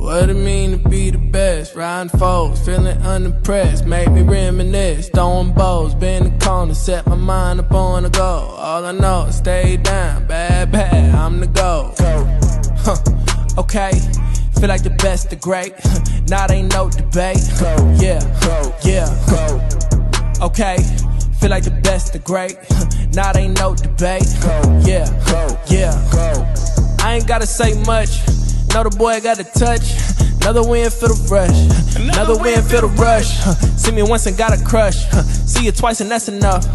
What it mean to be the best? Riding foes, feeling unimpressed. Make me reminisce, throwing bows, bend the corner, set my mind up on the goal. All I know is stay down, bad, I'm the goal. Okay, feel like the best, the great. Now ain't no debate. Yeah. Okay, feel like the best, the great. Now ain't no debate. Yeah. I ain't gotta say much. Know the boy got a touch. Another win for the rush. Another win for the rush. See me once and got a crush. See you twice and that's enough.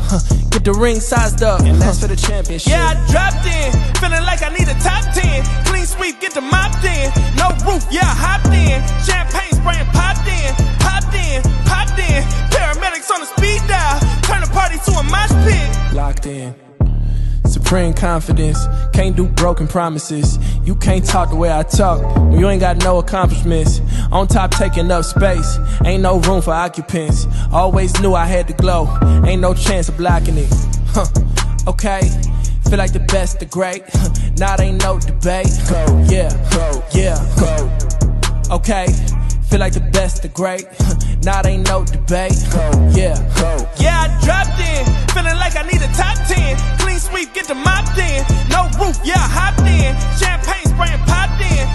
Get the ring sized up, and that's for the championship. Yeah, I dropped in, feeling like I need a top 10. Clean sweep, get the mop in. No roof, yeah, I hopped in. Champagne spraying, popped in. Paramedics on the speed dial. Turn the party to a mosh pit. Locked in. Supreme confidence, can't do broken promises. You can't talk the way I talk when you ain't got no accomplishments. On top taking up space, ain't no room for occupants. Always knew I had to glow, ain't no chance of blocking it. Okay, feel like the best, the great. Now ain't no debate. Yeah. Okay, feel like the best, the great. Now ain't no debate. Yeah, I dropped in, feeling like I need a top 10. Clean sweep, get the mop in. No roof, yeah, I hopped in. Champagne spraying, popped in.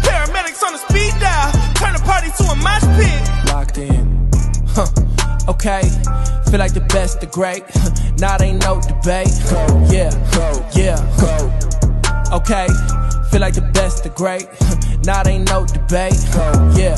Paramedics on the speed dial. Turn the party to a mosh pit. Locked in. Okay, feel like the best, the great. Now ain't no debate. Yeah. Okay, feel like the best, the great. Now ain't no debate. Yeah.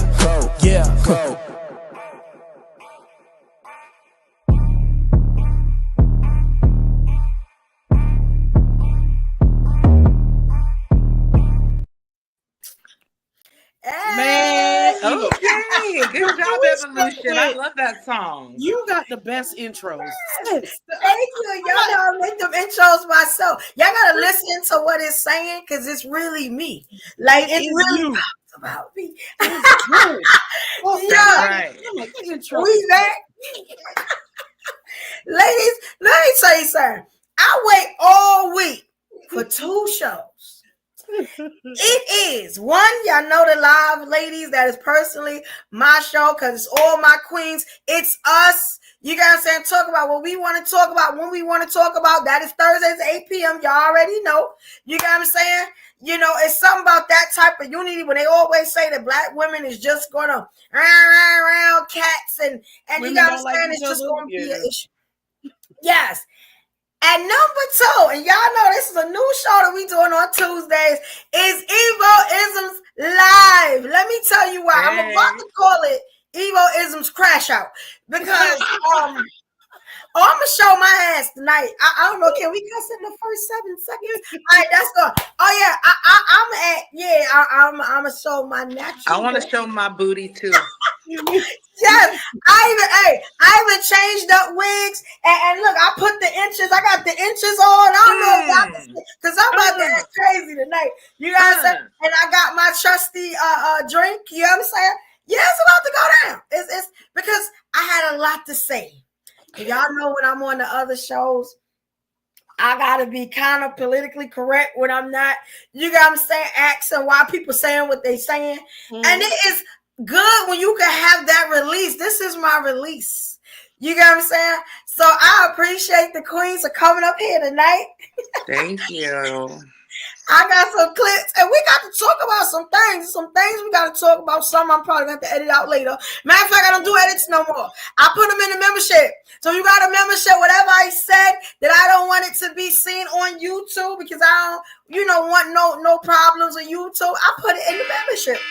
Man, okay. Good job, Evolution. I love that song. You got the best intros. Thank you. Y'all know I make them intros myself. Y'all gotta listen to what it's saying because it's really me. Like it's really about me. Yeah. Right. We back. Ladies, let me tell you something. I wait all week for 2 shows. It is one, y'all know the live ladies, that is personally my show because it's all my queens. It's us. You got what I'm saying? Talk about what we want to talk about when we want to talk about. That is Thursdays at 8 p.m. Y'all already know. You got what I'm saying? You know, it's something about that type of unity when they always say that black women is just going to round cats and you got what I'm saying? It's just going to be an issue. Yes. At number 2, and y'all know this is a new show that we doing on Tuesdays, is EVO-ISMS Live. Let me tell you why. I'm about to call it EVO-ISMS Crash Out because I'm gonna show my ass tonight. I don't know. Can we cuss in the first 7 seconds? All right, that's good. Oh yeah, I'm gonna show my natural. I want to show my booty too. Yes, I even changed up wigs and look, I put the inches. I got the inches on. I don't know because I'm about to act crazy tonight. You know what I'm saying? And I got my trusty drink. You know what I'm saying? Yeah, it's about to go down. It's because I had a lot to say. And y'all know when I'm on the other shows, I gotta be kind of politically correct when I'm not. You got what I'm saying? Asking why people saying what they saying, and it is good when you can have that release. This is my release. You got what I'm saying? So I appreciate the queens for coming up here tonight. Thank you. I got some clips, and we got to talk about some things. Some things we got to talk about. Some I'm probably going to have to edit out later. Matter of fact, I don't do edits no more. I put them in the membership. So you got a membership, whatever I said that I don't want it to be seen on YouTube because I don't, want no problems with YouTube. I put it in the membership.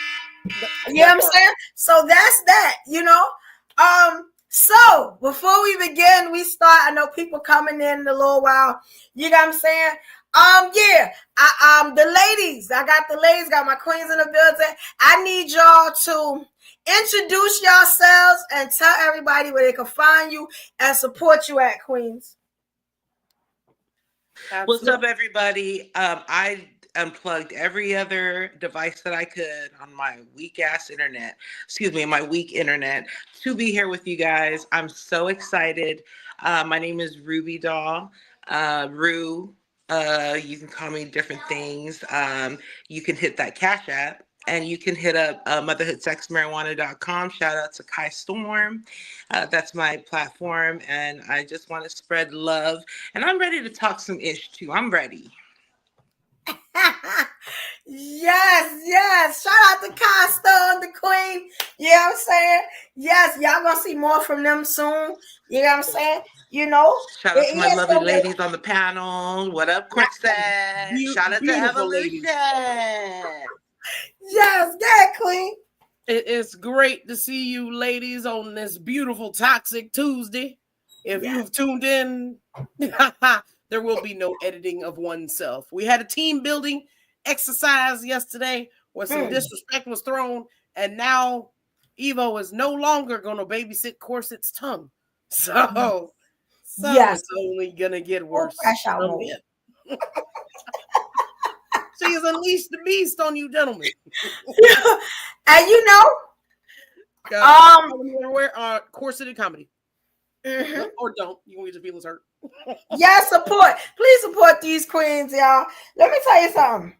You know what I'm saying? So that's that, So before we begin, we start. I know people coming in a little while. You know what I'm saying? The ladies. I got the ladies, got my queens in the building. I need y'all to introduce yourselves and tell everybody where they can find you and support you at, queens. What's up, everybody? I unplugged every other device that I could on my weak internet to be here with you guys. I'm so excited. My name is Ruby Doll, Rue You can call me different things. You can hit that Cash App. And you can hit up motherhoodsexmarijuana.com. Shout out to Kai Storm. That's my platform. And I just want to spread love. And I'm ready to talk some ish too. I'm ready. Yes. Shout out to Kai Storm, the queen. You know what I'm saying? Yes, y'all gonna see more from them soon. You know what I'm saying? You know, shout out to my lovely ladies on the panel. What up, Corset? Shout out to Evolution. Yes, yeah, queen. It's great to see you ladies on this beautiful Toxic Tuesday. If you've tuned in, there will be no editing of oneself. We had a team building exercise yesterday where some disrespect was thrown, and now Evo is no longer going to babysit Corset's tongue. So it's only going to get worse. She has unleashed the beast on you, gentlemen. And you know, wear corseted comedy. Or don't. You want your feelings hurt. Please support these queens, y'all. Let me tell you something.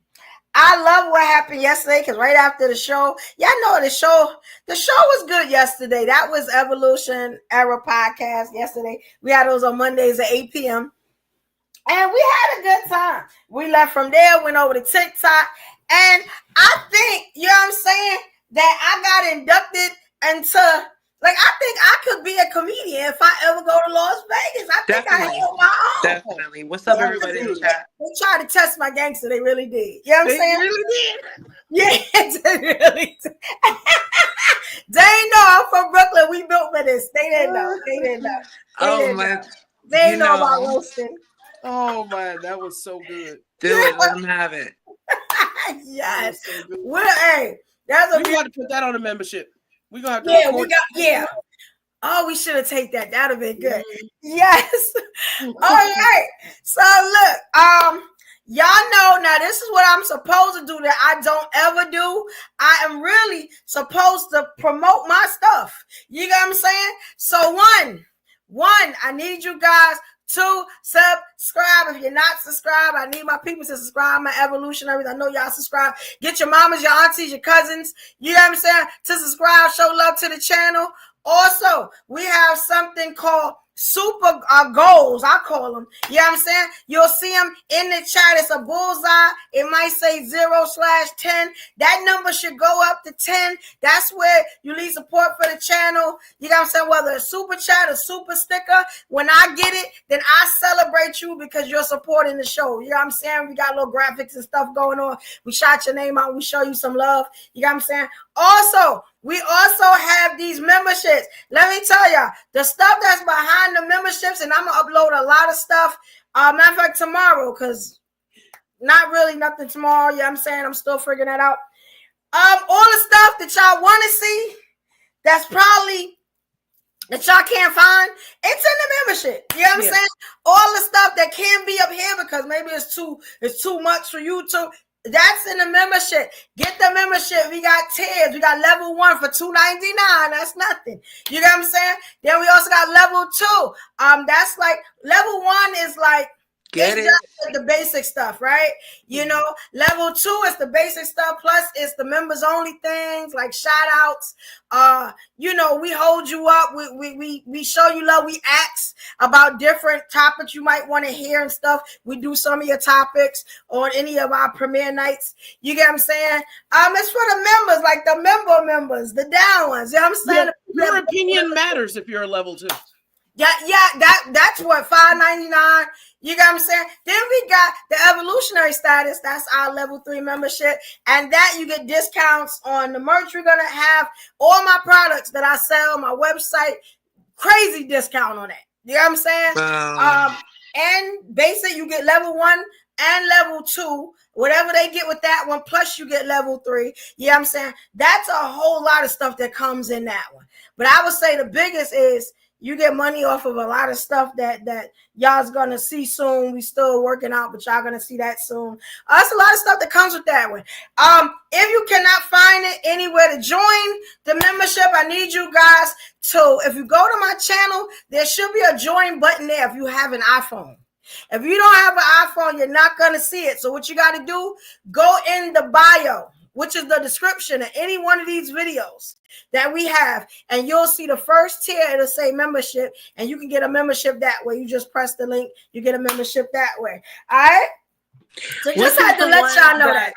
I love what happened yesterday because right after the show, y'all know the show was good yesterday. That was Evolution Era podcast yesterday. We had those on Mondays at 8 p.m. And we had a good time. We left from there, went over to TikTok. And I think, you know what I'm saying, that I got inducted into, like, I think I could be a comedian if I ever go to Las Vegas. I think I held my own. Definitely. What's up, everybody in the chat? They tried to test my gangster. They really did. You know what I'm saying? They really did. Yeah, they really did. They ain't know I'm from Brooklyn. We built for this. They didn't know. They didn't know about roasting. Oh man, that was so good. Do it, let them have it. Yes. So we got to put that on a membership. We're gonna have to Oh, we should have taken that. That'd have been good. Yes. All right. So look, y'all know now this is what I'm supposed to do that I don't ever do. I am really supposed to promote my stuff. You know what I'm saying? So one, I need you guys to subscribe. If you're not subscribed, I need my people to subscribe. My evolutionaries, I know y'all subscribe. Get your mamas, your aunties, your cousins, you know what I'm saying, to subscribe, show love to the channel. Also, we have something called super goals, I call them. You know what I'm saying? You'll see them in the chat. It's a bullseye. It might say 0/10. That number should go up to 10. That's where you need support for the channel. You know what I'm saying? Whether it's super chat or super sticker, when I get it, then I celebrate you because you're supporting the show. You know what I'm saying? We got little graphics and stuff going on. We shout your name out. We show you some love. You know what I'm saying? Also, we also have these memberships. Let me tell y'all, the stuff that's behind the memberships, and I'm going to upload a lot of stuff, matter of fact, tomorrow, because not really nothing tomorrow, you know what I'm saying? I'm still figuring that out. All the stuff that y'all want to see, that's probably, that y'all can't find, it's in the membership. You know what I'm saying? All the stuff that can be up here because maybe it's too much for YouTube. That's in the membership. Get the membership. We got tiers. We got level 1 for $2.99. That's nothing. You know what I'm saying? Then we also got level 2. That's like level 1 is like just the basic stuff, right? You know, level 2 is the basic stuff. Plus, it's the members only things like shout outs. You know, we hold you up. We show you love. We ask about different topics you might want to hear and stuff. We do some of your topics on any of our premiere nights. You get what I'm saying? It's for the members, like the members, the down ones. You know what I'm saying? Yeah, your opinion matters if you're a level 2. Yeah, that's what $5.99. You got what I'm saying? Then we got the evolutionary status. That's our level 3 membership. And that you get discounts on the merch we're gonna have, all my products that I sell, my website, crazy discount on that. You know what I'm saying? And basic, you get level 1 and level 2, whatever they get with that one, plus you get level 3. You know what I'm saying? That's a whole lot of stuff that comes in that one. But I would say the biggest is you get money off of a lot of stuff that y'all's gonna see soon. We still working out, but y'all gonna see that soon. That's a lot of stuff that comes with that one. If you cannot find it anywhere to join the membership, I need you guys to, if you go to my channel, there should be a join button there if you have an iPhone. If you don't have an iPhone, you're not going to see it. So what you got to do, go in the bio, which is the description of any one of these videos that we have, and you'll see the first tier. It'll say membership, and you can get a membership that way. You just press the link, you get a membership that way. All right? So just had to let y'all know that.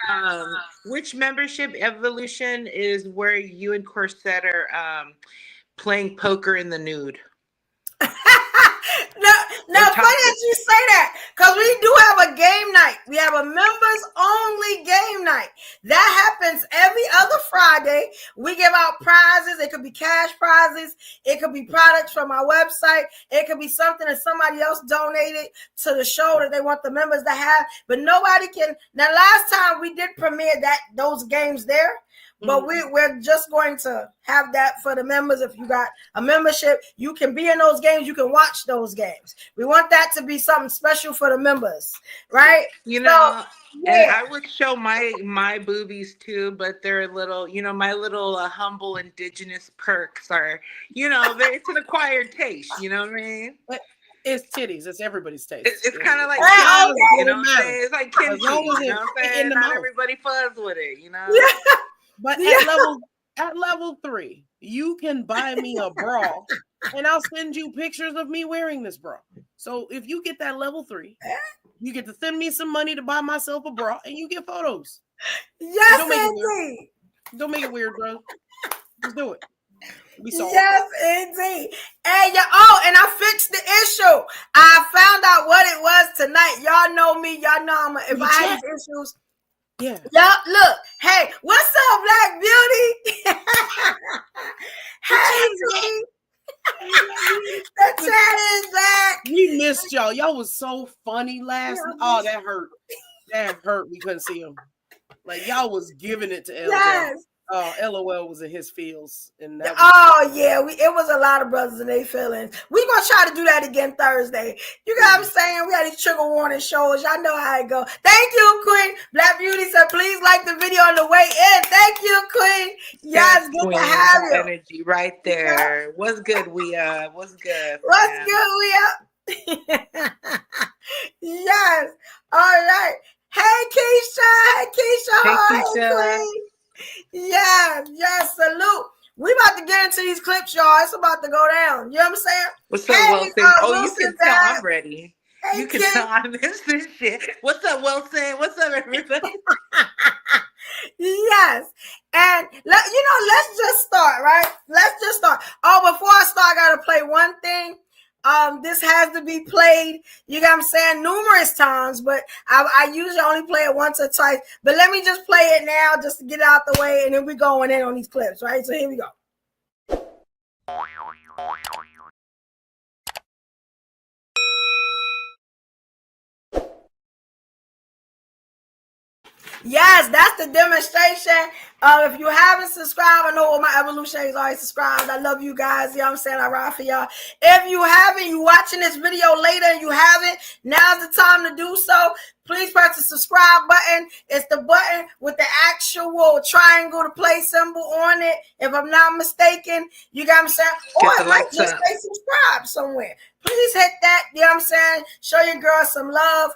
Which membership evolution is where you and Corset are playing poker in the nude? No, funny that you say that, because we do have a game night. We have a members only game night that happens every other Friday. We give out prizes. It could be cash prizes. It could be products from our website. It could be something that somebody else donated to the show that they want the members to have. But nobody can. Now, last time we did premiere those games there. But we're just going to have that for the members. If you got a membership, you can be in those games. You can watch those games. We want that to be something special for the members, right? You know, and I would show my boobies too, but they're little, my little humble indigenous perks are, it's an acquired taste. You know what I mean? It's titties. It's everybody's taste. It's kind of like, it's like kimchi. You know what I'm saying? Not everybody fuzz with it, Yeah. But at level 3, you can buy me a bra, and I'll send you pictures of me wearing this bra. So if you get that level 3, you get to send me some money to buy myself a bra, and you get photos. Yes, indeed. Don't make it weird, bro. Just do it. Yes, indeed. And and I fixed the issue. I found out what it was tonight. Y'all know me. Y'all know if I have issues. Yeah. Y'all, look. Hey, what's up, Black Beauty? Hey, T. The chat is back. We missed y'all. Y'all was so funny last night. Oh, that hurt. That hurt. We couldn't see him. Like, y'all was giving it to LJ. Yes. LOL was in his feels. And it was a lot of brothers in their feelings. We're going to try to do that again Thursday. You got what I'm saying? We got these trigger warning shows. Y'all know how it go. Thank you, Queen. Black Beauty said, please like the video on the way in. Thank you, Queen. Yes, good to have you. Energy right there. What's good, we up? What's good? What's good, we up? Yes. All right. Hey, Keisha. Hey, Queen. Yes, salute. We about to get into these clips, y'all. It's about to go down. You know what I'm saying? What's up, Wilson? You can tell I'm ready. Hey, you can tell I miss this shit. What's up, Wilson? What's up, everybody? Yes. And, let's just start, right? Let's just start. Oh, before I start, I got to play one thing. This has to be played, you know what I'm saying, numerous times, but I usually only play it once or twice. But let me just play it now just to get it out the way, and then we're going in on these clips, right? So here we go. Yes, that's the demonstration. If you haven't subscribed, I know all my evolutionaries already subscribed. I love you guys. You know what I'm saying? I ride for y'all. If you haven't, you watching this video later and you haven't, now's the time to do so. Please press the subscribe button. It's the button with the actual triangle to play symbol on it. If I'm not mistaken, you got what I'm saying? Or it might just say subscribe somewhere. Please hit that. You know what I'm saying? Show your girl some love.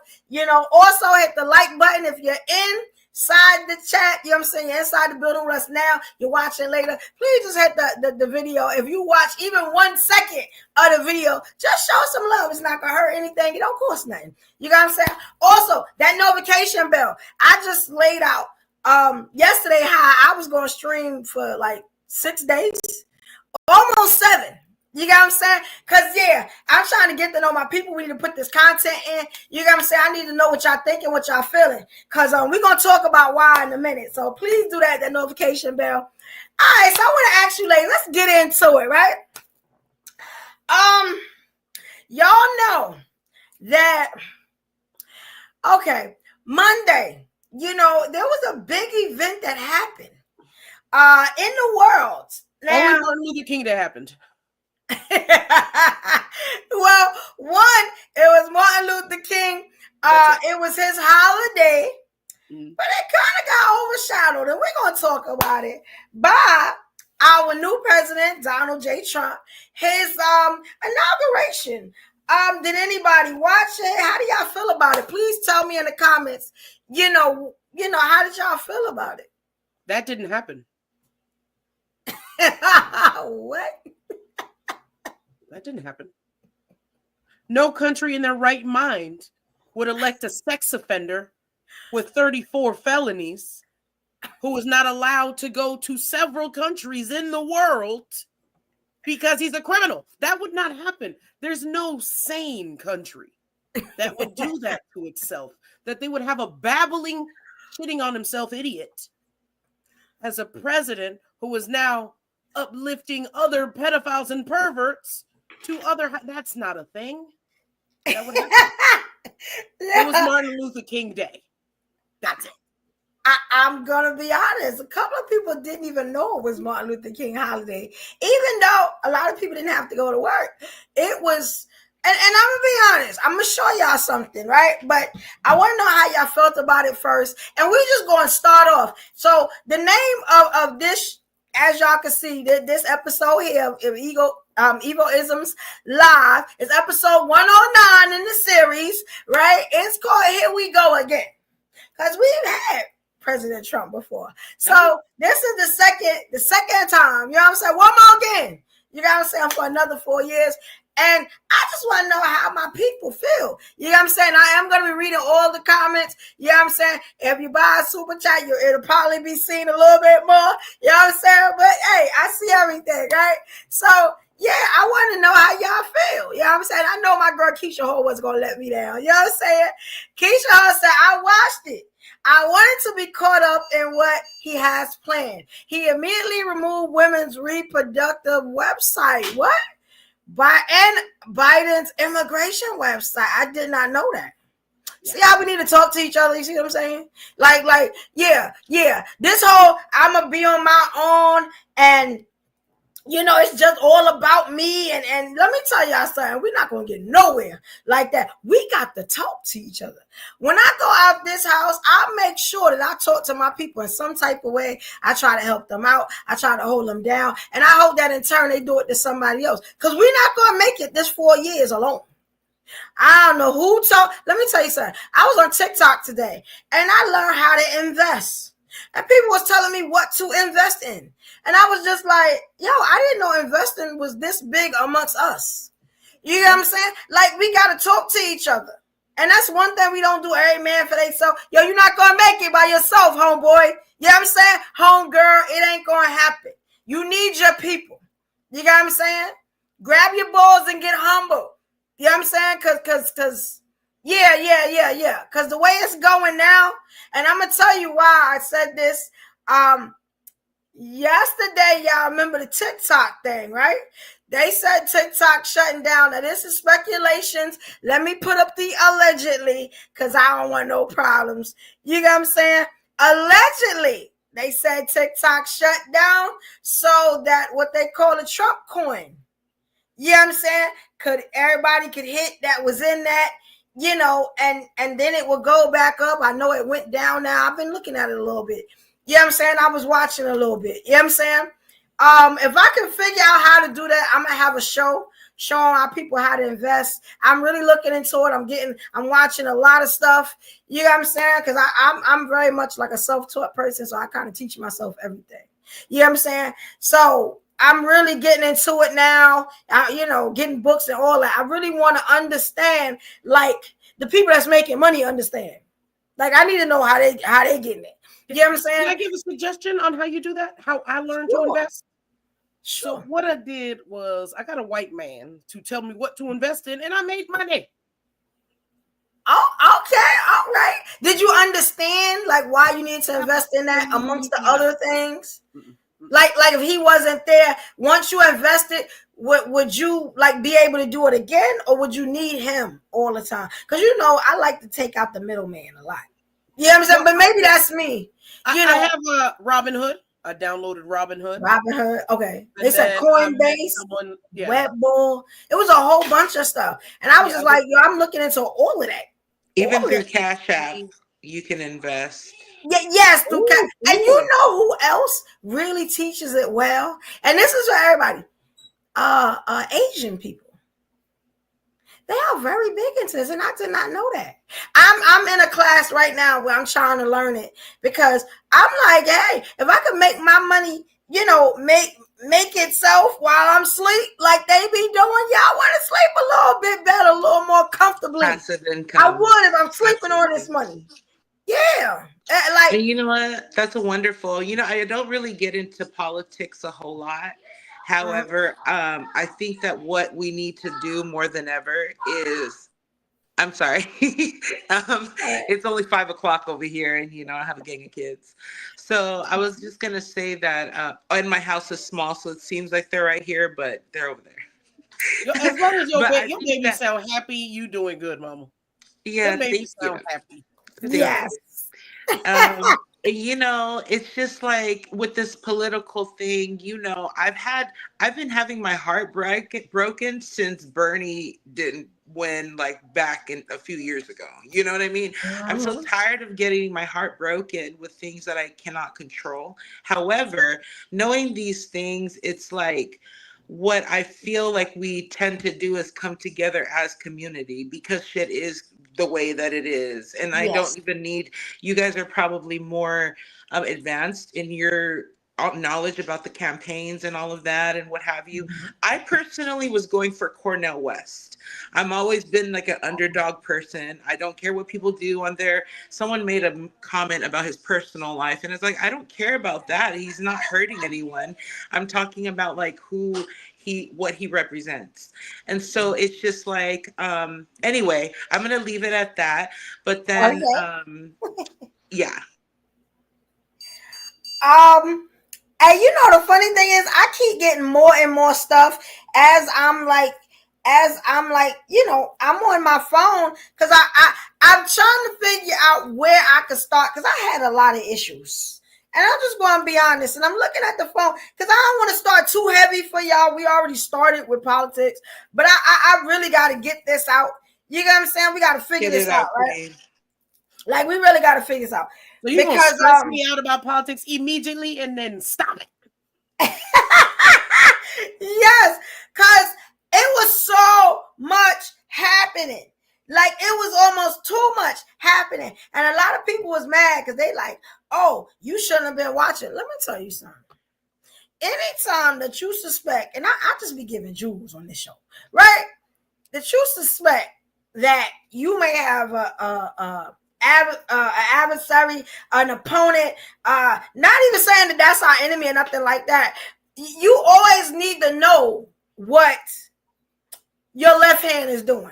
Also hit the like button if you're inside the chat. You know what I'm saying? You're inside the building with us now. You're watching later. Please just hit the video. If you watch even 1 second of the video, just show some love. It's not going to hurt anything. It don't cost nothing. You got what I'm saying? Also, that notification bell. I just laid out yesterday how I was going to stream for like 6 days. Almost 7. You got what I'm saying? Because, I'm trying to get to know my people. We need to put this content in. You got what I'm saying? I need to know what y'all thinking, what y'all feeling. Because we're going to talk about why in a minute. So please do that notification bell. All right, so I want to ask you, ladies, let's get into it, right? Y'all know that, Monday, there was a big event that happened in the world. Now, only Martin Luther King that happened. Well, one, it was Martin Luther King. It was his holiday, but it kind of got overshadowed, and we're going to talk about it by our new president, Donald J. Trump, his inauguration Did anybody watch it? How do y'all feel about it? Please tell me in the comments. You know, how did y'all feel about it? That didn't happen. What? That didn't happen. No country in their right mind would elect a sex offender with 34 felonies who is not allowed to go to several countries in the world because he's a criminal. That would not happen. There's no sane country that would do that to itself, that they would have a babbling, shitting on himself idiot as a president who is now uplifting other pedophiles and perverts to other. That's not a thing. That would happen. It was Martin Luther King Day. That's it. I'm gonna be honest. A couple of people didn't even know it was Martin Luther King holiday, even though a lot of people didn't have to go to work. It was, and I'm gonna be honest. I'm gonna show y'all something, right? But I want to know how y'all felt about it first, and we're just going to start off. So the name of this, as y'all can see, this episode here of EVO-ISMS Live is episode 109 in the series, right? It's called Here We Go Again, because we've had President Trump before. So this is the second time, you know what I'm saying? One more again, you know what I'm saying, for another 4 years. And I just want to know how my people feel. You know what I'm saying? I am going to be reading all the comments. You know what I'm saying? If you buy a super chat, it'll probably be seen a little bit more. You know what I'm saying? But hey, I see everything, right? So yeah, I want to know how y'all feel. You know what I'm saying? I know my girl Keisha Ho was going to let me down. You know what I'm saying? Keisha Ho said, I watched it. I wanted to be caught up in what he has planned. He immediately removed women's reproductive website. What? Biden's immigration website. I did not know that. Yeah. See how we need to talk to each other? You see what I'm saying? Like, yeah. This whole I'm gonna be on my own, and it's just all about me. And let me tell y'all something. We're not gonna get nowhere like that. We got to talk to each other. When I go out this house, I make sure that I talk to my people in some type of way. I try to help them out. I try to hold them down. And I hope that in turn they do it to somebody else. Because we're not gonna make it this 4 years alone. I don't know who told. Let me tell you something. I was on TikTok today and I learned how to invest. And people was telling me what to invest in. And I was just like, I didn't know investing was this big amongst us. You know what I'm saying? Like, we got to talk to each other. And that's one thing we don't do, every man for themselves. You're not going to make it by yourself, homeboy. You know what I'm saying? Homegirl, it ain't going to happen. You need your people. You know what I'm saying? Grab your balls and get humble. You know what I'm saying? Because yeah. Because the way it's going now, and I'm going to tell you why I said this. Yesterday, y'all remember the TikTok thing, right? They said TikTok shutting down. Now, this is speculations. Let me put up the allegedly, because I don't want no problems. You know what I'm saying? Allegedly, they said TikTok shut down so that what they call a Trump coin. You know what I'm saying? Everybody could hit that was in that, and then it will go back up. I know it went down now. I've been looking at it a little bit. You know what I'm saying? I was watching a little bit. You know what I'm saying? If I can figure out how to do that, I'm going to have a show showing our people how to invest. I'm really looking into it. I'm watching a lot of stuff. You know what I'm saying? Because I'm very much like a self-taught person, so I kind of teach myself everything. You know what I'm saying? So I'm really getting into it now, getting books and all that. I really want to understand, like, the people that's making money understand. Like, I need to know how they getting it. You know what I'm saying? Can I give a suggestion on how you do that? How I learned to invest? Sure. So what I did was I got a white man to tell me what to invest in, and I made money. Oh, okay. All right. Did you understand, like, why you need to invest in that amongst the other things? Like if he wasn't there, once you invested, would you like be able to do it again, or would you need him all the time? Because I like to take out the middleman a lot. You know what I'm saying? But maybe that's me. I have a Robinhood. I downloaded Robinhood. Okay. They said Coinbase, Webull. It was a whole bunch of stuff. And I was just like, I'm looking into all of that. Even through CashApp, you can invest. Yes, through Cash. And you know who else really teaches it well? And this is for everybody. Asian people. They are very big into this, and I did not know that. I'm in a class right now where I'm trying to learn it because I'm like, hey, if I could make my money, make itself while I'm asleep, like they be doing, y'all want to sleep a little bit better, a little more comfortably. Passive income. I would if I'm sleeping on this money. Yeah. Like, and you know what? That's a wonderful. I don't really get into politics a whole lot. However, I think that what we need to do more than ever is, I'm sorry, it's only 5:00 over here, and I have a gang of kids. So I was just gonna say that, and my house is small, so it seems like they're right here, but they're over there. As long as your baby sound happy, you doing good, Mama. Yeah, your baby sound happy. Yes. It's just like with this political thing, I've been having my heart broken since Bernie didn't win, like back in a few years ago. You know what I mean? I'm so tired of getting my heart broken with things that I cannot control. However, knowing these things, it's like, what I feel like we tend to do is come together as community because shit is the way that it is. And I don't even need, you guys are probably more advanced in your knowledge about the campaigns and all of that and what have you. I personally was going for Cornel West. I've always been like an underdog person. I don't care what people do on there. Someone made a comment about his personal life, and it's like, I don't care about that. He's not hurting anyone. I'm talking about like what he represents. And so it's just like, anyway, I'm going to leave it at that. But then, yeah. And the funny thing is, I keep getting more and more stuff as I'm like, I'm on my phone because I'm trying to figure out where I could start because I had a lot of issues. And I'm just going to be honest. And I'm looking at the phone because I don't want to start too heavy for y'all. We already started with politics, but I really got to get this out. You know what I'm saying? We got to figure this out, right? Like, we really got to figure this out. So you're going to stress me out about politics immediately and then stop it. Yes, because it was so much happening. Like, it was almost too much happening. And a lot of people was mad because they like, oh, you shouldn't have been watching. Let me tell you something. Anytime that you suspect, and I just be giving jewels on this show, right? That you suspect that you may have an adversary, an opponent, not even saying that that's our enemy or nothing like that. You always need to know what your left hand is doing.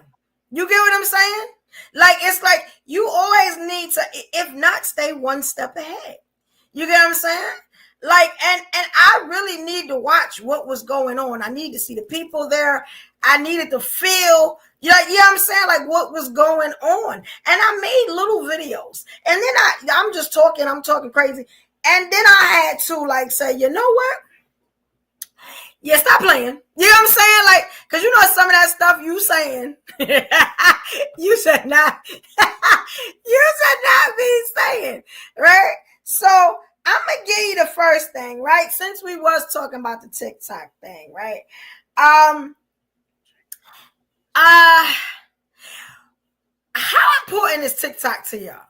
You get what I'm saying? Like, it's like you always need to, if not, stay one step ahead. You get what I'm saying? Like, and I really need to watch what was going on. I need to see the people there. I needed to feel, you know what I'm saying? Like, what was going on. And I made little videos. And then I'm just talking, I'm talking crazy. And then I had to like say, you know what? Yeah, stop playing. You know what I'm saying? Like, because some of that stuff you saying, you should not be saying, right? So I'm going to give you the first thing, right? Since we was talking about the TikTok thing, right? How important is TikTok to y'all?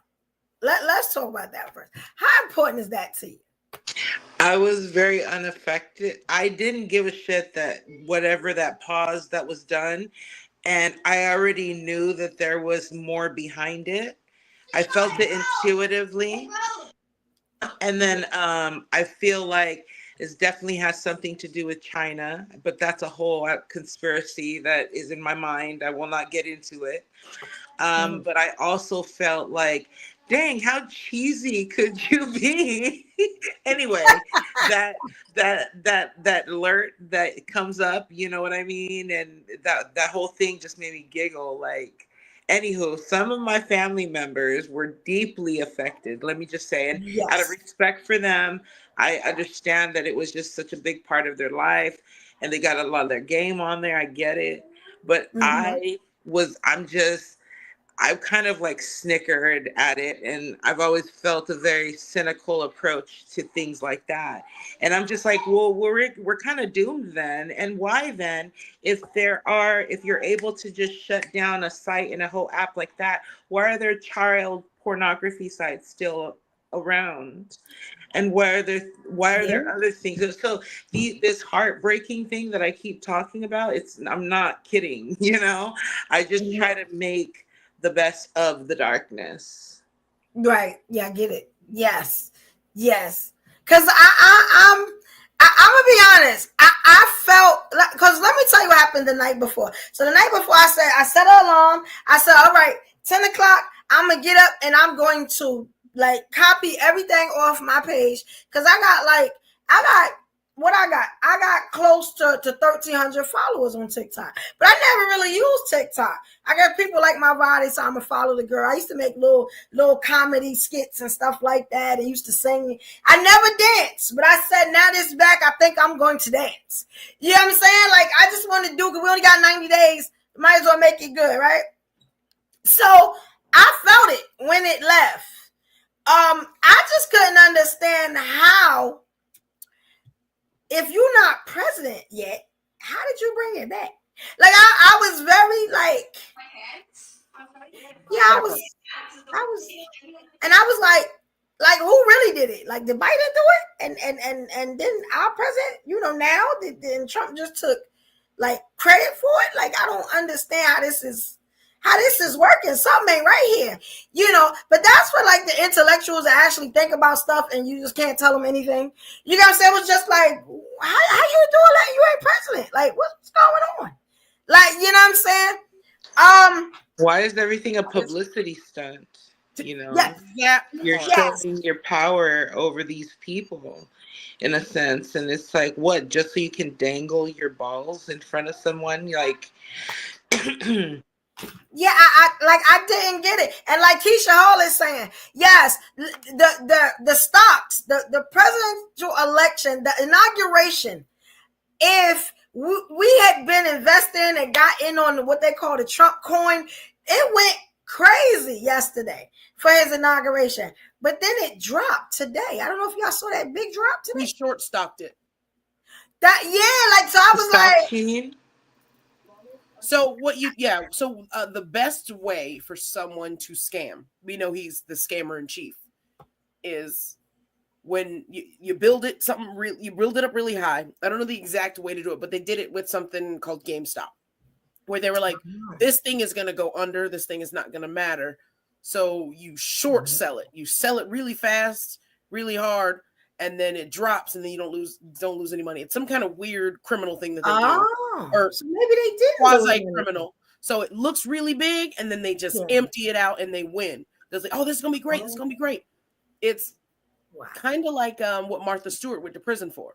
Let's talk about that first. How important is that to you? I was very unaffected. I didn't give a shit that whatever that pause that was done. And I already knew that there was more behind it. I felt it intuitively. And then I feel like it definitely has something to do with China, but that's a whole conspiracy that is in my mind. I will not get into it. But I also felt like, dang, how cheesy could you be? Anyway, that alert that comes up, you know what I mean? And that whole thing just made me giggle. Like, anywho, some of my family members were deeply affected. Let me just say, and out of respect for them, I understand that it was just such a big part of their life and they got a lot of their game on there. I get it. But I've kind of like snickered at it, and I've always felt a very cynical approach to things like that. And I'm just like, well, we're kind of doomed then. And why then? If you're able to just shut down a site and a whole app like that, why are there child pornography sites still around? And why are there other things? So this heartbreaking thing that I keep talking about, I'm not kidding, I just try to make the best of the darkness. Right. Yeah, I get it. Yes. Because I'm gonna be honest. I felt like, because let me tell you what happened the night before. So the night before, I set an alarm. I said, all right, 10 o'clock, I'm gonna get up and I'm going to like copy everything off my page, because I got close to 1,300 followers on TikTok, but I never really used TikTok. I got people like my body, so I'm gonna follow the girl. I used to make little comedy skits and stuff like that. I used to sing. I never danced, but I said, now this back, I think I'm going to dance. You know what I'm saying? Like, I just want to do, because we only got 90 days. Might as well make it good, right? So I felt it when it left. I just couldn't understand how, if you're not president yet, how did you bring it back? Like, I was very like, yeah, I was, and I was like, who really did it? Like, did Biden do it? And then our president, now, then Trump just took like credit for it. Like, I don't understand how this is working. Something ain't right here, but that's what like the intellectuals that actually think about stuff, and you just can't tell them anything. You know what I'm saying? It was just like, how you doing that? You ain't president. Like, what's going on? Like, you know what I'm saying? Why is everything a publicity stunt? Yeah. You're showing your power over these people in a sense. And it's like, what, just so you can dangle your balls in front of someone? Like, yeah, I didn't get it. And like Keisha Hall is saying, yes, the stocks, the presidential election, the inauguration, if we had been investing and got in on what they call the Trump coin, it went crazy yesterday for his inauguration. But then it dropped today. I don't know if y'all saw that big drop today. We short stocked it. So I was like, so the best way for someone to scam, we know he's the scammer in chief, is when you build it you build it up really high. I don't know the exact way to do it, but they did it with something called GameStop, where they were like, this thing is going to go under, this thing is not going to matter. So you short sell it. You sell it really fast, really hard, and then it drops, and then you don't lose any money. It's some kind of weird criminal thing that they do. Or so maybe they did quasi-criminal. So it looks really big, and then they just empty it out and they win. They're like, oh, this is going to be great. This is going to be great. It's kind of like what Martha Stewart went to prison for.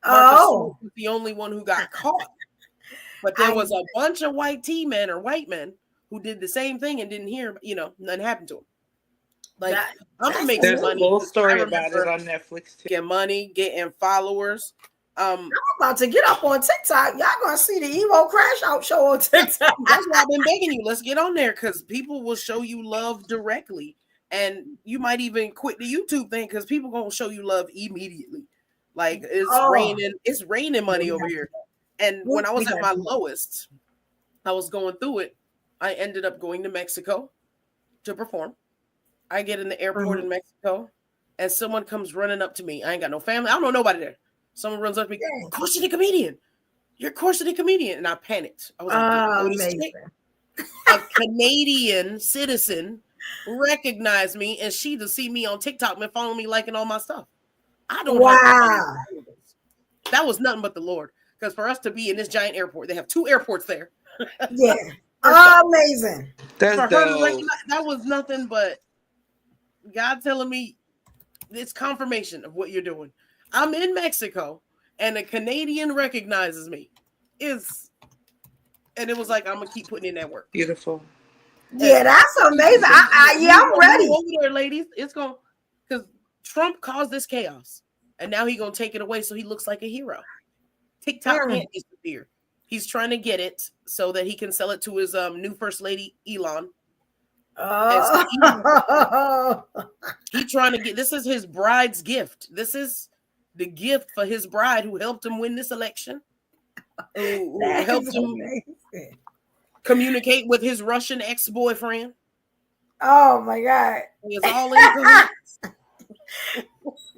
Martha Stewart was the only one who got caught. But there was a bunch of white men who did the same thing and didn't hear, nothing happened to them. Like, I'm gonna make there's money. a whole story about it on Netflix too. Get money, getting followers. I'm about to get up on TikTok. Y'all gonna see the Evo Crash Out show on TikTok. That's why I've been begging you. Let's get on there, because people will show you love directly, and you might even quit the YouTube thing because people gonna show you love immediately. Like, it's raining money over here. And when I was at my lowest, I was going through it. I ended up going to Mexico to perform. I get in the airport in Mexico, and someone comes running up to me. I ain't got no family. I don't know nobody there. Someone runs up to me, of course you're the comedian. You're of course you're the comedian. And I panicked. I was like, a Canadian citizen recognized me, and she to see me on TikTok and follow me, liking all my stuff. I don't have that was nothing but the Lord. Because for us to be in this giant airport, they have 2 airports there. Yeah. Amazing. That was nothing but God telling me it's confirmation of what you're doing. I'm in Mexico and a Canadian recognizes me. And it was like, I'm gonna keep putting in that work. Beautiful. Yeah, that's amazing. I'm ready. Over there, ladies. It's going because Trump caused this chaos, and now he's gonna take it away so he looks like a hero. TikTok can't disappear. He's trying to get it so that he can sell it to his new first lady, Elon. And so Oh. he trying to get, this is his bride's gift. This is the gift for his bride who helped him win this election, who That helped is him amazing. communicate with his Russian ex-boyfriend. Oh my God. It's all in cahoots.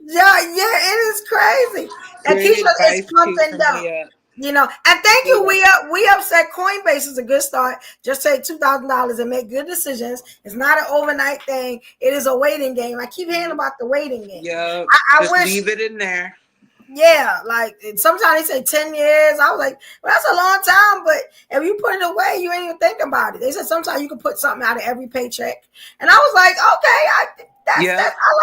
Yeah, it is crazy. And Great Keisha is advice pump too and from dump. Leah. You know, and thank you. We upset. Coinbase is a good start. Just take $2,000 and make good decisions. It's not an overnight thing. It is a waiting game. I keep hearing about the waiting game. Yeah, I just wish. leave it in there. Yeah, like sometimes they say 10 years. I was like, well, that's a long time, but if you put it away, you ain't even think about it. They said sometimes you can put something out of every paycheck. And I was like, okay, I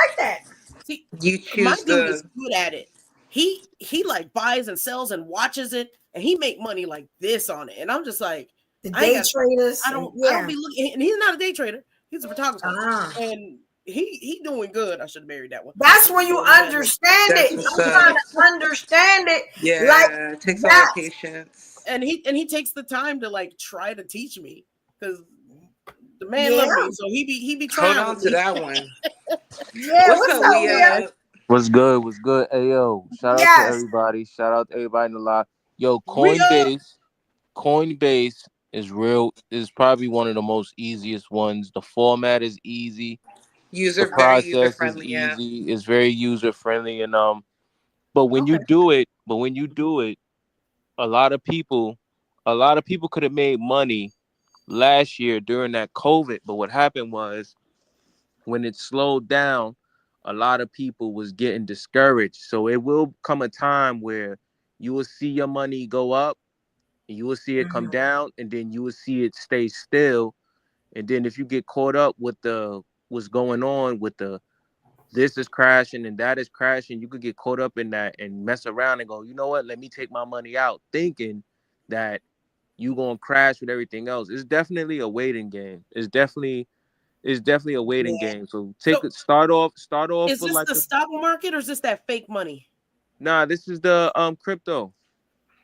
like that. See, You my choose dude is the good at it. He like buys and sells and watches it, and he make money like this on it. And I'm just like, The day traders. I don't be looking. And he's not a day trader. He's a photographer, Ah. and he doing good. I should have married that one. That's when you understand That's it. what's I'm trying to understand it. yeah, Like it takes a lot of patience. And he takes the time to like try to teach me, because the man loves me, so he be trying. Hold on to that one. Yeah, What's up, Leah? What's good? What's good? Ayo, shout out to everybody. Shout out to everybody in the live. Yo, Coinbase is probably one of the most easiest ones. The format is easy. The Very user process is friendly. Yeah. easy. It's very user friendly, and but when you do it, a lot of people could have made money last year during that COVID. But what happened was, when it slowed down, a lot of people was getting discouraged. So it will come a time where you will see your money go up, and you will see it come down, and then you will see it stay still. And then if you get caught up with what's going on with this is crashing and that is crashing, you could get caught up in that and mess around and go, you know what, let me take my money out, thinking that you gonna crash with everything else. It's definitely a waiting game. It's definitely a waiting game. So start off. Is this like the stock market, or is this that fake money? Nah, this is the crypto.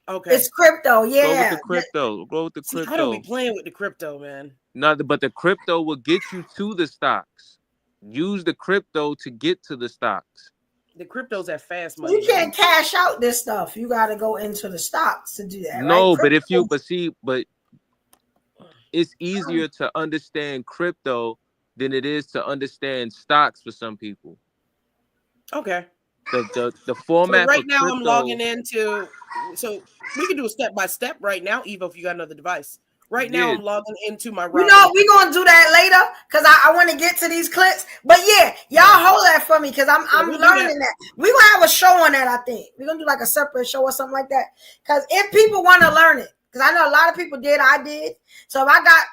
Okay, it's crypto. Yeah, go with the crypto. See, I don't be playing with the crypto, man. No, but the crypto will get you to the stocks. Use the crypto to get to the stocks. The crypto's that fast money. You can't cash out this stuff. You got to go into the stocks to do that. No, right? but it's easier to understand crypto than it is to understand stocks for some people. Okay. The format. So right now I'm logging into. So we can do a step by step right now, Evo, if you got another device. Right now I'm logging into my router. You know, we're gonna do that later because I want to get to these clips. But yeah, y'all hold that for me because I'm learning that. We're gonna have a show on that, I think. We're gonna do like a separate show or something like that. Because if people want to learn it, because I know a lot of people did, I did. So if I got,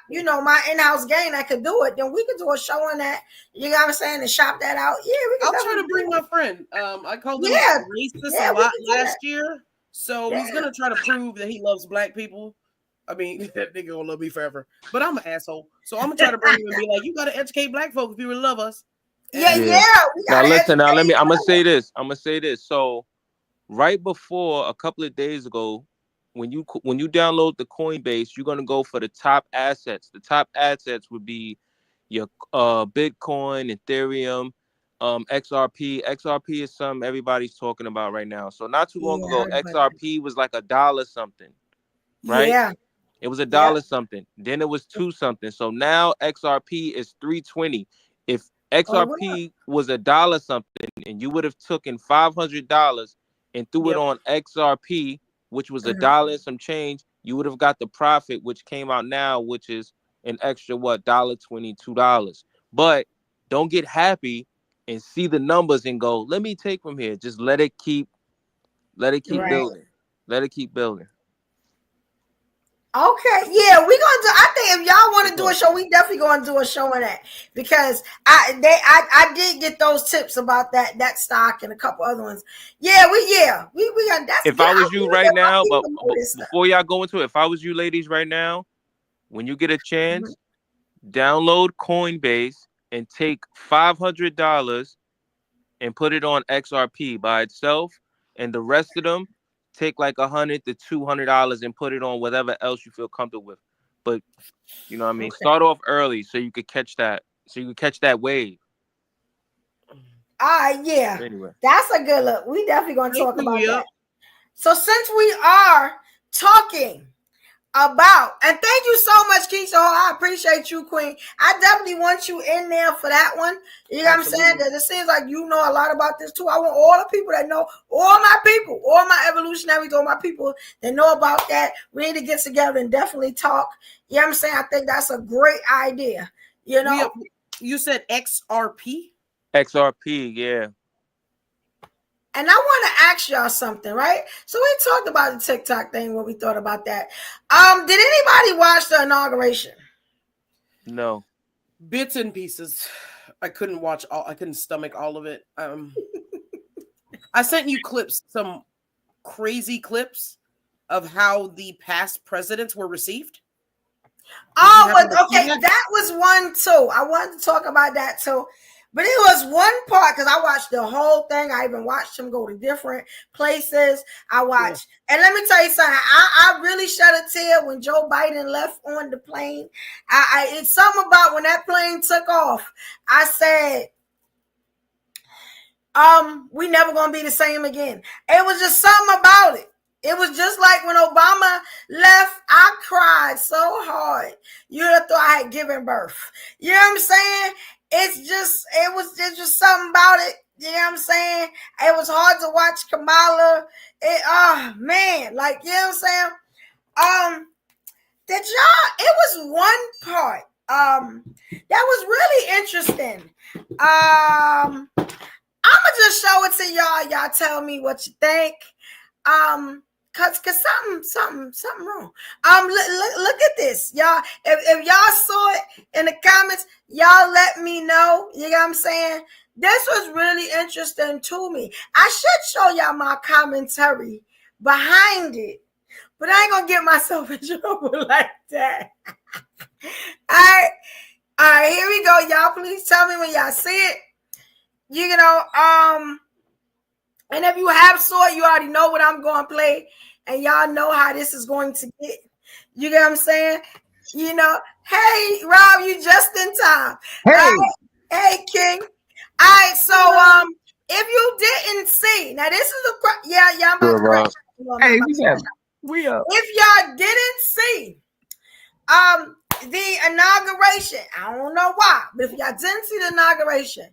my in-house game that could do it, then we could do a show on that. You know what I'm saying? And shop that out. Yeah, we can. I'll try to bring my friend. I called him racist a lot last year. So he's gonna try to prove that he loves black people. I mean, that nigga gonna love me forever. But I'm an asshole. So I'm gonna try to bring him and be like, you gotta educate black folks if you really love us. Yeah. Now listen, I'm gonna say this. So right before a couple of days ago, when you download the Coinbase, you're gonna go for the top assets. The top assets would be your Bitcoin, Ethereum, XRP. XRP is something everybody's talking about right now. So not too long ago, XRP was like $1 something, right? Yeah. It was $1 something. Then it was $2 something. So now XRP is $3.20. If XRP was $1 something and you would have taken $500 and threw it on XRP, which was $1 and some change, you would have got the profit, which came out now, which is an extra $1.20, $2. But don't get happy and see the numbers and go, let me take from here. Just let it keep building. Let it keep building. Okay, yeah, we're gonna do. I think if y'all want to do a show, we definitely gonna do a show on that because I did get those tips about that stock and a couple other ones. Yeah, we got. That's if I was you right now, but before y'all go into it, if I was you ladies right now, when you get a chance, download Coinbase and take $500 and put it on XRP by itself, and the rest of them, take like $100 to $200 and put it on whatever else you feel comfortable with. but you know what I mean. Okay. Start off early so you could catch that. So you could catch that wave. Yeah. Anyway, that's a good look. We definitely gonna talk about Yep. that. So since we are talking about, and thank you so much, Keisha. I appreciate you, Queen. I definitely want you in there for that one. You know what I'm saying? That it seems like you know a lot about this too. I want all the people that know, all my people, all my evolutionaries, all my people that know about that. We need to get together and definitely talk. You know what I'm saying? I think that's a great idea. You know, You said XRP? XRP, yeah. and I want to ask y'all something, right? So we talked about the TikTok thing, what we thought about that. Did anybody watch the inauguration? No. Bits and pieces. I couldn't watch all. I couldn't stomach all of it. I sent you clips, some crazy clips of how the past presidents were received. Okay, that was one too. I wanted to talk about that too. But it was one part because I watched the whole thing. I even watched him go to different places. I watched, and let me tell you something. I really shed a tear when Joe Biden left on the plane. It's something about when that plane took off. I said, we never gonna be the same again. It was just something about it. It was just like when Obama left, I cried so hard. You'd have thought I had given birth. You know what I'm saying? It was just something about it. You know what I'm saying? It was hard to watch Kamala. Man, like, you know what I'm saying? It was one part that was really interesting. I'ma just show it to y'all. Y'all tell me what you think. Cause something wrong. Look at this, y'all. If y'all saw it in the comments, y'all let me know. You know what I'm saying? This was really interesting to me. I should show y'all my commentary behind it, but I ain't gonna get myself in trouble like that. All right, here we go, y'all. Please tell me when y'all see it. You know, and if you have saw it, you already know what I'm going to play. And y'all know how this is going to get. You get what I'm saying? You know, hey, Rob, you just in time. Hey. Hey, King. All right, so if you didn't see, now this is I'm about to correct. Hey, we up. If y'all didn't see the inauguration, I don't know why, but if y'all didn't see the inauguration,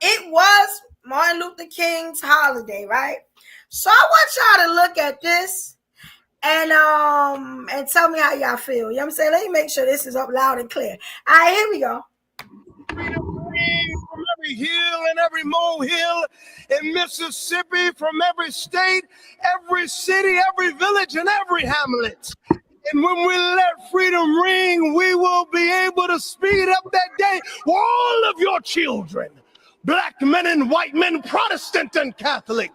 it was Martin Luther King's holiday, right? So I want y'all to look at this and tell me how y'all feel. You know what I'm saying? Let me make sure this is up loud and clear. All right, here we go. From every hill and every molehill in Mississippi, from every state, every city, every village, and every hamlet. And when we let freedom ring, we will be able to speed up that day for all of your children. Black men and white men, Protestant and Catholic,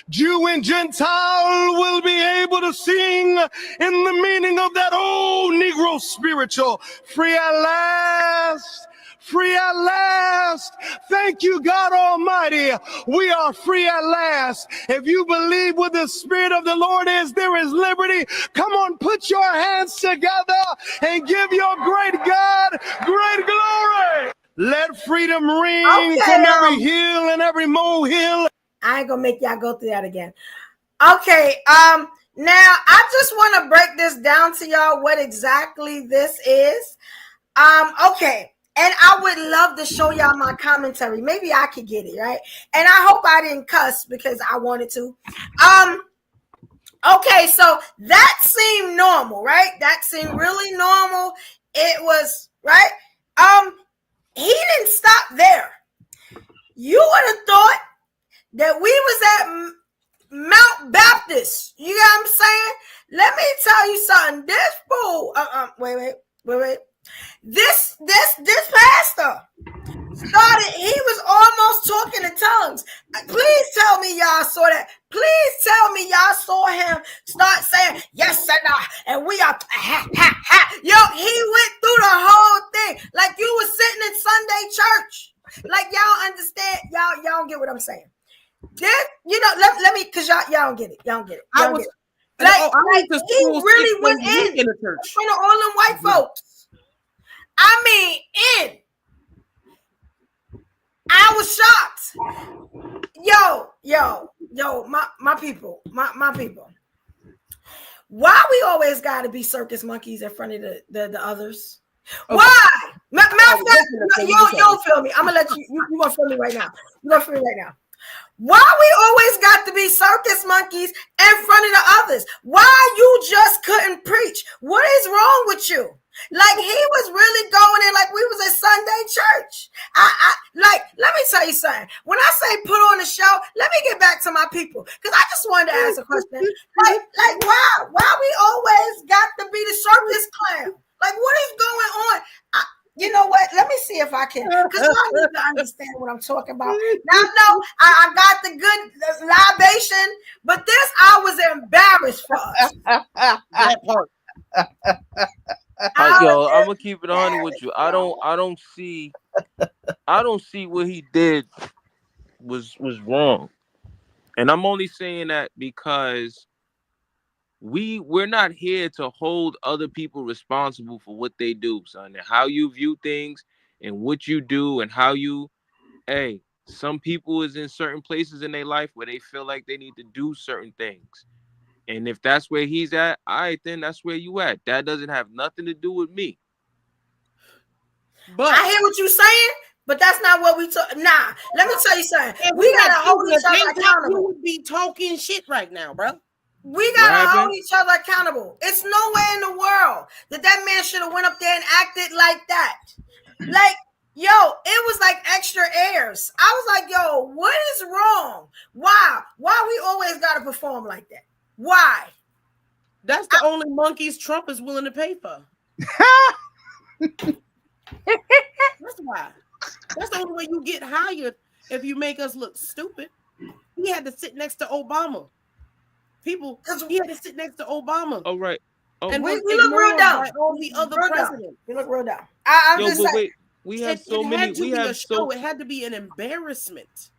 Jew and Gentile will be able to sing in the meaning of that old Negro spiritual. Free at last. Free at last. Thank you, God Almighty. We are free at last. If you believe where the Spirit of the Lord is, there is liberty. Come on, put your hands together and give your great God great glory. Let freedom ring from every hill and every molehill. I ain't gonna make y'all go through that again. Okay, now I just want to break this down to y'all what exactly this is. Okay. And I would love to show y'all my commentary. Maybe I could get it, right? And I hope I didn't cuss because I wanted to. Okay, so that seemed normal, right? That seemed really normal. It was, right? He didn't stop there. You would have thought that we was at Mount Baptist. You know what I'm saying? Let me tell you something. This fool, wait. This pastor started, he was almost talking in tongues. Please tell me y'all saw that. Please tell me y'all saw him start saying, yes and we are, Yo, he went through the whole thing like you was sitting in Sunday church. Like y'all understand, y'all don't get what I'm saying. This, you know, let me, cause y'all don't get it. Y'all don't get it. Like, I went to he school really 6 went days a week in the church. front of all them white folks. I mean, I was shocked. Yo, my people. Why we always got to be circus monkeys in front of the others? Okay. Why? Matter of fact, you'll feel me. I'm gonna let you gonna feel me right now. Why we always got to be circus monkeys in front of the others? Why you just couldn't preach? What is wrong with you? Like, he was really going in like we was at Sunday church. Like, let me tell you something. When I say put on a show, let me get back to my people, because I just wanted to ask a question. Like, why we always got to be the circus clown? Like, what is going on? You know what? Let me see if I can, because I need to understand what I'm talking about. Now, no, I got the good libation, but this, I was embarrassed for us. That part. Yo, I'm gonna keep it honest with you. I don't see what he did was wrong, and I'm only saying that because we're not here to hold other people responsible for what they do, son. And how you view things and what you do and how you, some people is in certain places in their life where they feel like they need to do certain things. And if that's where he's at, all right, then that's where you at. That doesn't have nothing to do with me. But I hear what you're saying, but that's not what we talk. Nah, let me tell you something. We gotta hold each other accountable. You would be talking shit right now, bro. We gotta hold each other accountable. It's nowhere in the world that man should have went up there and acted like that. Like, yo, it was like extra airs. I was like, yo, what is wrong? Why we always gotta perform like that? Why? That's the only monkeys Trump is willing to pay for. That's why. That's the only way you get hired, if you make us look stupid. He had to sit next to Obama. He had to sit next to Obama. Oh, right. Oh, and we look real down. All the other presidents. We look real down. I'm just saying. Wait, we have so many. It had to be an embarrassment.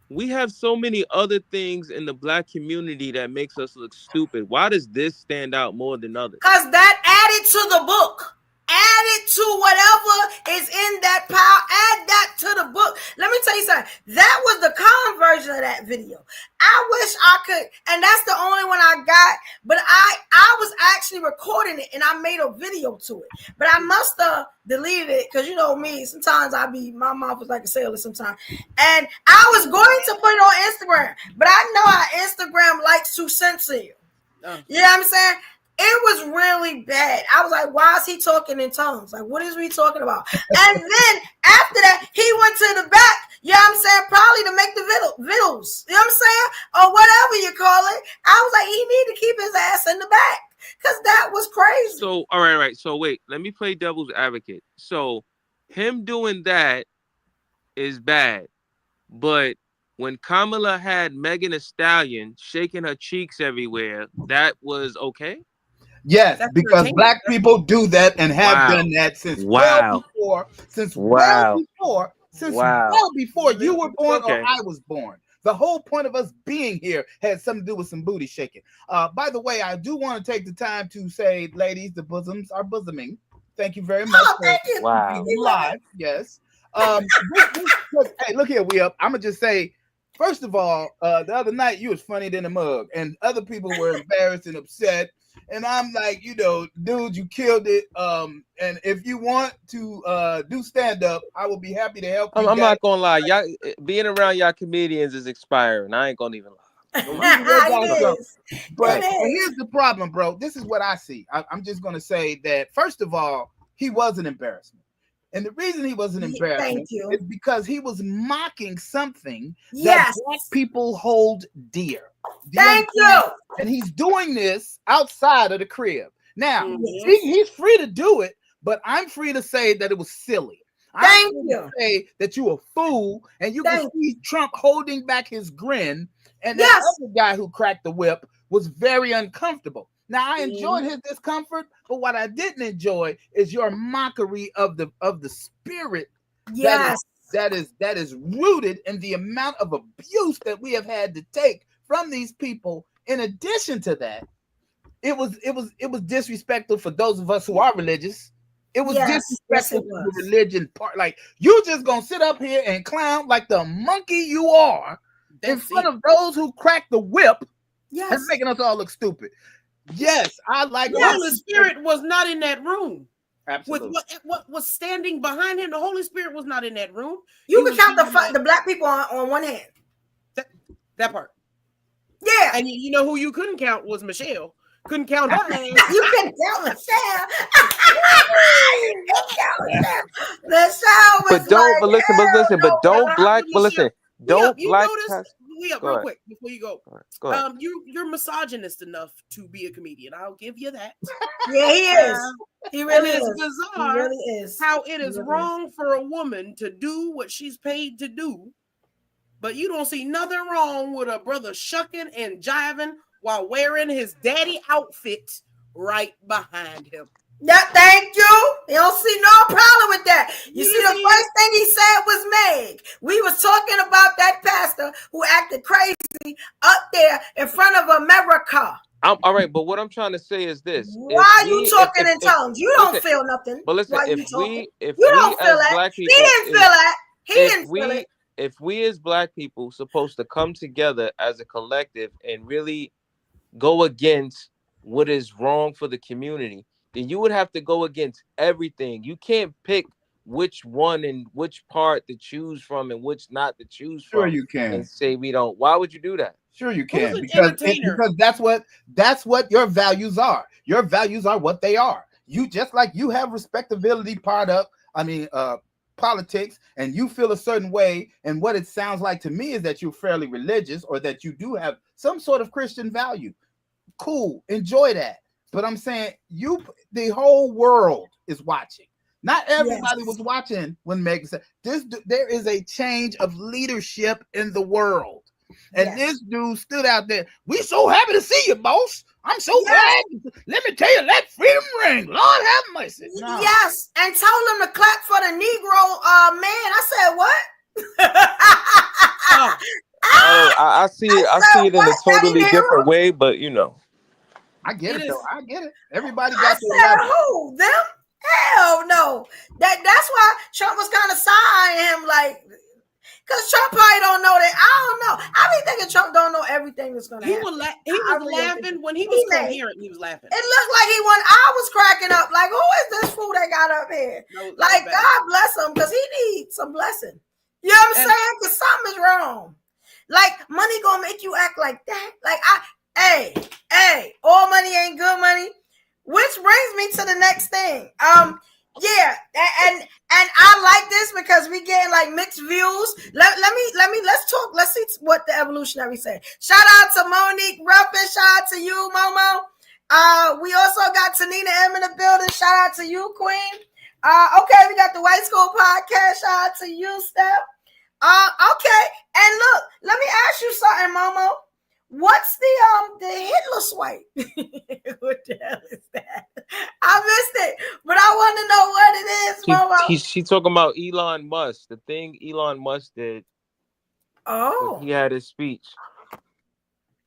We have so many other things in the Black community that makes us look stupid. Why does this stand out more than others? Because that added to the book. Add it to whatever is in that pile. Add that to the book. Let me tell you something. That was the calm version of that video. I wish I could, and that's the only one I got. But I was actually recording it, and I made a video to it. But I must have deleted it, because you know me. Sometimes my mouth is like a sailor sometimes. And I was going to put it on Instagram, but I know how Instagram likes to censor you. You know what I'm saying? It was really bad. I was like, why is he talking in tongues? Like, what is we talking about? And then after that, he went to the back, you know what I'm saying? Probably to make the vittles, you know what I'm saying? Or whatever you call it. I was like, he need to keep his ass in the back, because that was crazy. So, all right. So, wait, let me play devil's advocate. So, him doing that is bad. But when Kamala had Megan Thee Stallion shaking her cheeks everywhere, that was okay? Yes, that's because Black people do that and have done that since well before you were born or I was born. The whole point of us being here had something to do with some booty shaking. By the way, I do want to take the time to say, ladies, the bosoms are bosoming. Thank you very much. Wow. Live, yes. Hey, look here, I'm gonna just say, first of all, the other night you was funny than a mug, and other people were embarrassed and upset. And I'm like, dude, you killed it. And if you want to do stand up, I will be happy to help you. I'm not gonna lie, y'all being around y'all comedians is expiring. I ain't gonna even lie. But here's the problem, bro. This is what I see. I'm just gonna say that, first of all, he was an embarrassment. And the reason he was an embarrassment is because he was mocking something that Black people hold dear. Thank you. And he's doing this outside of the crib. Now, he's free to do it, but I'm free to say that it was silly. Thank you. Say that you a fool, and you can see Trump holding back his grin, and that other guy who cracked the whip was very uncomfortable. Now, I enjoyed his discomfort, but what I didn't enjoy is your mockery of the spirit. Yes, that is rooted in the amount of abuse that we have had to take from these people. In addition to that, it was disrespectful for those of us who are religious. It was disrespectful to the religion part. Like, you just gonna sit up here and clown like the monkey you are in front of those who cracked the whip. Yes. And making us all look stupid. Yes, I like the Holy Spirit was not in that room. Absolutely. With what was standing behind him, the Holy Spirit was not in that room. You could count the black people on one hand. That part. Yeah. And you know who you couldn't count was Michelle. Couldn't count her name. You couldn't count Michelle. Michelle was but listen, don't black notice, real quick before you go. Go ahead. You're misogynist enough to be a comedian. I'll give you that. Yeah, he is. He really is. It's bizarre. He really is. How it is wrong for a woman to do what she's paid to do, but you don't see nothing wrong with a brother shucking and jiving while wearing his daddy outfit right behind him. Yeah, thank you. You don't see no problem with that. You see, the first thing he said was Meg. We was talking about that pastor who acted crazy up there in front of America. All right, but what I'm trying to say is this: why are you talking in tongues? You don't feel nothing. But listen, if we don't feel that, black people, he didn't feel that. He didn't feel it. If we as black people supposed to come together as a collective and really go against what is wrong for the community, then you would have to go against everything. You can't pick which one and which part to choose from and which not to choose from. Sure you can. And say we don't. Why would you do that? Sure you can. Because that's what your values are. Your values are what they are. You just like you have respectability part of, politics, and you feel a certain way, and what it sounds like to me is that you're fairly religious or that you do have some sort of Christian value. Cool, enjoy that. But I'm saying the whole world is watching. Not everybody was watching when Meg said this. There is a change of leadership in the world, and this dude stood out there. We so happy to see you, boss. I'm so glad. Let me tell you, let freedom ring. Lord have mercy. No. Yes, and told him to clap for the Negro man. I said, what? I see it. I see it in a totally different way, but you know, I get it though. I get it. Everybody I got said, who? Them? Hell no. That's why Trump was kind of sighing him, like, because Trump probably don't know that. I don't know. I be thinking Trump don't know everything that's going to happen. He was laughing when he was coherent. He was laughing. It looked like I was cracking up. Like, who is this fool that got up here? Like, God bless him, because he needs some blessing. You know what I'm saying? Because something is wrong. Like, money gonna make you act like that. Like, hey, all money ain't good money. Which brings me to the next thing. Yeah, and I like this because we getting like mixed views. Let's talk. Let's see what the evolutionary say. Shout out to Monique Ruffin. Shout out to you, Momo. We also got Tanina M in the building. Shout out to you, Queen. Okay, we got the White School Podcast. Shout out to you, Steph. Okay, and look, let me ask you something, Momo. What's the Hitler swipe? What the hell is that? I missed it, but I want to know what it is, Momo. She talking about Elon Musk, the thing Elon Musk did. Oh, he had his speech.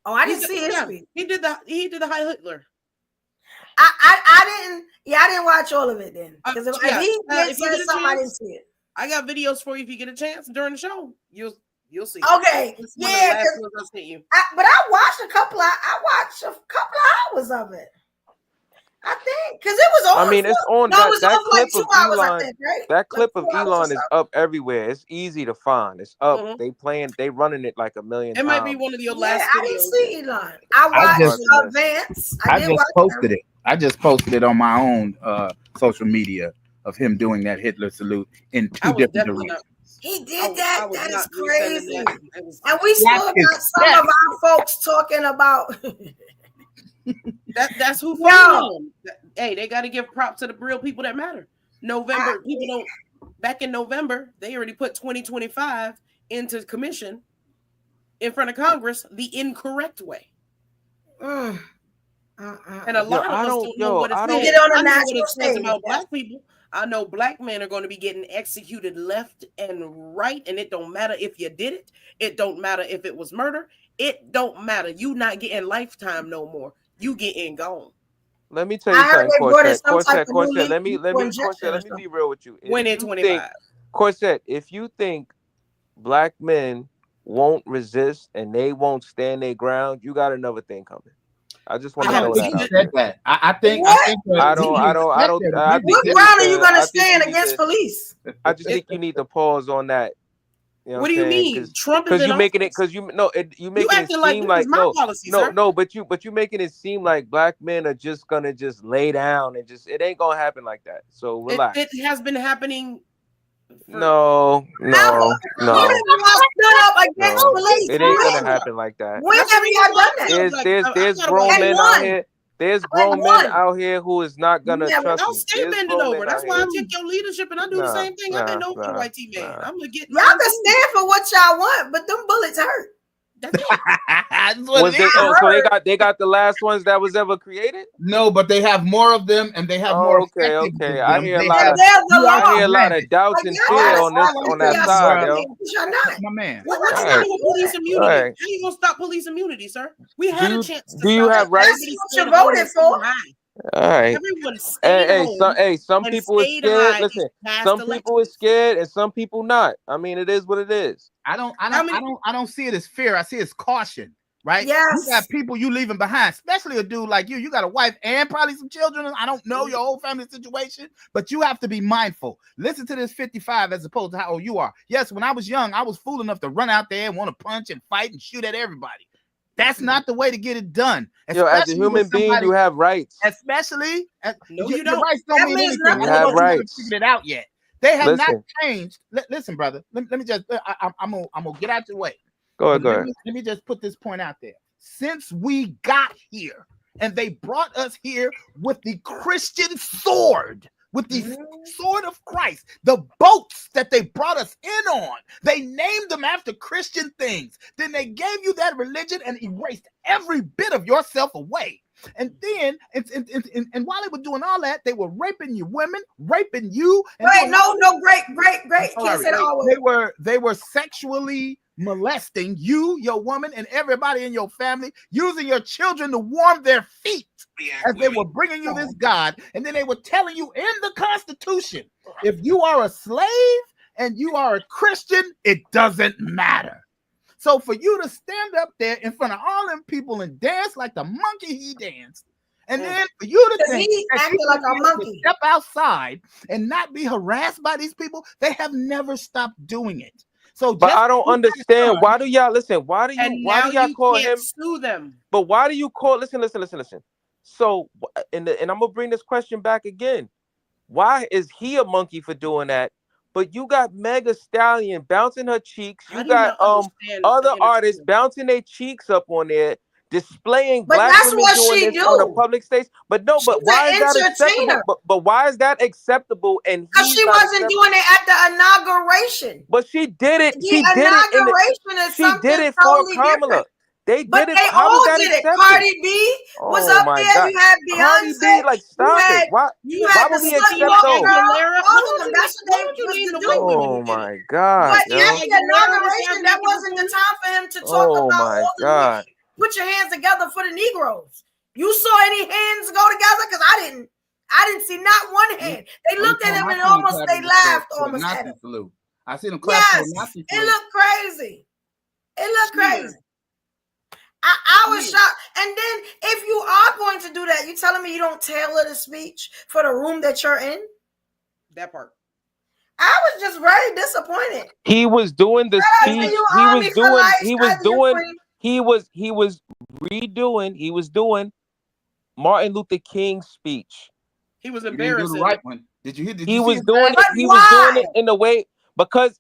Oh, I didn't see his speech. He did the Heil Hitler. I didn't watch all of it then, because if he did say something, I didn't see it. I got videos for you if you get a chance during the show. You'll see. Okay, yeah. But I watched a couple of hours of it. I think because it was on. I mean, it's on. No, that clip like 2 hours, Elon, I think, right? That clip like of Elon is up everywhere. It's easy to find. It's up. Mm-hmm. They running it like a million times. It might be one of your last. I didn't see Elon. I watched Advance. I just posted it on my own social media of him doing that Hitler salute in 2 different directions. He did that. That is crazy. And we still got some of our folks talking about. That's who. Hey, they got to give props to the real people that matter. Back in November, they already put 2025 into commission in front of Congress the incorrect way. And a lot of us don't know what it says about black people. I know black men are going to be getting executed left and right, and it don't matter if you did it. It don't matter if it was murder. It don't matter. You not getting lifetime no more. you getting gone. Let me tell you something, Corset. Let me be real with you. Win in 25. Corset, if you think black men won't resist and they won't stand their ground, you got another thing coming. I just want to throw that out there. I think what ground are you going to stand against police? I just think you need to pause on that. You know what do you mean? Trump is you making it because you making it seem like but you making it seem like black men are just gonna just lay down and just it ain't gonna happen like that. So relax. It has been happening. No. Stood up against police. It ain't gonna happen like that. When have you done that? There's grown men out here. There's grown men out here who is not gonna trust don't stay bending over. That's why I take your leadership and I do the same thing. I bend over the white team man. I'm gonna get. Y'all can stand for what y'all want, but them bullets hurt. That's it. So they got the last ones that was ever created? No, but they have more of them and they have more. Okay. I hear a lot of doubts and fear on that side, yo. My man. What's wrong with police immunity? How are you gonna stop police immunity, sir? We had a chance. Do you have rights? That's what you voted for. All right. Some people are scared. Listen, some people are scared and some people not. I mean, it is what it is. I don't see it as fear. I see it as caution, right? Yes. You got people you leaving behind, especially a dude like you. You got a wife and probably some children. I don't know your whole family situation, but you have to be mindful. Listen to this 55 as opposed to how old you are. Yes, when I was young, I was fool enough to run out there and want to punch and fight and shoot at everybody. That's not the way to get it done. Yo, as a human being, you have rights. Especially, no, you don't. The rights don't mean anything. You have rights. Figured it out yet? They have not changed. Listen, brother. Let me just. I'm gonna get out your way. Go ahead. Let me just put this point out there. Since we got here, and they brought us here with the Christian sword. With the sword of Christ, the boats that they brought us in on, they named them after Christian things. Then they gave you that religion and erased every bit of yourself away. And then, and while they were doing all that, they were raping your women, raping you. And great. Can't say that. They were sexually molesting you, your woman, and everybody in your family, using your children to warm their feet as they were bringing you this God. And then they were telling you in the Constitution, if you are a slave and you are a Christian, it doesn't matter. So for you to stand up there in front of all them people and dance like the monkey he danced, and then for you to think like a monkey, step outside and not be harassed by these people, they have never stopped doing it. So, but I don't understand. Why do y'all listen? Why do y'all call him? Sue them. But why do you call? Listen. So, and I'm gonna bring this question back again. Why is he a monkey for doing that? But you got Mega Stallion bouncing her cheeks. You got other artists bouncing their cheeks up on there, displaying black women doing this on a public stage. But why is that acceptable? But why is that acceptable? And because she wasn't doing it at the inauguration. But she did it. She did it for Kamala. They did it. How was that accepted? Cardi B was up there. God. You had Beyonce. Cardi B, like stop it. Why would he accept those? Oh my God. But at the inauguration, that wasn't the time for him to talk about all the put your hands together for the Negroes. You saw any hands go together? Because I didn't see not one hand. They looked at him and they laughed almost at him. I seen them clap. Yes, it looked crazy. I was shocked. And then if you are going to do that, you telling me you don't tailor the speech for the room that you're in? That part. I was just very disappointed. He was doing the speech. He was doing Martin Luther King's speech. He was embarrassing. Right one. Did you hear? He was doing it in a way because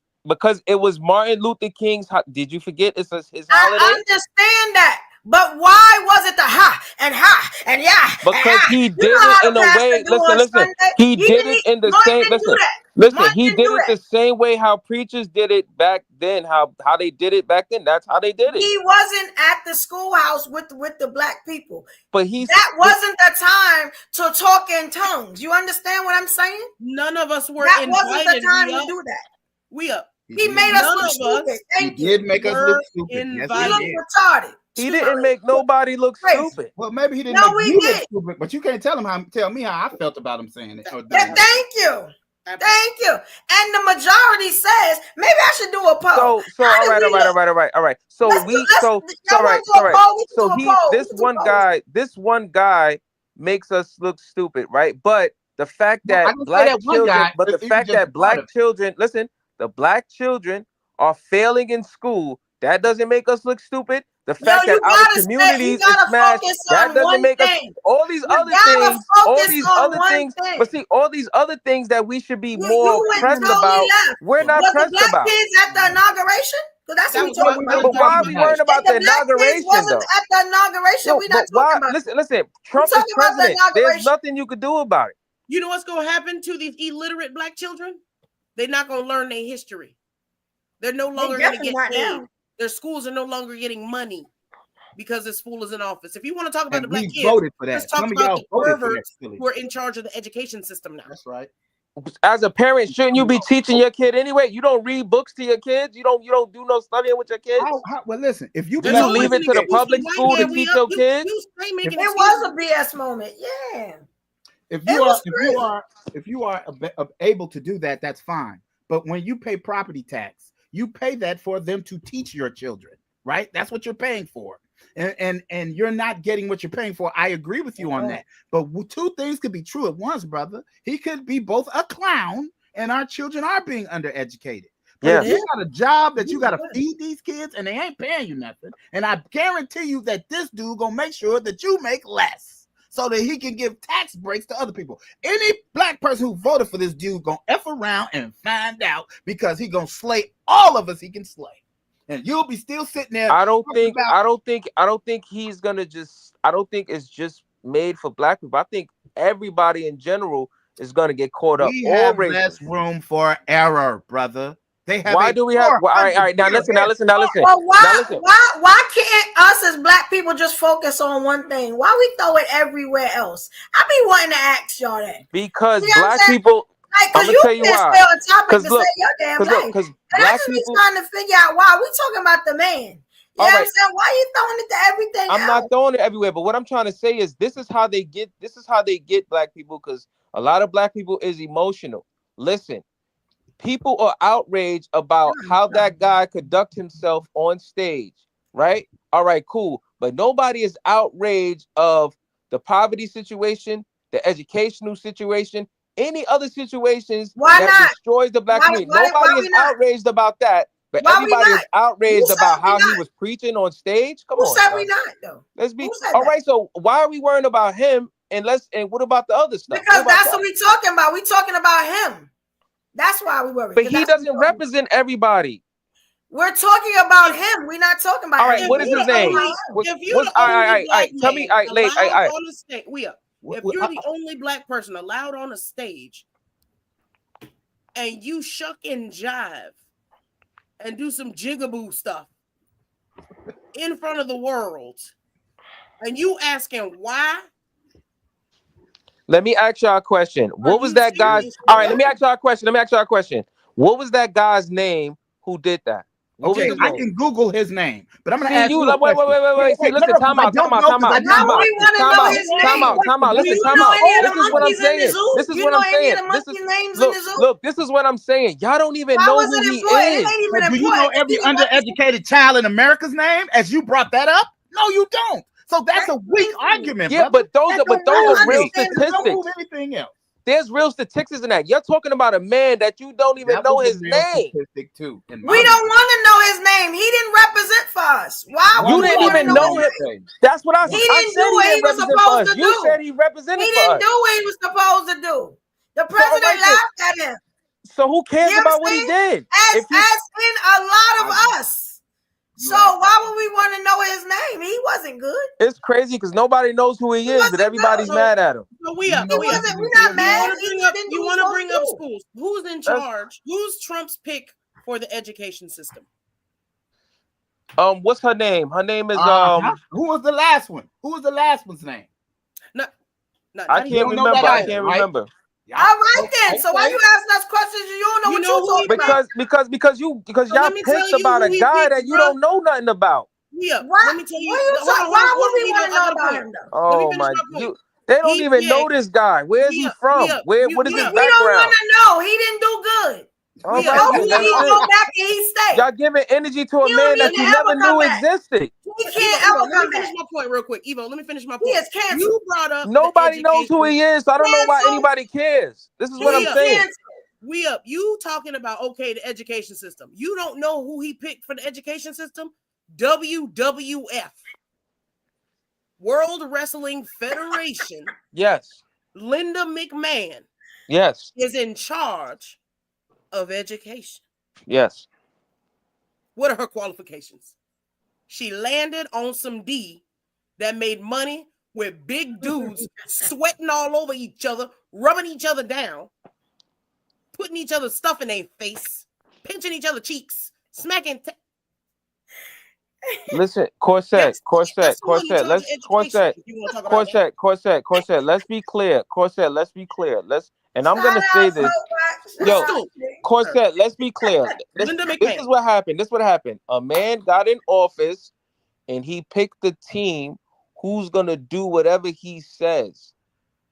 it was Martin Luther King's. Did you forget his holiday? I understand that, but why was it the and yeah? Because he did it in a way. Listen. He did it in the same. Listen. He did it the same way how preachers did it back then. How they did it back then. That's how they did it. He wasn't at the schoolhouse with the black people. But that wasn't the time to talk in tongues. You understand what I'm saying? None of us were. That wasn't the time to do that. We up. He made us look stupid. He did make us look stupid. He looked retarded. He didn't make nobody look stupid. Well, maybe he didn't No, make we you look did. stupid, but you can't tell me how I felt about him saying it. Yeah, thank you. Thank you. And the majority says maybe I should do a poll. So all right. So this one guy makes us look stupid, right? But the fact that black children, listen, the black children are failing in school, that doesn't make us look stupid. The fact that our communities is smashed, that doesn't make us all these other things. But see, all these other things that we should be more pressed about, we're not pressed about. Kids at the inauguration? That's what we talking about. But why are we worrying about the inauguration, though? At the inauguration, we're not talking about. Listen, Trump is president. There's nothing you could do about it. You know what's going to happen to these illiterate black children? They're not going to learn their history. They're no longer going to get paid. Their schools are no longer getting money because this fool is in office. If you want to talk about the black kids, let's talk about the perverts who are in charge of the education system now. That's right. As a parent, shouldn't you be teaching your kid anyway? You don't read books to your kids. You don't do no studying with your kids. Well, listen, if you leave it to the public school to teach your kids, it was a BS moment. Yeah. If you are able to do that, that's fine. But when you pay property tax, you pay that for them to teach your children, right? That's what you're paying for. And you're not getting what you're paying for. I agree with you on that. But two things could be true at once, brother. He could be both a clown and our children are being undereducated. But if you got a job that you got to feed these kids and they ain't paying you nothing, and I guarantee you that this dude gonna make sure that you make less so that he can give tax breaks to other people. Any black person who voted for this dude gonna F around and find out because he gonna slay all of us he can slay. And you'll be still sitting there. I don't think he's gonna I don't think it's just made for black people. I think everybody in general is gonna get caught up. We have less room for error, brother. They have. Why do we have? All right. Now listen. Well, why can't us as black people just focus on one thing? Why we throw it everywhere else? I be wanting to ask y'all that. Because black people. I'm gonna tell you why. Because look, because black people trying to figure out why we talking about the man. You know what I'm saying? Why are you throwing it to everything? I'm not throwing it everywhere, but what I'm trying to say is this is how they get black people, because a lot of black people is emotional. Listen, people are outraged about how that guy conduct himself on stage, right? All right, cool. But nobody is outraged of the poverty situation, the educational situation, any other situations destroys the black community. Nobody is outraged about that, but everybody is outraged about how he was preaching on stage. Come on. Who said we not, though? Let's be all right. So why are we worrying about him? And what about the other stuff? Because that's what we're talking about. We're talking about him. That's why we worry. But he doesn't represent everybody. We're talking about him. We're not talking about. All right, what is his name? If you're the only black man tell me, allowed on the stage, if you're the only black person allowed on a stage, and you shuck and jive and do some jigaboo stuff in front of the world, and you asking why? Let me ask y'all a question. What was that guy's? All right, let me ask y'all a question. What was that guy's name who did that? Okay, I can Google his name, but I'm gonna ask you. Wait. See, listen, time out. Listen, This is what I'm saying. Look, this is what I'm saying. Y'all don't even know who he is. Do you know every undereducated child in America's name? As you brought that up, no, you don't. So that's a weak argument. Yeah, but those are real statistics. Don't move anything else. There's real statistics in that. You're talking about a man that you don't even know his name. Too, we don't want to know his name. He didn't represent for us. Why? You didn't even know him. That's what I said. He didn't do what he was supposed to do. You said he represented for us. He didn't do what he was supposed to do. The president laughed at him. So who cares about what he did? As in a lot of us. So why would we want to know his name? He wasn't good. It's crazy because nobody knows who he is, but everybody's mad at him. So we're not mad. You want to bring up schools. Who's in charge? Who's Trump's pick for the education system? What's her name? Her name is Who was the last one? Who was the last one's name? I can't remember. All right then. So why you asking us questions? You don't know what you're talking about. Because y'all pissed about a guy that you don't know nothing about. Let me tell you. Why would we want to know about him though? Oh my! They don't even know this guy. Where is he from? What is his background? We don't want to know. He didn't do good. All right, he go back and he stay. Y'all giving energy to a man that you never knew existed. He can't ever come back. Let me finish my point real quick. Evo, let me finish my point. He is canceled. You brought up nobody knows who he is, so I don't know why anybody cares. This is what I'm saying. You talking about the education system. You don't know who he picked for the education system? WWF. World Wrestling Federation. Yes. Linda McMahon. Yes. Is in charge of education. Yes. What are her qualifications? She landed on some D that made money with big dudes sweating all over each other, rubbing each other down, putting each other's stuff in their face, pinching each other's cheeks, smacking. Listen, Corset. Let's be clear. And I'm gonna say this. Corset, let's be clear. This is what happened. A man got in office and he picked the team who's gonna do whatever he says.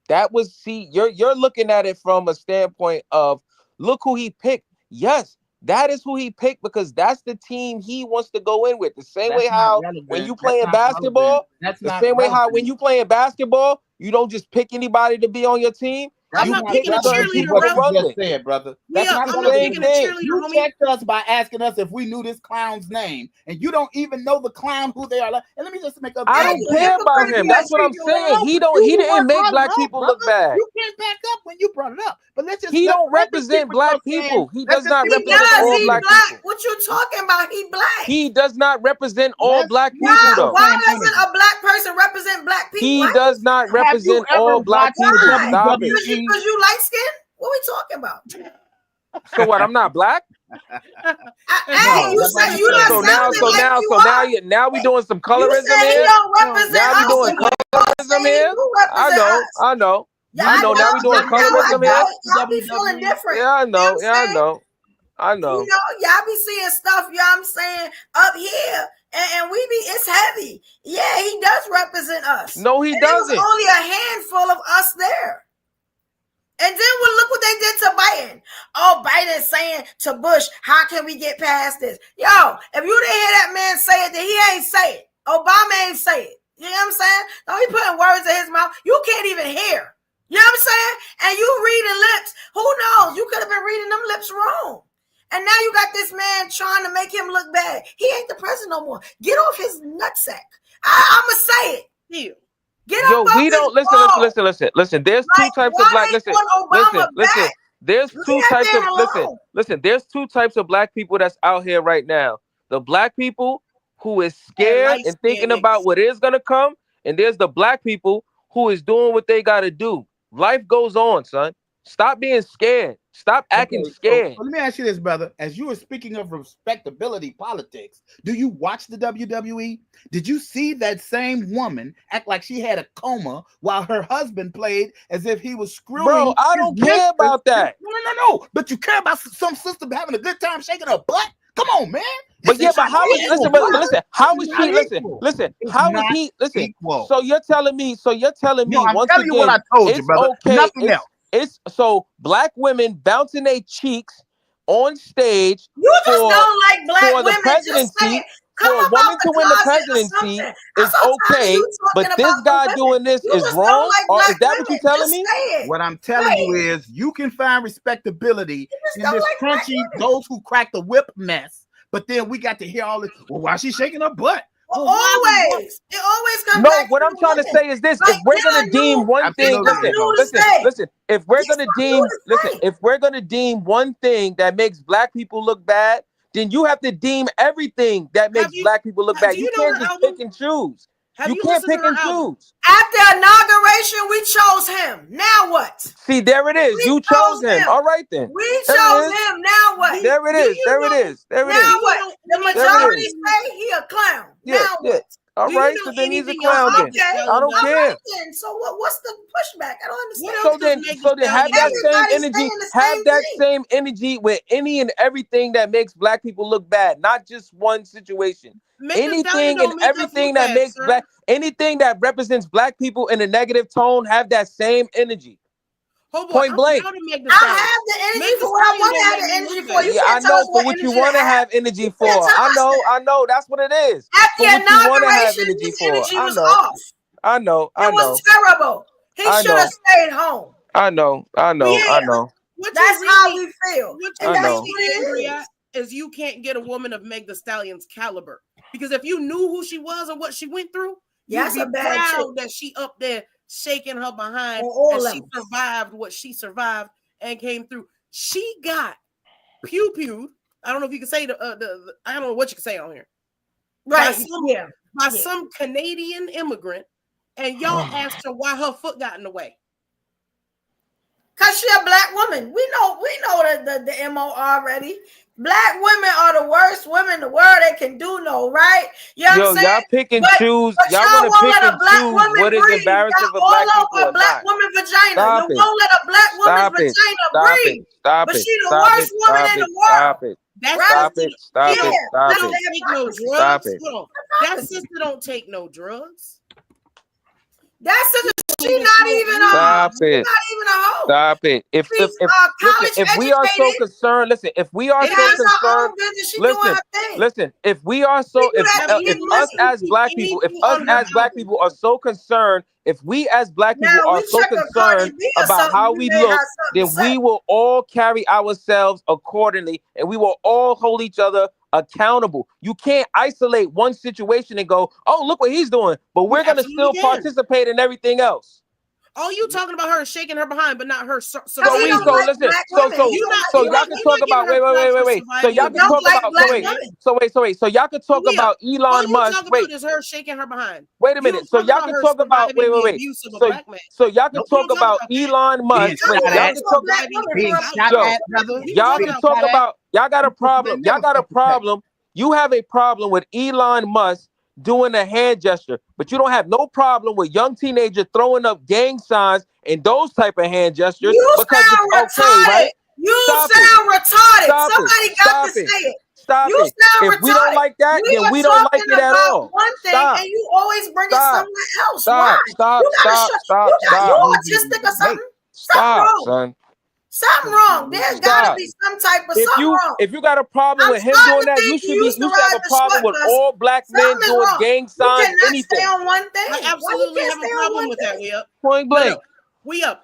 You're looking at it from a standpoint of look who he picked. Yes, that is who he picked because that's the team he wants to go in with. The same way how when you playing basketball, when you playing basketball, you don't just pick anybody to be on your team. I'm not picking a cheerleader, brother. That's not the same thing. You checked us by asking us if we knew this clown's name, and you don't even know the clown who they are. And let me just make up. I don't care about him. That's what I'm saying. He didn't make black people look bad. You can't back up when you brought it up. But let's just. He don't represent black people. He does not represent all black people. What you talking about? He black. He does not represent all black people though. Why doesn't a black person represent black people? He does not represent all black people. Stop it. Because you light skin? What we talking about? So what? I'm not black. Hey, you said you don't now we doing some colorism here. He don't represent now we doing colorism here. I know. Now we doing colorism here. Y'all be feeling different. Yeah, I know. You know, y'all be seeing stuff. I'm saying up here. And we be, it's heavy. Yeah, he does represent us. No, he doesn't. There was only a handful of us there. And then look what they did to Biden. Oh, Biden saying to Bush, how can we get past this? Yo, if you didn't hear that man say it, then he ain't say it. Obama ain't say it. You know what I'm saying? Don't be putting words in his mouth. You can't even hear. You know what I'm saying? And you reading lips. Who knows? You could have been reading them lips wrong. And now you got this man trying to make him look bad. He ain't the president no more. Get off his nutsack. I'm going to say it. Yeah. Get off we don't listen. There's two types of black. Listen. There's two types of listen. There's two types of black people that's out here right now. The black people who is scared and thinking about what is gonna come, and there's the black people who is doing what they gotta do. Life goes on, son. Stop being scared. Stop acting scared. So let me ask you this, brother. As you were speaking of respectability politics, do you watch the WWE? Did you see that same woman act like she had a coma while her husband played as if he was screwing? Bro, I don't care about that. No. But you care about some sister having a good time shaking her butt? Come on, man. But how is how is he? So you're telling me once again, you what I told you, brother. Okay, nothing else. It's so black women bouncing their cheeks on stage. You just don't like black for women. The presidency. For a woman to win the presidency is okay, but this guy doing this is wrong. Or is that what you're telling me? What I'm telling you is you can find respectability in this country, those who crack the whip mess. But then we got to hear all this. Well, why she shaking her butt? It always comes back. No, what I'm trying to say is this: if we're gonna deem one thing, listen. If we're gonna deem one thing that makes black people look bad, then you have to deem everything that makes black people look bad. You can't just pick and choose. You can't pick and choose. After inauguration, we chose him. Now what? See, there it is. You chose him. All right then. We chose him. Now what? There it is. Now what? The majority say he a clown. Now what? All Do you right, know so then he's a anything else clown about then. Meg Thee Stallion I don't does? care. Right then. So what's the pushback? I don't understand. What So else does then, Meg Thee so then have Stallion that do? same Everybody's energy. saying the Have same that thing. same energy with any and everything that makes black people look bad, not just one situation. Meg Thee Stallion Anything and don't make us everything look that bad, makes sir. anything that represents black people in a negative tone, have that same energy. Hold on, Point I'm blank. proud of Meg Thee I Stallion. have the energy Meg Thee for what I Stallion want to don't have make the me energy look for. bad. You Yeah, I can't tell know us for what what you energy to want to have. have energy You for. can't tell I us know, that. I know. That's what it is. At For the what you want to have inauguration, energy his for. energy I was know. off. I know. I It know. was terrible. He I should know. have stayed home. I know. I know. Yeah, I know. What that's you how really, we feel, what and you I that's know. what really it angry is. at is you can't get a woman of Meg Thee Stallion's caliber. Because if you knew who she was and what she went through, Yeah, you'd that's be a bad proud that she up there shaking her behind On all and she levels. survived what she survived and came through. She got pew-pewed. I don't know if you can say the I don't know what you can say on here. Right? By some Canadian immigrant, and y'all asked her why her foot got in the way. Cause she a black woman. We know the MO already. Black women are the worst women in the world. They can do no right. You know what I'm saying? Y'all pick and But choose. y'all Y'all want to won't pick let a and black choose woman what is breathe. embarrassing Y'all for black all people over a or black not. woman vagina. Stop You it. won't let a black woman's Stop it. vagina Stop breathe. it. Stop But it. she the Stop worst it. woman Stop in it. the world. Stop it. That Stop sister, it. Stop yeah, it. Stop that's it. the don't take no hypocrisy. Stop drugs. it. Hold on. That sister don't take no drugs. That's she Even not smoke even weed. Stop she's it. not even a hoe. Stop it. If She's listen, college if we are so educated. concerned, listen, if we are She so has her concerned, own business. She doing listen, her thing. listen, if we are She so do that to if get us money. as black people, if Anything us on her as black album. people are so concerned, if we as black people Now are we so check a Cardi concerned B or about something. how We we may look, have something then to say. we will all carry ourselves accordingly and we will all hold each other accountable. You can't isolate one situation and go, oh, look what he's doing, but we're going to still participate in everything else. All you talking about her is shaking her behind, but not her Listen. So y'all can talk about wait. So y'all can talk about so y'all can talk about Elon Musk. Wait, is her shaking her behind. Wait a minute. So y'all can talk about wait. So y'all can talk about Elon Musk. Wait, y'all can talk y'all can talk about y'all got a problem. Y'all got a problem. You have a problem with Elon Musk doing a hand gesture, but you don't have no problem with young teenagers throwing up gang signs and those type of hand gestures because it's okay, right? You sound retarded. Stop Somebody it. got Stop to say it. Stop you it. sound If we don't like that, then we don't like it at all. One thing, Stop. and you always bring it somewhere else. Stop. Why? Stop. You gotta Stop. shut. Stop. You autistic or something? Stop, Something wrong. son. Something wrong. There's gotta be some type of something wrong. If you got a problem with him doing that, you should have a problem with all black men doing gang signs, anything. Stay on one thing. I absolutely have a problem with that. Point blank.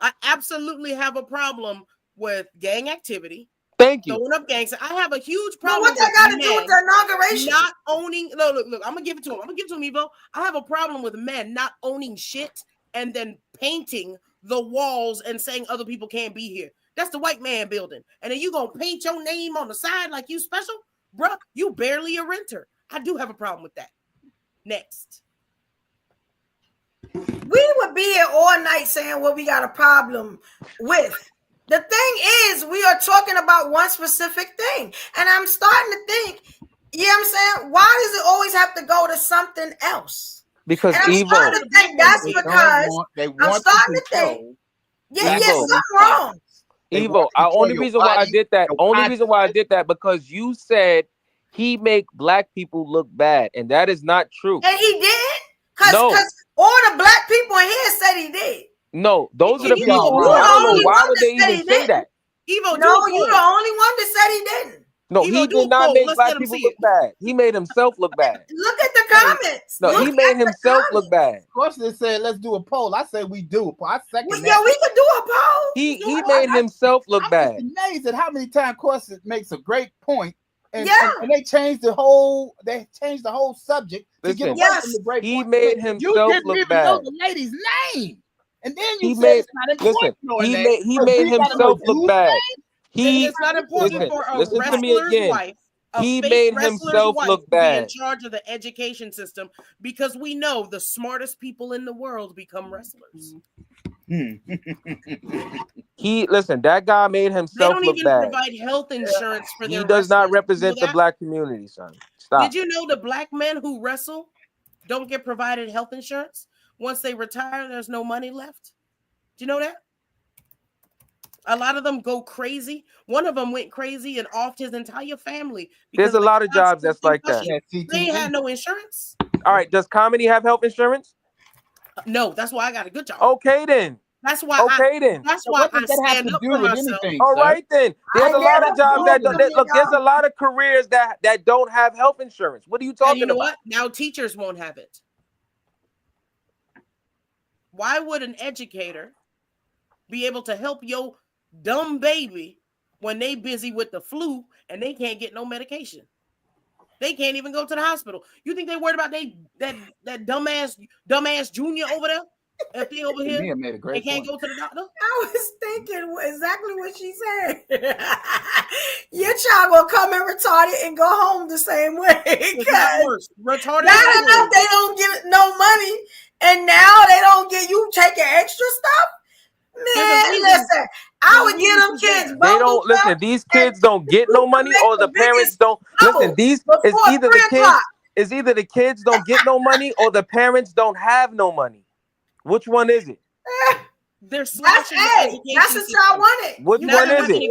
I absolutely have a problem with gang activity. Thank you. Throwing up gangs. I have a huge problem. But what that got to do with the inauguration? Not owning. Look. I'm gonna give it to him. EVO. I have a problem with men not owning shit and then painting the walls and saying other people can't be here. That's the white man building. And then you gonna paint your name on the side like you special? Bruh, you barely a renter. I do have a problem with that. Next. We would be here all night saying what we got a problem with. The thing is, we are talking about one specific thing. And I'm starting to think, you know what I'm saying? Why does it always have to go to something else? Because and I'm starting to think that's because I'm starting to think, something wrong. EVO, only reason why I did that, because you said he make black people look bad, and that is not true. And he did? Because all the black people in here said he did. No, those are the people. I don't know why would they even say that. EVO, no, you're the only one that said he didn't. No, he did not make black people look bad. He made himself look bad. Look at the comments. No, he made himself look bad. Of course, they said let's do a poll. I say we do. I second that. Yeah, we could do a poll. He made himself look bad. I'm amazed at how many times Corset makes a great point, and they changed the whole subject to get away from the great point. He made himself look bad. Know the lady's name, and then you he made himself look bad. It's not important for a wrestler's wife. He made himself look bad. In charge of the education system, because we know the smartest people in the world become wrestlers. That guy made himself look bad. They don't even provide health insurance for their He does not represent the black community, son. Stop. Did you know the black men who wrestle don't get provided health insurance. Once they retire, there's no money left. Do you know that? A lot of them go crazy. One of them went crazy and offed his entire family. There's a lot of jobs that's like that. They had no insurance. All right. Does comedy have health insurance? No, that's why I got a good job. Okay, then. That's why. That's why I stand up for myself. All right, then. There's a lot of jobs that look. There's a lot of careers that don't have health insurance. What are you talking about? And you know what? Now teachers won't have it. Why would an educator be able to help your dumb baby when they busy with the flu and they can't get no medication? They can't even go to the hospital. You think they worried about that dumbass junior over there? If they over here, they can't go to the doctor. I was thinking exactly what she said. Your child will come in retarded and go home the same way. Retarded. Not enough they don't give no money, and now they don't get you taking extra stuff. Man, listen, I would give them kids. They don't listen. These kids don't get no money, or the parents don't listen. These is either the kids. Is either the kids don't get no money, or the parents don't have no money. Which one is it? They're slashing the education That's what y'all wanted. Which one is it?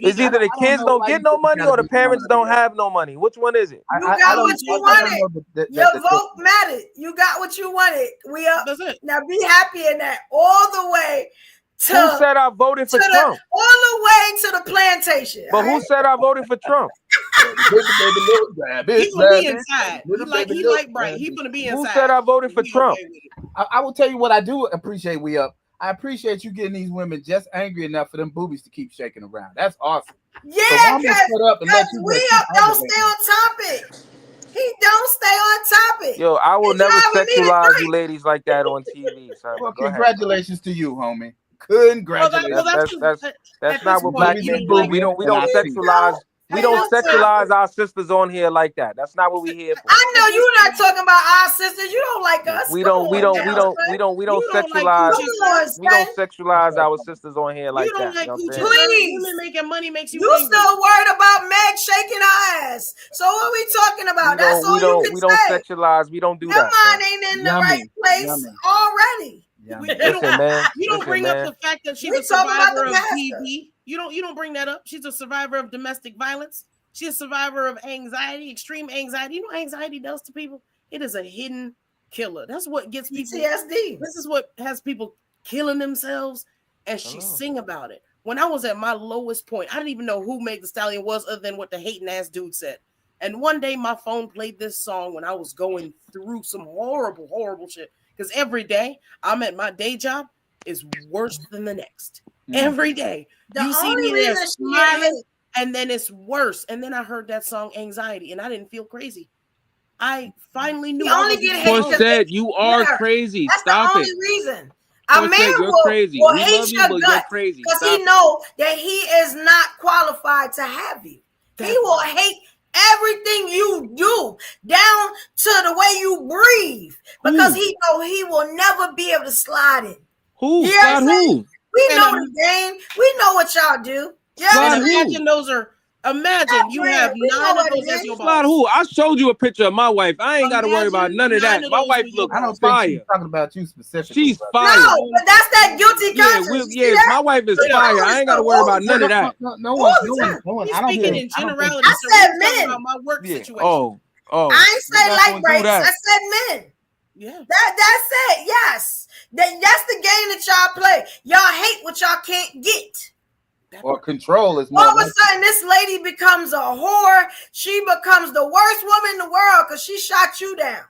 It's either the kids don't get no money or the parents don't have no money. Which one is it? You got what you wanted. Your vote mattered. You got what you wanted. We up. Now be happy in that all the way to. Who said I voted for Trump? All the way to the plantation. But who said I voted for Trump? He's gonna be inside. He like bright. He's gonna be inside. Who said I voted for Trump? I will tell you what I do appreciate. We up. I appreciate you getting these women just angry enough for them boobies to keep shaking around. That's awesome. Yeah, because we up don't stay on topic. He don't stay on topic. Yo, I will never sexualize you ladies like that on TV. Well, congratulations to you, homie. Congratulations. That's not what black men do. We don't sexualize. We don't sexualize our sisters on here like that. That's not what we here for. I know you're not talking about our sisters. You don't like us. We don't sexualize. We don't sexualize our sisters on here like that. You don't like Please, women making money makes you. You still worried about Meg shaking her ass? So what are we talking about? That's all you can say. We don't sexualize. We don't do that. Your mind ain't in the right place already. You don't bring up the fact that she's a survivor of TV. You don't bring that up. She's a survivor of domestic violence. She's a survivor of anxiety, extreme anxiety. You know what anxiety does to people? It is a hidden killer. That's what gets people PTSD. This is what has people killing themselves, and she sing about it. When I was at my lowest point, I didn't even know who Meg Thee Stallion was other than what the hating ass dude said. And one day my phone played this song when I was going through some horrible, horrible shit. Because every day I'm at my day job is worse than the next. Every day. You see me there smiling, and then it's worse. And then I heard that song Anxiety, and I didn't feel crazy. I finally knew. Said you are crazy. That's Stop the only reason. A man will hate your guts because he know that he is not qualified to have you. He will hate everything you do down to the way you breathe because he know he will never be able to slide in. Who? Slide who? We know the game. We know what y'all do. Yeah, imagine those are. Imagine you have 9 of those as your boss. Slide who? I showed you a picture of my wife. I ain't got to worry about none of that. My wife looks fire. She's talking about you specifically. She's fire. No, but that's that guilty conscience. My wife is fire. I ain't got to worry about none of that. No one. I don't speaking in generality. I said men. About my work situation. Oh. I ain't say light breaks. I said men. Yeah. That's it. Yes. That's the game that y'all play. Y'all hate what y'all can't get. Or control is more. All of a sudden, this lady becomes a whore. She becomes the worst woman in the world because she shot you down.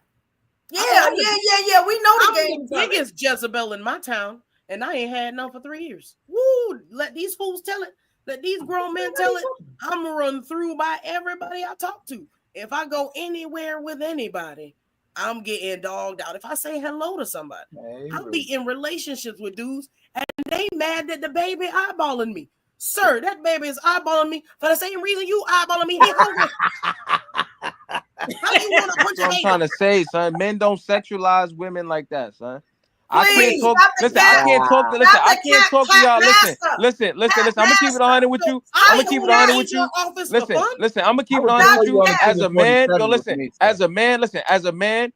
Yeah. We know the game. I'm the biggest Jezebel in my town, and I ain't had none for 3 years. Woo! Let these fools tell it. Let these grown men tell it. I'm gonna run through by everybody I talk to. If I go anywhere with anybody, I'm getting dogged out. If I say hello to somebody, I'll be in relationships with dudes, and they mad that the baby eyeballing me. Sir, that baby is eyeballing me for the same reason you eyeballing me. He hungry. How do you want to put your I'm trying to say, son, men don't sexualize women like that, son. I can't talk to y'all. Listen. I'm gonna keep it 100 with you. I'm gonna keep it 100 with you. Listen. I'm gonna keep it 100 with you. As a man, as a man,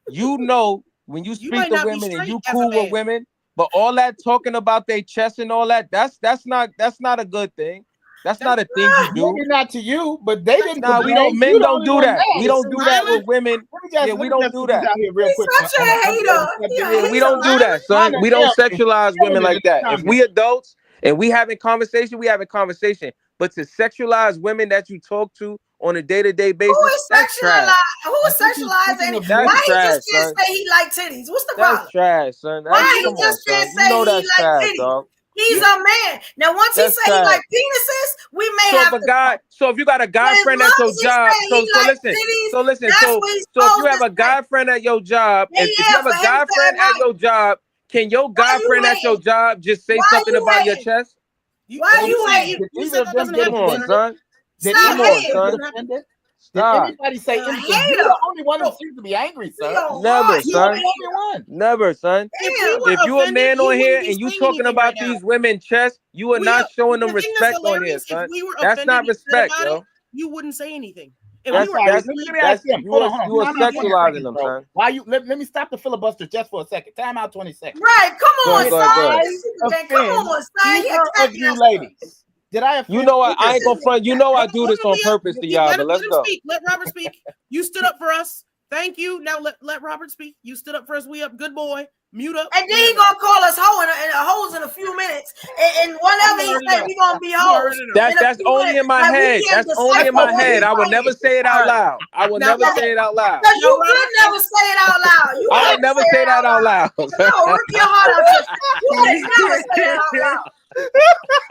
you know when you speak might to not be women and straight you as a cool with man. women, but all that talking about their chest and all that, that's not a good thing. That's not a thing you do. Maybe not to you, but they didn't. Nah, we don't. Men don't do that. We don't do that with women. Yeah, we don't do that. Out here real quick. Such a hater. Yeah, we don't do that, son. We don't sexualize women like that. If we adults and we having conversation, we having conversation. But to sexualize women that you talk to on a day-to-day basis, that's trash. Who is sexualizing? That's Why he trash, just can't son. say he like titties? What's the problem? That's trash, son. Why Come he just on, can't son. say You know he that's like trash, titties? dog. He's a man. Now, once he That's say he trash. like penises, we may So have if a guy, so if you got a guy But friend as at your long as he job, say he like titties, so listen, that's so what he's if you supposed have to a guy friend at your job, Yeah, if you have a for him guy to friend at admit. your job, can your guy you friend at your hating? job just say Why something you about your hating? chest? Why you hating? You said that doesn't Come happen. on, son. Did Stop Come on, hating. son. Did Stop. anybody say anything? hater. You're the only one who seems to be angry, sir. Never, You're son. the only one. Never, son. If you a man on here and you talking about these women's chests, you are not showing them respect on here, son. That's not respect, yo. You wouldn't say anything. Let me ask him. You are Time out 20 sexualizing seconds, them, bro. son. Why you? Let me stop the filibuster just for a second. Time out 20 seconds. Right, come on, Go ahead. son. Come on, son. Either of you ladies. Did I offend You know what? I ain't gonna front. You know I do this on purpose to y'all, but let's go. Let Robert speak. You stood up for us. Thank you. Now let Robert speak. You stood up for us. We up. Good boy. Mute up. And then he gonna call us hoes in a few minutes. And whenever he say we gonna be hoes. That's only in my head. That's only in my head. I would never say it out loud. I would never say it out loud. Because you could never say it out loud. I would never say that out loud. No, rip your heart out. You ain't never say it out loud.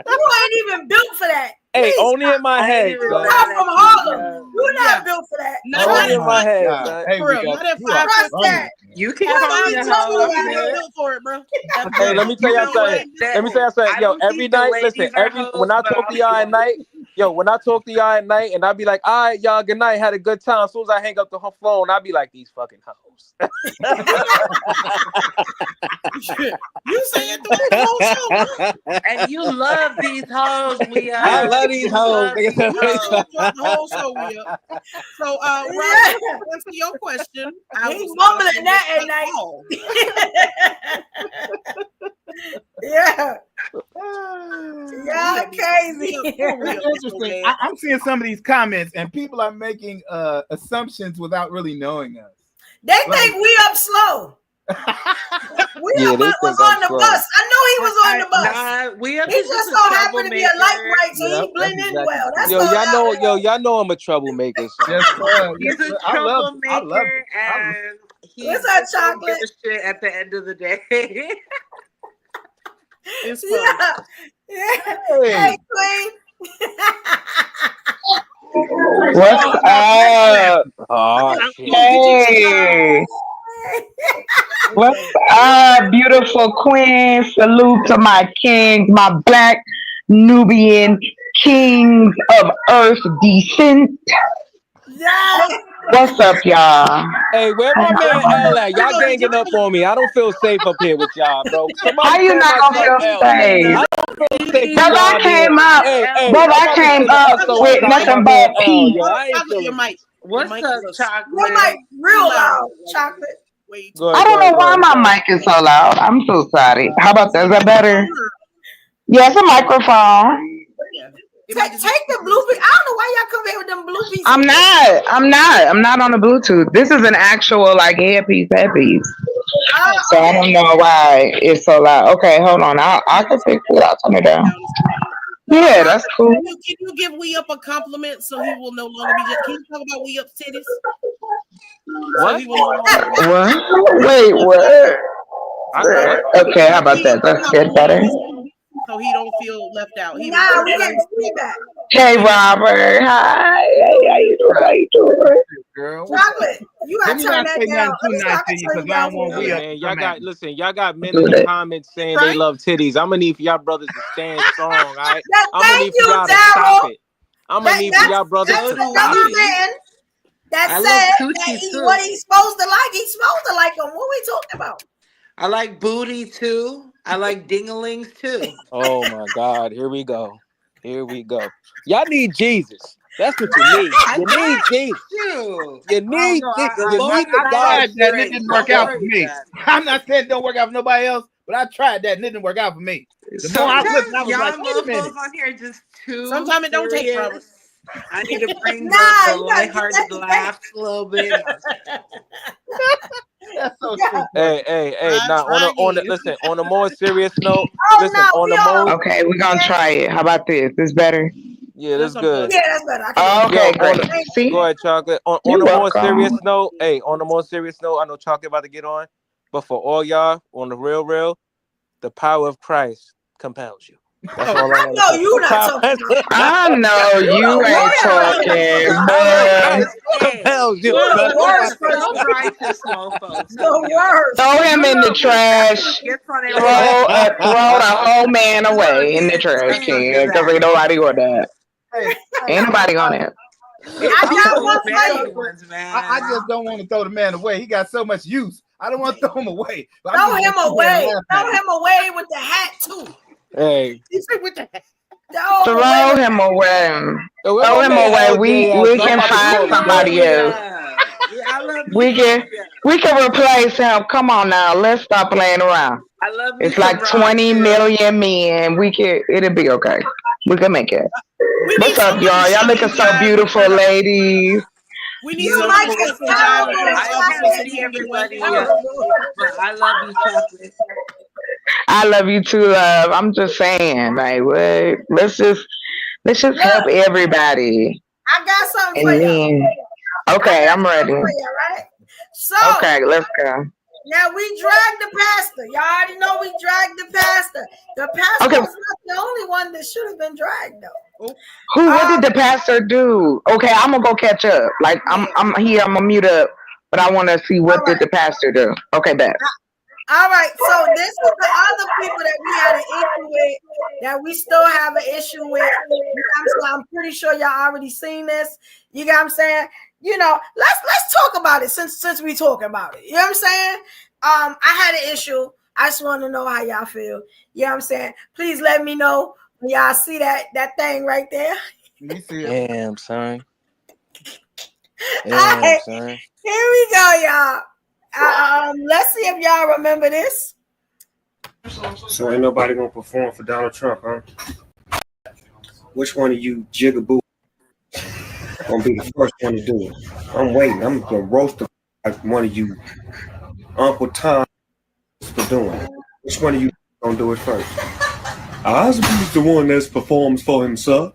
You ain't even built for that. Hey, only in my head. You're not from Harlem. You're not built for that. Only in my head. You can call me a hoe. Built for it, bro. Hey, let me tell y'all something. Yo, every night, listen, when I talk to y'all at night, and I be like, all right, y'all, good night, had a good time. As soon as I hang up the phone, I be like, these fucking hoes. You say it the whole show. And you love these hoes, we are. I love these hoes. The whole show, we up. So, Robert, to answer your question, He's mumbling that at night. Yeah. Yeah, crazy. Interesting. I'm seeing some of these comments, and people are making assumptions without really knowing us. They think we up slow. We was on the bus. I know he was on the bus. He just so happened to be a light so he blend in well. That's y'all know I'm a troublemaker. So. He's a troublemaker, and he's a chocolate shit at the end of the day. It's fun. Yeah. Hey, Queen. What's up? Oh, shit. Hey. What's up, beautiful queen? Salute to my kings, my black Nubian kings of earth descent. Yeah. What's up, y'all? Hey, where my man L at? Y'all ganging up on me. I don't feel safe up here with y'all, bro. How you not gonna feel safe? I don't feel safe. Brother, I came up with nothing but peace. What's up, chocolate? Your mic real loud, chocolate. I don't know why my mic is so loud. I'm so sorry. How about that? Is that better? Yes, a microphone. Take the Bluetooth. I don't know why y'all come here with them Bluetooth. I'm not on the Bluetooth. This is an actual like headpiece. So I don't know why it's so loud. Okay, hold on. I can fix it. I'll turn it down. Yeah, that's cool. Can you give We Up a compliment so he will no longer be just? Can you talk about We Up's titties? What? What? Wait, what? Okay, how about that? That's good, better. So he don't feel left out. We didn't see that. Hey, Robert. Hi. Hey, how you doing? Girl. Chocolate, you gotta turn that down. Y'all got men in the comments saying they love titties. I'm gonna need for y'all brothers to stand strong, all right? I'm gonna need for y'all to stop it. I'm gonna need for y'all brothers to stop it. That said that what he's supposed to like, he's supposed to like them. What we talking about? I like booty too. I like dinglings too. Oh my God, here we go. Y'all need Jesus. That's what you need. You need Jesus. You need the God. That and it didn't work out for me. I'm not saying it don't work out for nobody else, but I tried that and it didn't work out for me. The more I looked, I was y'all like, wait a minute. mofos on here just too. Sometimes it don't take forever. I need to bring Nah, the you gotta lighthearted laughs a little bit. That's so true. Hey. Now on a more serious note. Oh, Listen, no, on we the all- more. Okay, we're gonna try it. How about this? This better? Yeah, that's good. Yeah, that's better. I can Okay, great. See? Go ahead, Chocolate. On You're a more welcome. serious note, on a more serious note, I know Chocolate about to get on, but for all y'all, on the real, the power of Christ compels you. That's all I I want know to say. you not talking about. I know you ain't talking, but Compels you. You're the worst person. Self-righteous mofos. The worst. throw him in the trash. Throw the whole man away in the trash can because ain't nobody on that. Ain't nobody on it. I got one for you. I just don't want to throw the man away. He got so much use. I don't want to throw him away. Throw him away. Throw him away with the hat too. Hey. With the hat. Throw him away. Throw him away. We can find somebody else. We can replace him. Come on now. Let's stop playing around. I love you. It's like 20 million men. It'll be okay. We can make it. What's up, y'all? Y'all looking so beautiful, ladies. We need some like it's I can't see everybody, but I love you, Chocolate. I love you too, love. I'm just saying, like, what? Let's just help everybody. I got something for you. Okay, I'm ready. Right? So, okay, let's go. Now we dragged the pastor. Y'all already know we dragged the pastor. The pastor was not the only one that should have been dragged, though. What did the pastor do? Okay, I'm gonna go catch up. Like I'm here. I'm gonna mute up, but I want to see what did the pastor do. Okay, bet. All right, so this is the other people that we had an issue with, that we still have an issue with. You know what I'm pretty sure y'all already seen this. You know what I'm saying? You know, let's talk about it since we talking about it. You know what I'm saying? I had an issue. I just want to know how y'all feel. You know what I'm saying? Please let me know when y'all see that thing right there. Let me see it. Damn, son. Right, here we go, y'all. Let's see if y'all remember this. So ain't nobody gonna perform for Donald Trump, huh? Which one of you jigaboo gonna be the first one to do it? I'm waiting. I'm gonna roast one of you Uncle Tom for doing it. Which one of you gonna do it first? Osby's the one that performs for himself.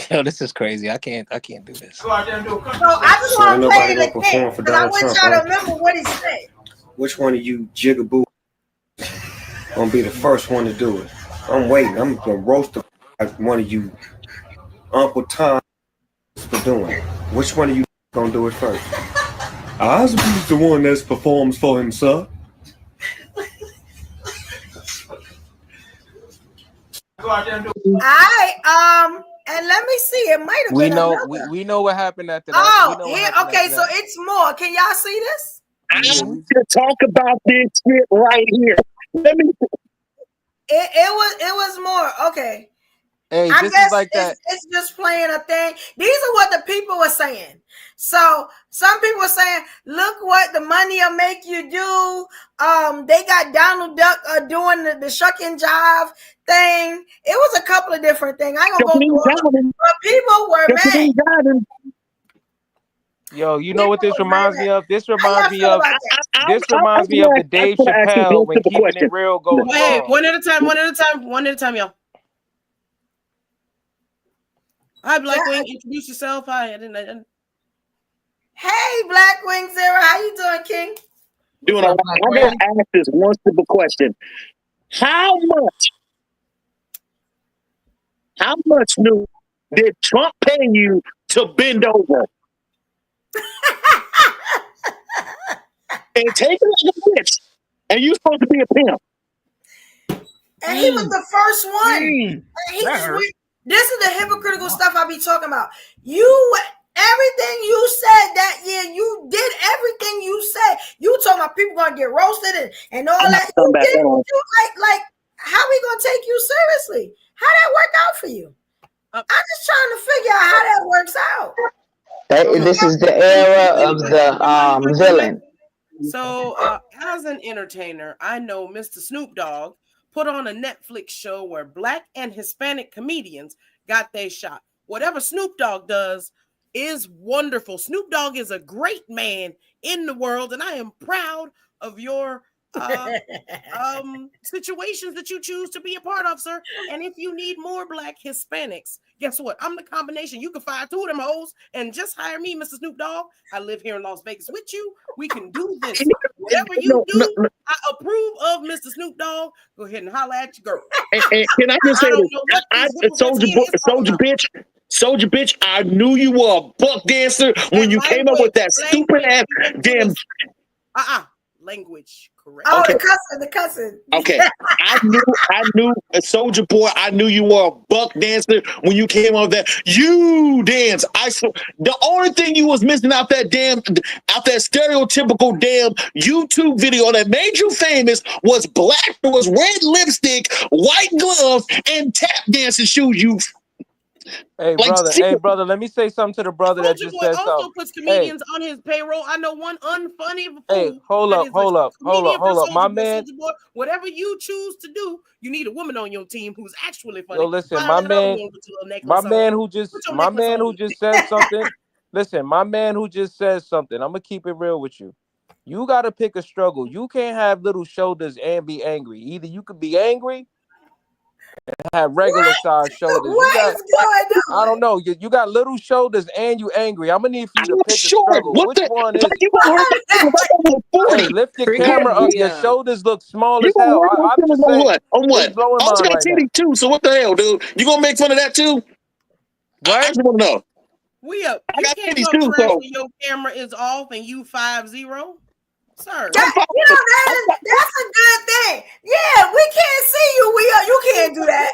Yo, this is crazy. I can't do this. So I just want to play it again because I want y'all to remember what he said. Which one of you jigaboo gonna be the first one to do it? I'm waiting. I'm gonna roast one of you Uncle Tom for doing it. Which one of you gonna do it first? Osby's the one that performs for himself. All right, and let me see. It might have been we know what happened after that. Oh, here. Okay, so it's more. Can y'all see this? I need to talk about this shit right here. Let me. It was more. Okay. Hey, I this guess is like that. It's just playing a thing. These are what the people were saying. So some people were saying, "Look what the money will make you do." They got Donald Duck doing the shuck and jive thing. It was a couple of different things. I ain't gonna go through all of them, but people were mad. Yo, you know what this reminds me of? This reminds me of the Dave Chappelle when keeping it real goes wrong. Wait, one at a time, y'all. Hi, Blackwing. Introduce yourself. Hi. I didn't. Hey, Blackwing Zero. How you doing, King? Doing all right. I'm going to ask this one simple question. How much new did Trump pay you to bend over? And take it like a bitch. And you supposed to be a pimp. And he was the first one. This is the hypocritical stuff I be talking about. Everything you said that year, you did everything you said. You talking about people gonna get roasted and all that. You like, how we gonna take you seriously? How that work out for you? I'm just trying to figure out how that works out. This is the era of the villain. So, as an entertainer, I know Mr. Snoop Dogg put on a Netflix show where Black and Hispanic comedians got their shot. Whatever Snoop Dogg does is wonderful. Snoop Dogg is a great man in the world, and I am proud of your situations that you choose to be a part of, sir. And if you need more Black Hispanics, guess what? I'm the combination. You can fire 2 of them hoes and just hire me, Mr. Snoop Dogg. I live here in Las Vegas with you. We can do this. Whatever you do, I approve of, Mr. Snoop Dogg. Go ahead and holler at your girl. And can I just say this? Soldier bitch, I knew you were a buck dancer when you came up with that stupid ass damn language. Correct. Oh, Okay. the cussing. Okay, I knew a Soldier Boy. I knew you were a buck dancer when you came on that. You dance. The only thing you was missing out that stereotypical damn YouTube video that made you famous was red lipstick, white gloves, and tap dancing shoes. You. Hey brother, let me say something to the brother that just said something. Also puts comedians on his payroll. I know one unfunny fool. Hey, hold up. My man, Boy, whatever you choose to do, you need a woman on your team who's actually funny. Yo, listen, my man who just said something. Listen, my man who just said something. I'm gonna keep it real with you. You gotta pick a struggle. You can't have little shoulders and be angry. Either you could be angry and have regular size shoulders. I don't know. You got little shoulders and you angry. I'm gonna need for you to pick a struggle. Which one is it? Hey, lift your camera up. Your shoulders look small as hell. I'm just saying. On what? I also got titty too. So what the hell, dude? You gonna make fun of that too? What? I just want to know. You can't go trash when your camera is off and you 5-0. Sir, that's a good thing. Yeah, we can't see you. You can't do that.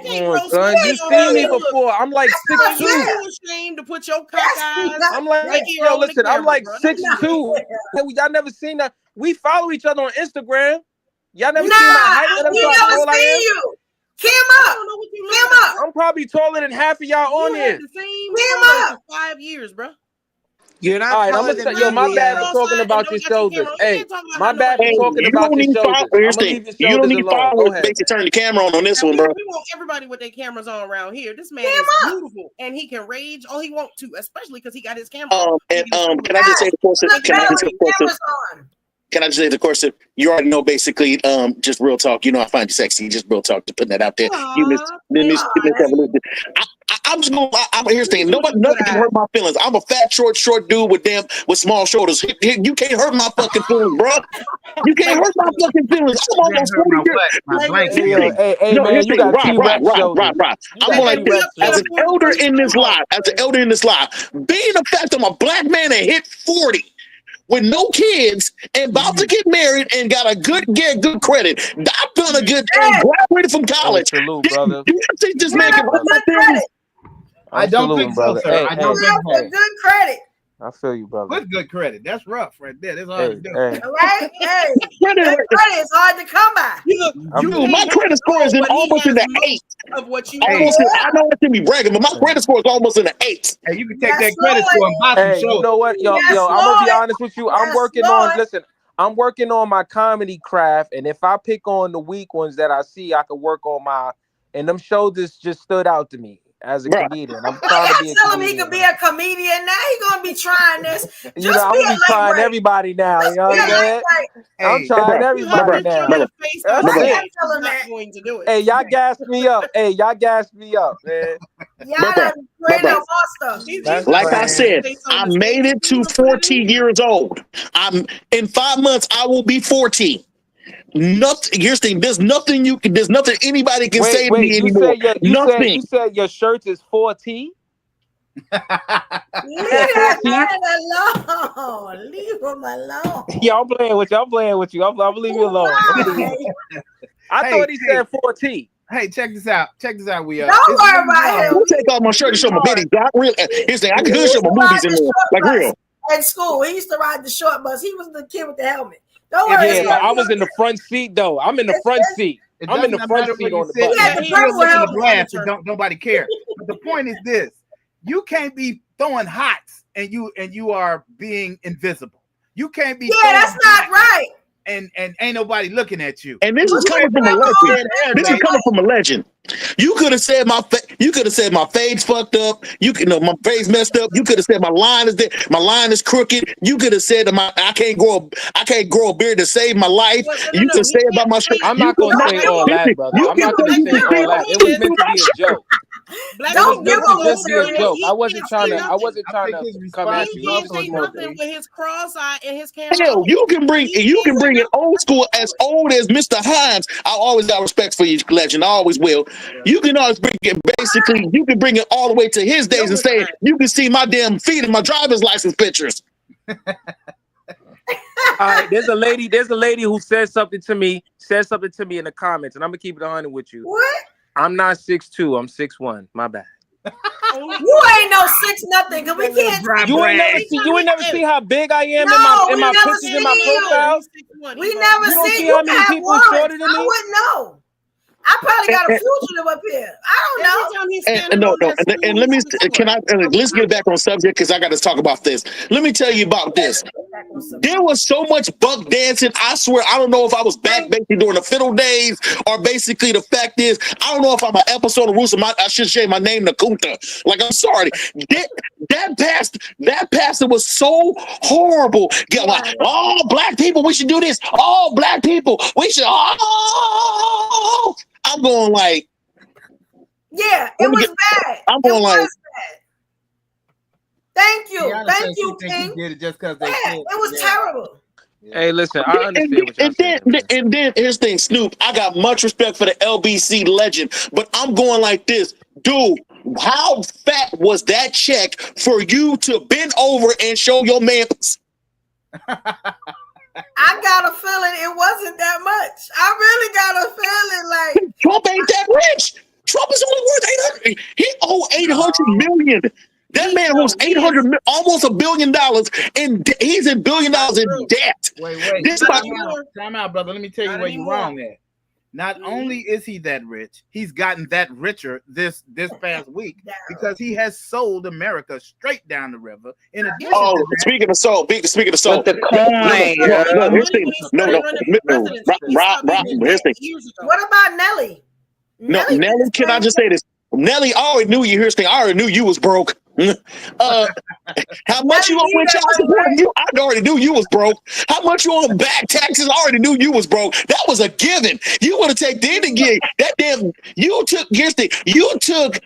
Son, you seen me before. I'm like 6'2". You ashamed to put your cock eyes. I'm like, yo, listen, I'm like 6'2". Y'all never seen that. We follow each other on Instagram. Y'all never seen my height. We never seen you. Kim up. I'm probably taller than half of y'all on here. Kim up. 5 years, bro. You're not. All right, I'm gonna say, yo, my bad for talking about your shoulders. Hey, my bad for talking about your shoulders. You don't need followers to make you turn the camera on this one, bro. We want everybody with their cameras on around here. This man is beautiful, and he can rage all he wants to, especially because he got his camera on. Can I just say the course? Can I just say the course? You already know, basically, just real talk. You know, I find you sexy. Just real talk to putting that out there. I'm just gonna. Here's the thing. Nothing can hurt my feelings. I'm a fat, short dude with small shoulders. You can't hurt my fucking feelings, bro. You can't hurt my fucking feelings. I'm almost 40 years. Hey, man, you got T-Rex shoulders. I'm like, as an elder in this life, being the fact I'm a black man that hit 40. With no kids and about to get married and got a good credit. I've done a good thing. Graduated from college. Salute, brother. Do you think this man can hurt my feelings? I don't think so, sir. Hey, I don't think so. Good credit. I feel you, brother. With good credit. That's rough right there. That's hard to do. Right? Hey, credit is hard to come by. My credit score is almost in the 8. Of what you I know I shouldn't be bragging, but my credit score is almost in the 8. Hey, you can take that credit score and buy some shows. You know what, yo, I'm gonna be honest with you. I'm working on my comedy craft, and if I pick on the weak ones that I see, I can work on and them shoulders just stood out to me. As a comedian, I'm trying to be a comedian. Tell him he could be a comedian now. He's gonna be trying this. You know, I'm gonna be trying everybody now. You know what I'm saying? I'm trying everybody now. Hey, y'all gassed me up. Man. Like I said, I made it to 14 years old. In 5 months, I will be 14. Nothing. Here's the thing. There's nothing anybody can say to me anymore. You said your shirt is 4T. Leave him alone. Yeah, I'm playing with you. I'm gonna leave you alone. I thought he said 4T. Hey, check this out. Don't worry about him. We'll take off my shirt and show my bitties. Here's the thing. I can show my movies in there, like real. In school, he used to ride the short bus. He was the kid with the helmet. Don't worry. Yeah, I was in the front seat though. I'm in the front seat. I'm in the front seat on the bus. He don't listen to the glass, so don't nobody care. But the point is this: you can't be throwing hots and you are being invisible. You can't be. Yeah, that's not right. And ain't nobody looking at you. And this is coming from a legend. This is coming from a legend. You could have said my fade's fucked up. My face messed up. You could have said my line is there. My line is crooked. You could have said I can't grow a beard to save my life. You could say about my shirt. I'm not gonna say all that, brother. I'm not gonna say all that. It was meant to be a joke. Don't give him just be a joke. I wasn't trying to come at you. He didn't say nothing with his cross eye and his camera. Hell, you can bring it old school, as old as Mr. Hines. I always got respect for you, legend. I always will. You can always bring it. Basically, you can bring it all the way to his days and say you can see my damn feet and my driver's license pictures. All right, there's a lady who said something to me in the comments, and I'm gonna keep it 100 with you. What? I'm not 6'2", I'm 6'1". My bad. You ain't no 6 nothing, because we can't. You ain't never see how big I am in my pictures in my profile. We never see how many people shorter than me. I wouldn't know. I probably got a fugitive up here. I don't know. And let me let's get back on subject because I got to talk about this. Let me tell you about this. There was so much buck dancing. I swear, I don't know if I was back basically during the fiddle days, or basically the fact is, I don't know if I'm an episode of Rooster. I should change my name to Kunta. Like, I'm sorry. That pastor was so horrible. Like, all black people, we should do this. All black people, we should. Oh, I'm going like, yeah, it was bad. I'm going like, thank you, King. Did it just because it was terrible. Hey, listen, I understand what you're saying. And then here's the thing, Snoop. I got much respect for the LBC legend, but I'm going like this, dude. How fat was that check for you to bend over and show your man? I got a feeling it wasn't that much. I really got a feeling like Trump ain't that rich. Trump is only worth 800. He owe 800 million. That man owes 800, almost $1 billion, and he's $1 billion in debt. Wait. Time out, brother. Let me tell you where you're wrong at. Not only is he that rich, he's gotten that richer this past week because he has sold America straight down the river. In addition to that, speaking of soul. With the coin. What about Nelly? Nelly, can I just say this? Nelly, I already knew you. Here's the thing. I already knew you was broke. How much you on with child support? I already knew you was broke. How much you on back taxes? I already knew you was broke. That was a given. You would have taken the end gig. That damn you took. Here's the thing. You took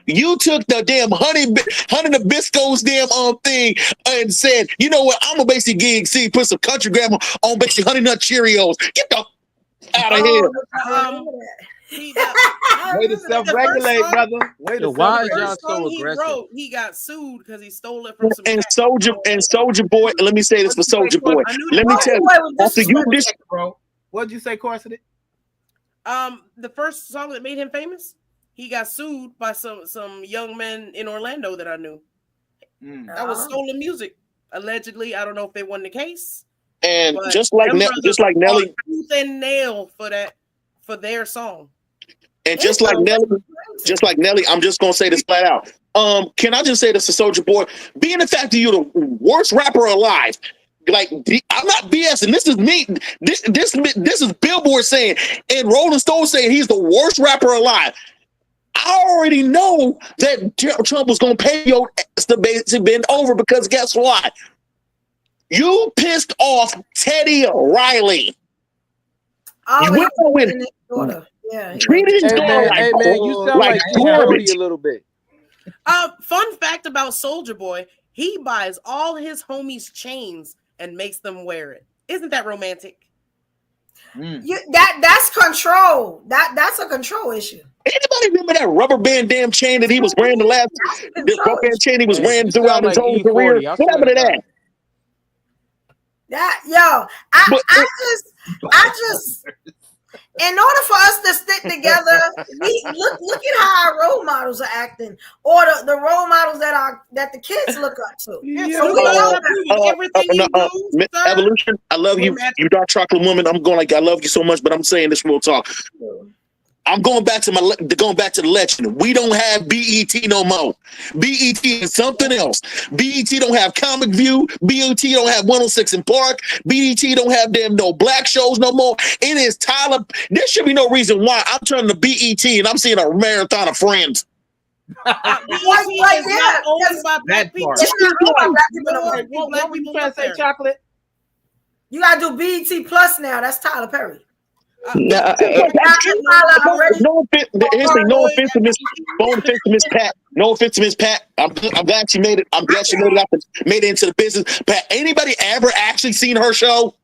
the damn honey Nabisco's damn thing and said, you know what? I'm gonna basically put some country grammar on basically Honey Nut Cheerios. Get the out of here. Way to self-regulate, brother. Why is y'all so aggressive? He got sued because he stole it from some. And Soldier Boy. Let me say this for Soldier Boy. Let me tell you. After you this, bro. What'd you say, Corson? The first song that made him famous, he got sued by some young men in Orlando that I knew. That was stolen music, allegedly. I don't know if they won the case. And just like Nelly, tooth and nail for their song. And just like Nelly, I'm just gonna say this flat out. Can I just say this to Soldier Boy? Being the fact that you're the worst rapper alive, like I'm not BSing. This is me. This is Billboard saying, and Rolling Stone saying he's the worst rapper alive. I already know that Trump was gonna pay your ass to bend over because guess what? You pissed off Teddy Riley. You went with treated his daughter like garbage a little bit. Fun fact about Soldier Boy: he buys all his homies' chains and makes them wear it. Isn't that romantic? That's control. That's a control issue. Anybody remember that rubber band damn chain that he was wearing the rubber band chain he was wearing throughout his whole career? What happened to that? I just in order for us to stick together, we look at how our role models are acting, or the role models that the kids look up to. So we know everything you do, Evolution. I love you, you dark chocolate woman. I'm going like I love you so much, but I'm saying this real talk. I'm going back to the legend. We don't have BET no more. BET is something else. BET don't have Comic View. BET don't have 106 in Park. BET don't have them no black shows no more. It is Tyler. There should be no reason why I'm turning to BET and I'm seeing a marathon of Friends. BET is not owned by black people. What were you trying to say, Chocolate? You gotta do BET Plus now. That's Tyler Perry. No offense to Miss Pat. No offense to Miss Pat. I'm glad she made it. I'm glad she made it up and made it into the business. Pat, anybody ever actually seen her show?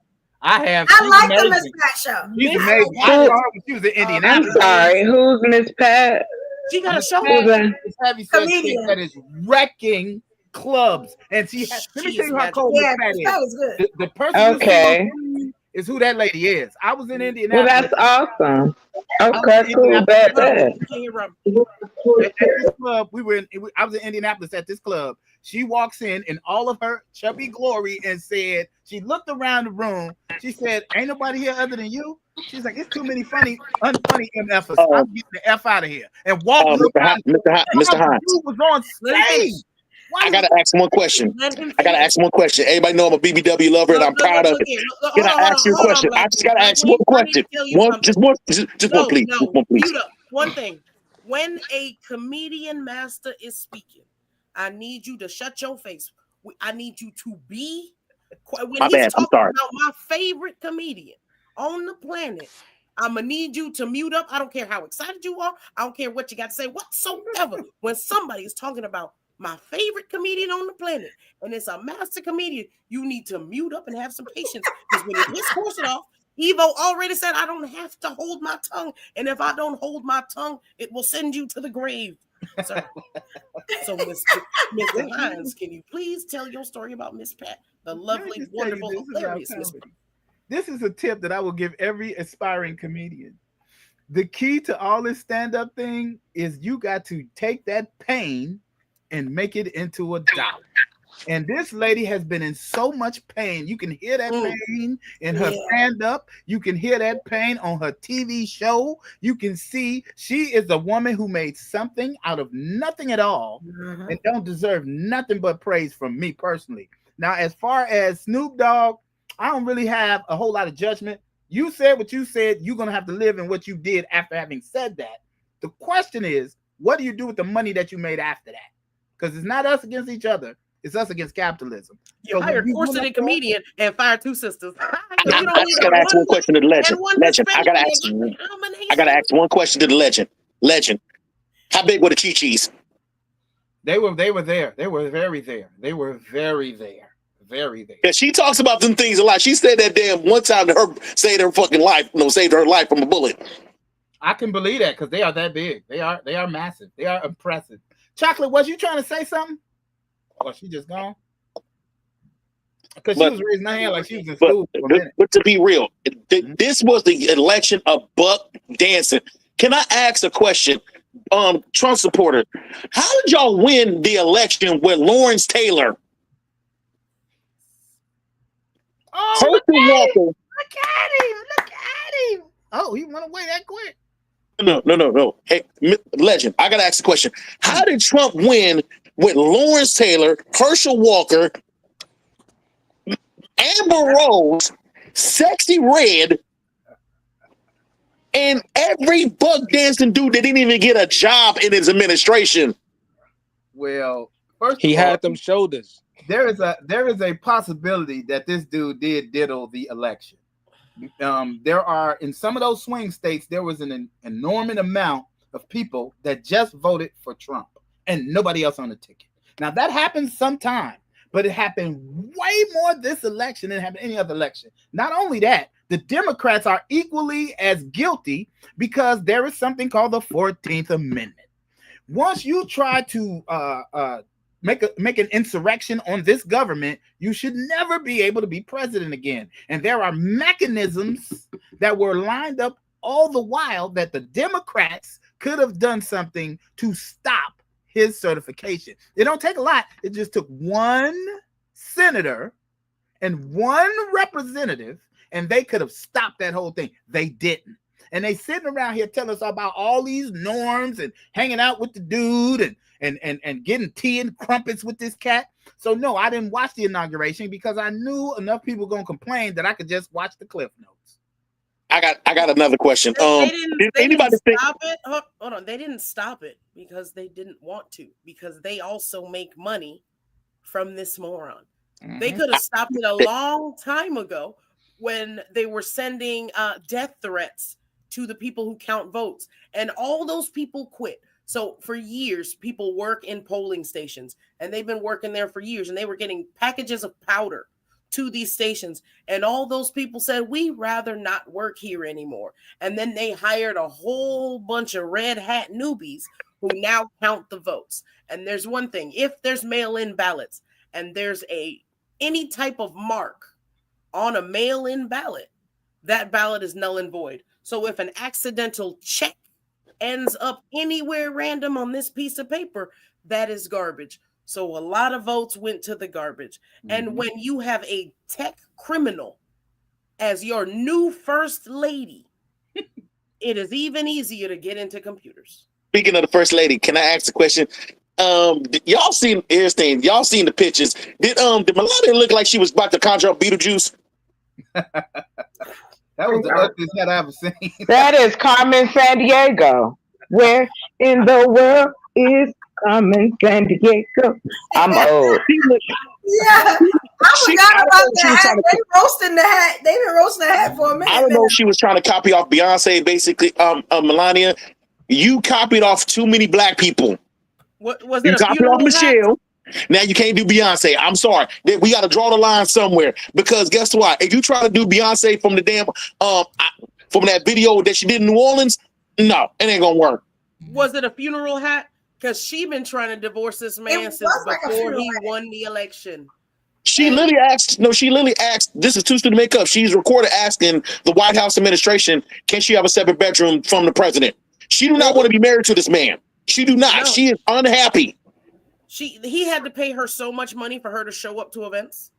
I have. I like the Miss Pat show. She's amazing. I saw her when she was in Indianapolis. I'm sorry. Who's Miss Pat? She got a show. Heavy comedian that is wrecking clubs, and she has. Let me tell you how cold Miss Pat is. That was good. The person Okay. is who that lady is. I was in Indianapolis. Well, that's awesome. Okay, cool. Bad. At this club, I was in Indianapolis at this club. She walks in all of her chubby glory and said, she looked around the room. She said, "Ain't nobody here other than you." She's like, "It's too many unfunny MFers. I'm getting the F out of here." And walked. Mr. Hines. Was on stage. I gotta ask one question. Everybody know I'm a BBW lover and I'm proud of it. Can I ask you a question? I just gotta ask one question. Just one, please. Mute up. One thing. When a comedian master is speaking, I need you to shut your face. I need you to be when he's talking about my favorite comedian on the planet. I'm gonna need you to mute up. I don't care how excited you are. I don't care what you got to say whatsoever. When somebody is talking about my favorite comedian on the planet, and it's a master comedian, you need to mute up and have some patience. Because when it gets forced off, Evo already said I don't have to hold my tongue, and if I don't hold my tongue, it will send you to the grave. So Mr. Hines, can you please tell your story about Miss Pat, the lovely, wonderful, hilarious Miss Pat? This is a tip that I will give every aspiring comedian. The key to all this stand-up thing is you got to take that pain and make it into a dollar. And this lady has been in so much pain. You can hear that pain in her stand-up. You can hear that pain on her TV show. You can see she is a woman who made something out of nothing at all and don't deserve nothing but praise from me personally. Now, as far as Snoop Dogg, I don't really have a whole lot of judgment. You said what you said. You're going to have to live in what you did after having said that. The question is, what do you do with the money that you made after that? Because it's not us against each other. It's us against capitalism. You hired Corset comedian and fired two sisters. I just gotta ask one question to the legend. I gotta ask one question to the legend. Legend. How big were the Chi-Chis? They were there. They were very there. They were very there. Very there. Yeah, she talks about them things a lot. She said that damn one time to her saved her fucking life. Saved her life from a bullet. I can believe that because they are that big. They are massive. They are impressive. Chocolate, was you trying to say something? Or she just gone? Because she was raising her hand like she was in school for a minute. But to be real, this was the election of buck dancing. Can I ask a question? Trump supporter, how did y'all win the election with Lawrence Taylor? Oh, look at him! Look at him! Oh, he went away that quick. No. Hey, legend, I gotta ask the question. How did Trump win with Lawrence Taylor, Herschel Walker, Amber Rose, Sexy Red, and every buck dancing dude that didn't even get a job in his administration? Well, first he had them shoulders. There is a possibility that this dude did diddle the election. There are, in some of those swing states, there was an enormous amount of people that just voted for Trump and nobody else on the ticket. Now that happens sometime, but it happened way more this election than it happened any other election. Not only that, the Democrats are equally as guilty because there is something called the 14th Amendment. Once you try to make an insurrection on this government, you should never be able to be president again. And there are mechanisms that were lined up all the while that the Democrats could have done something to stop his certification. It don't take a lot. It just took one senator and one representative, and they could have stopped that whole thing. They didn't. and they sitting around here telling us about all these norms and hanging out with the dude and getting tea and crumpets with this cat. So no, I didn't watch the inauguration because I knew enough people gonna complain that I could just watch the cliff notes. I got another question. They Anybody didn't stop it? Hold on, they didn't stop it because they didn't want to, because they also make money from this moron. Mm-hmm. They could have stopped it a long time ago when they were sending death threats to the people who count votes, and all those people quit. So for years, people work in polling stations, and they've been working there for years, and they were getting packages of powder to these stations, and all those people said, we rather not work here anymore. And then they hired a whole bunch of red hat newbies who now count the votes. And there's one thing: if there's mail-in ballots and there's any type of mark on a mail-in ballot, that ballot is null and void. So if an accidental check ends up anywhere random on this piece of paper, that is garbage. So a lot of votes went to the garbage. Mm-hmm. And when you have a tech criminal as your new first lady, it is even easier to get into computers. Speaking of the first lady, can I ask a question? Y'all seen everything? Y'all seen the pictures? Did Melania look like she was about to conjure up Beetlejuice? That was the ugliest head I ever seen. That is Carmen Sandiego. Where in the world is Carmen Sandiego? I'm old. Yeah, I forgot about the hat. They roasting the hat. They've been roasting the hat for a minute. I don't know if she was trying to copy off Beyonce, basically. Melania, you copied off too many black people. What was it? You copied off Michelle. Hat? Now you can't do Beyonce. I'm sorry. We got to draw the line somewhere, because guess what? If you try to do Beyonce from the damn from that video that she did in New Orleans, no, it ain't gonna work. Was it a funeral hat? Because she been trying to divorce this man since before he won the election. She literally asked. This is too soon to make up. She's recorded asking the White House administration, can she have a separate bedroom from the president? She do not want to be married to this man. She do not. No. She is unhappy. He had to pay her so much money for her to show up to events.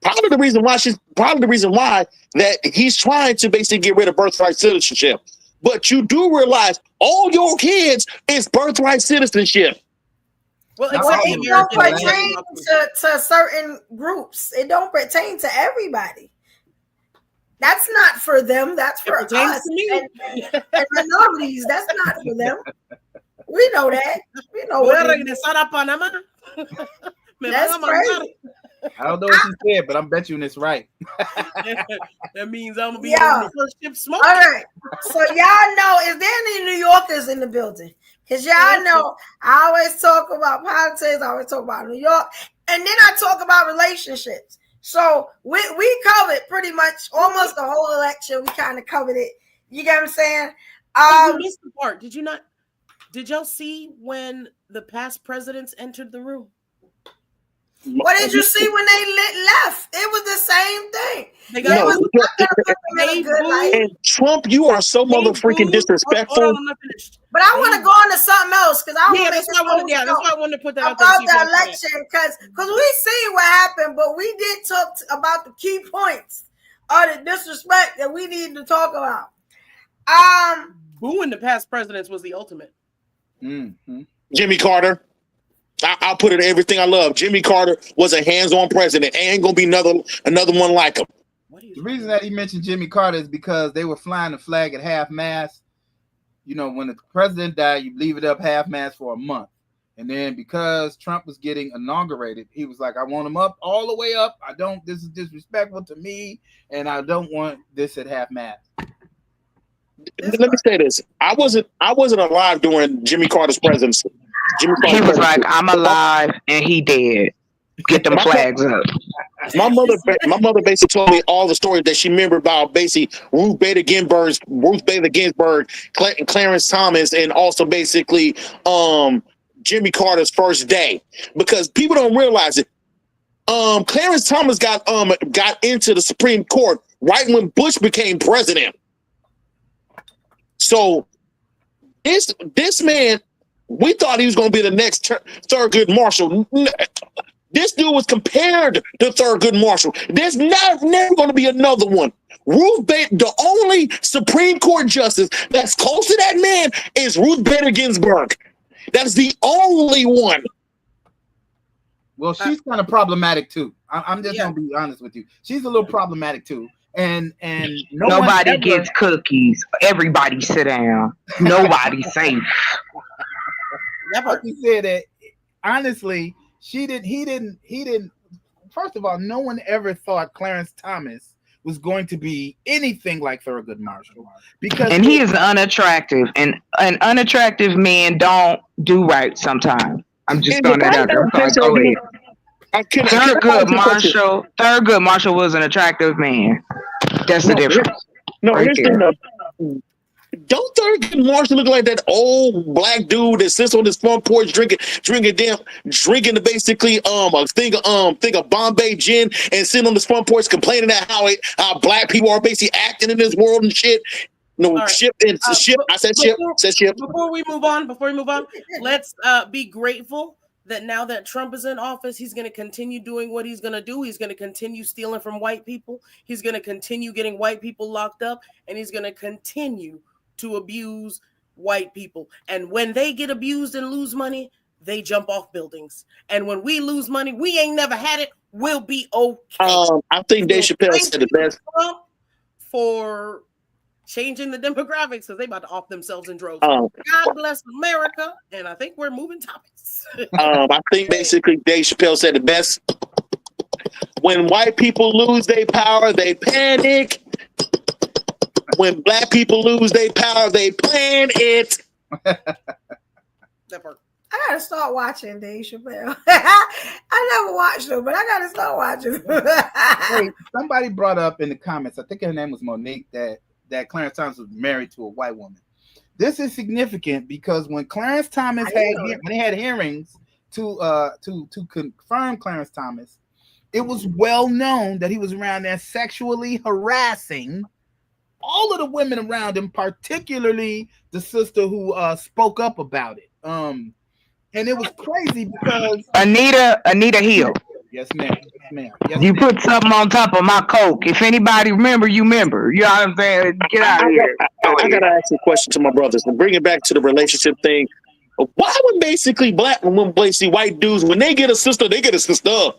Part of the reason why that he's trying to basically get rid of birthright citizenship. But you do realize all your kids is birthright citizenship. Well, it don't pertain to certain groups. It don't pertain to everybody. That's not for them. That's for us and minorities. That's not for them. We know that. We know that's crazy. I don't know what she said, but I'm bet you it's right. That means I'm gonna be on the first ship smoking. All right. So y'all know, is there any New Yorkers in the building? Because y'all know I always talk about politics, I always talk about New York, and then I talk about relationships. So we covered pretty much almost the whole election. We kind of covered it. You get what I'm saying? You missed the part. Did you not? Did y'all see when the past presidents entered the room? What did you see when they left? It was the same thing. And Trump, you are so motherfucking disrespectful. But I want to go on to something else because I that's why I wanted to put that out about the election, because we see what happened, but we did talk about the key points of the disrespect that we need to talk about. Booing the past presidents was the ultimate. Mm-hmm. Jimmy Carter. I'll put it in everything I love. Jimmy Carter was a hands-on president. Ain't gonna be another one like him. The reason that he mentioned Jimmy Carter is because they were flying the flag at half-mast. You know, when the president died, you leave it up half-mast for a month. And then because Trump was getting inaugurated, he was like, I want him up all the way up. This is disrespectful to me, and I don't want this at half-mast. Let me say this. I wasn't alive during Jimmy Carter's presidency. He was like, I'm alive and he dead. Get them flags up. My mother basically told me all the stories that she remembered about basically Ruth Bader Ginsburg, Clarence Thomas, and also basically Jimmy Carter's first day. Because people don't realize it. Clarence Thomas got into the Supreme Court right when Bush became president. So this man, we thought he was going to be the next Thurgood Marshall. This dude was compared to Thurgood Marshall. There's never going to be another one. Ruth Bader, the only Supreme Court justice that's close to that man is Ruth Bader Ginsburg. That's the only one. Well, she's kind of problematic too. I'm just gonna be honest with you. She's a little problematic too. And nobody gets cookies. Everybody sit down. Nobody's safe. Like you said that. Honestly, he didn't. First of all, no one ever thought Clarence Thomas was going to be anything like Thurgood Marshall, and he is unattractive, and an unattractive man don't do right sometimes. I'm just throwing that out there. Thurgood Marshall was an attractive man. That's the difference. Here's the don't Thurgood Marshall look like that old black dude that sits on his front porch drinking basically a thing of Bombay gin and sitting on his front porch complaining at how black people are basically acting in this world and shit. Ship. I said ship. Before we move on, let's be grateful that now that Trump is in office, he's going to continue doing what he's going to do. He's going to continue stealing from white people. He's going to continue getting white people locked up, and he's going to continue to abuse white people. And when they get abused and lose money, they jump off buildings. And when we lose money, we ain't never had it. We'll be okay. I think Dave Chappelle said the best for changing the demographics because they about to off themselves in droves. God bless America, and I think we're moving topics. I think basically Dave Chappelle said the best. When white people lose their power, they panic. When black people lose their power, they plan it. I gotta start watching Dave Chappelle. I never watched him, but I gotta start watching. Wait, somebody brought up in the comments, I think her name was Monique, that Clarence Thomas was married to a white woman. This is significant because when Clarence Thomas when they had hearings to confirm Clarence Thomas, it was well known that he was around there sexually harassing all of the women around him, particularly the sister who spoke up about it. And it was crazy because Anita Hill. Yes, ma'am. You put something on top of my Coke. If anybody remember, you remember. You know what I'm saying? Get out of here. I gotta ask a question to my brothers and bring it back to the relationship thing. Why would basically white dudes, when they get a sister, they get a sister?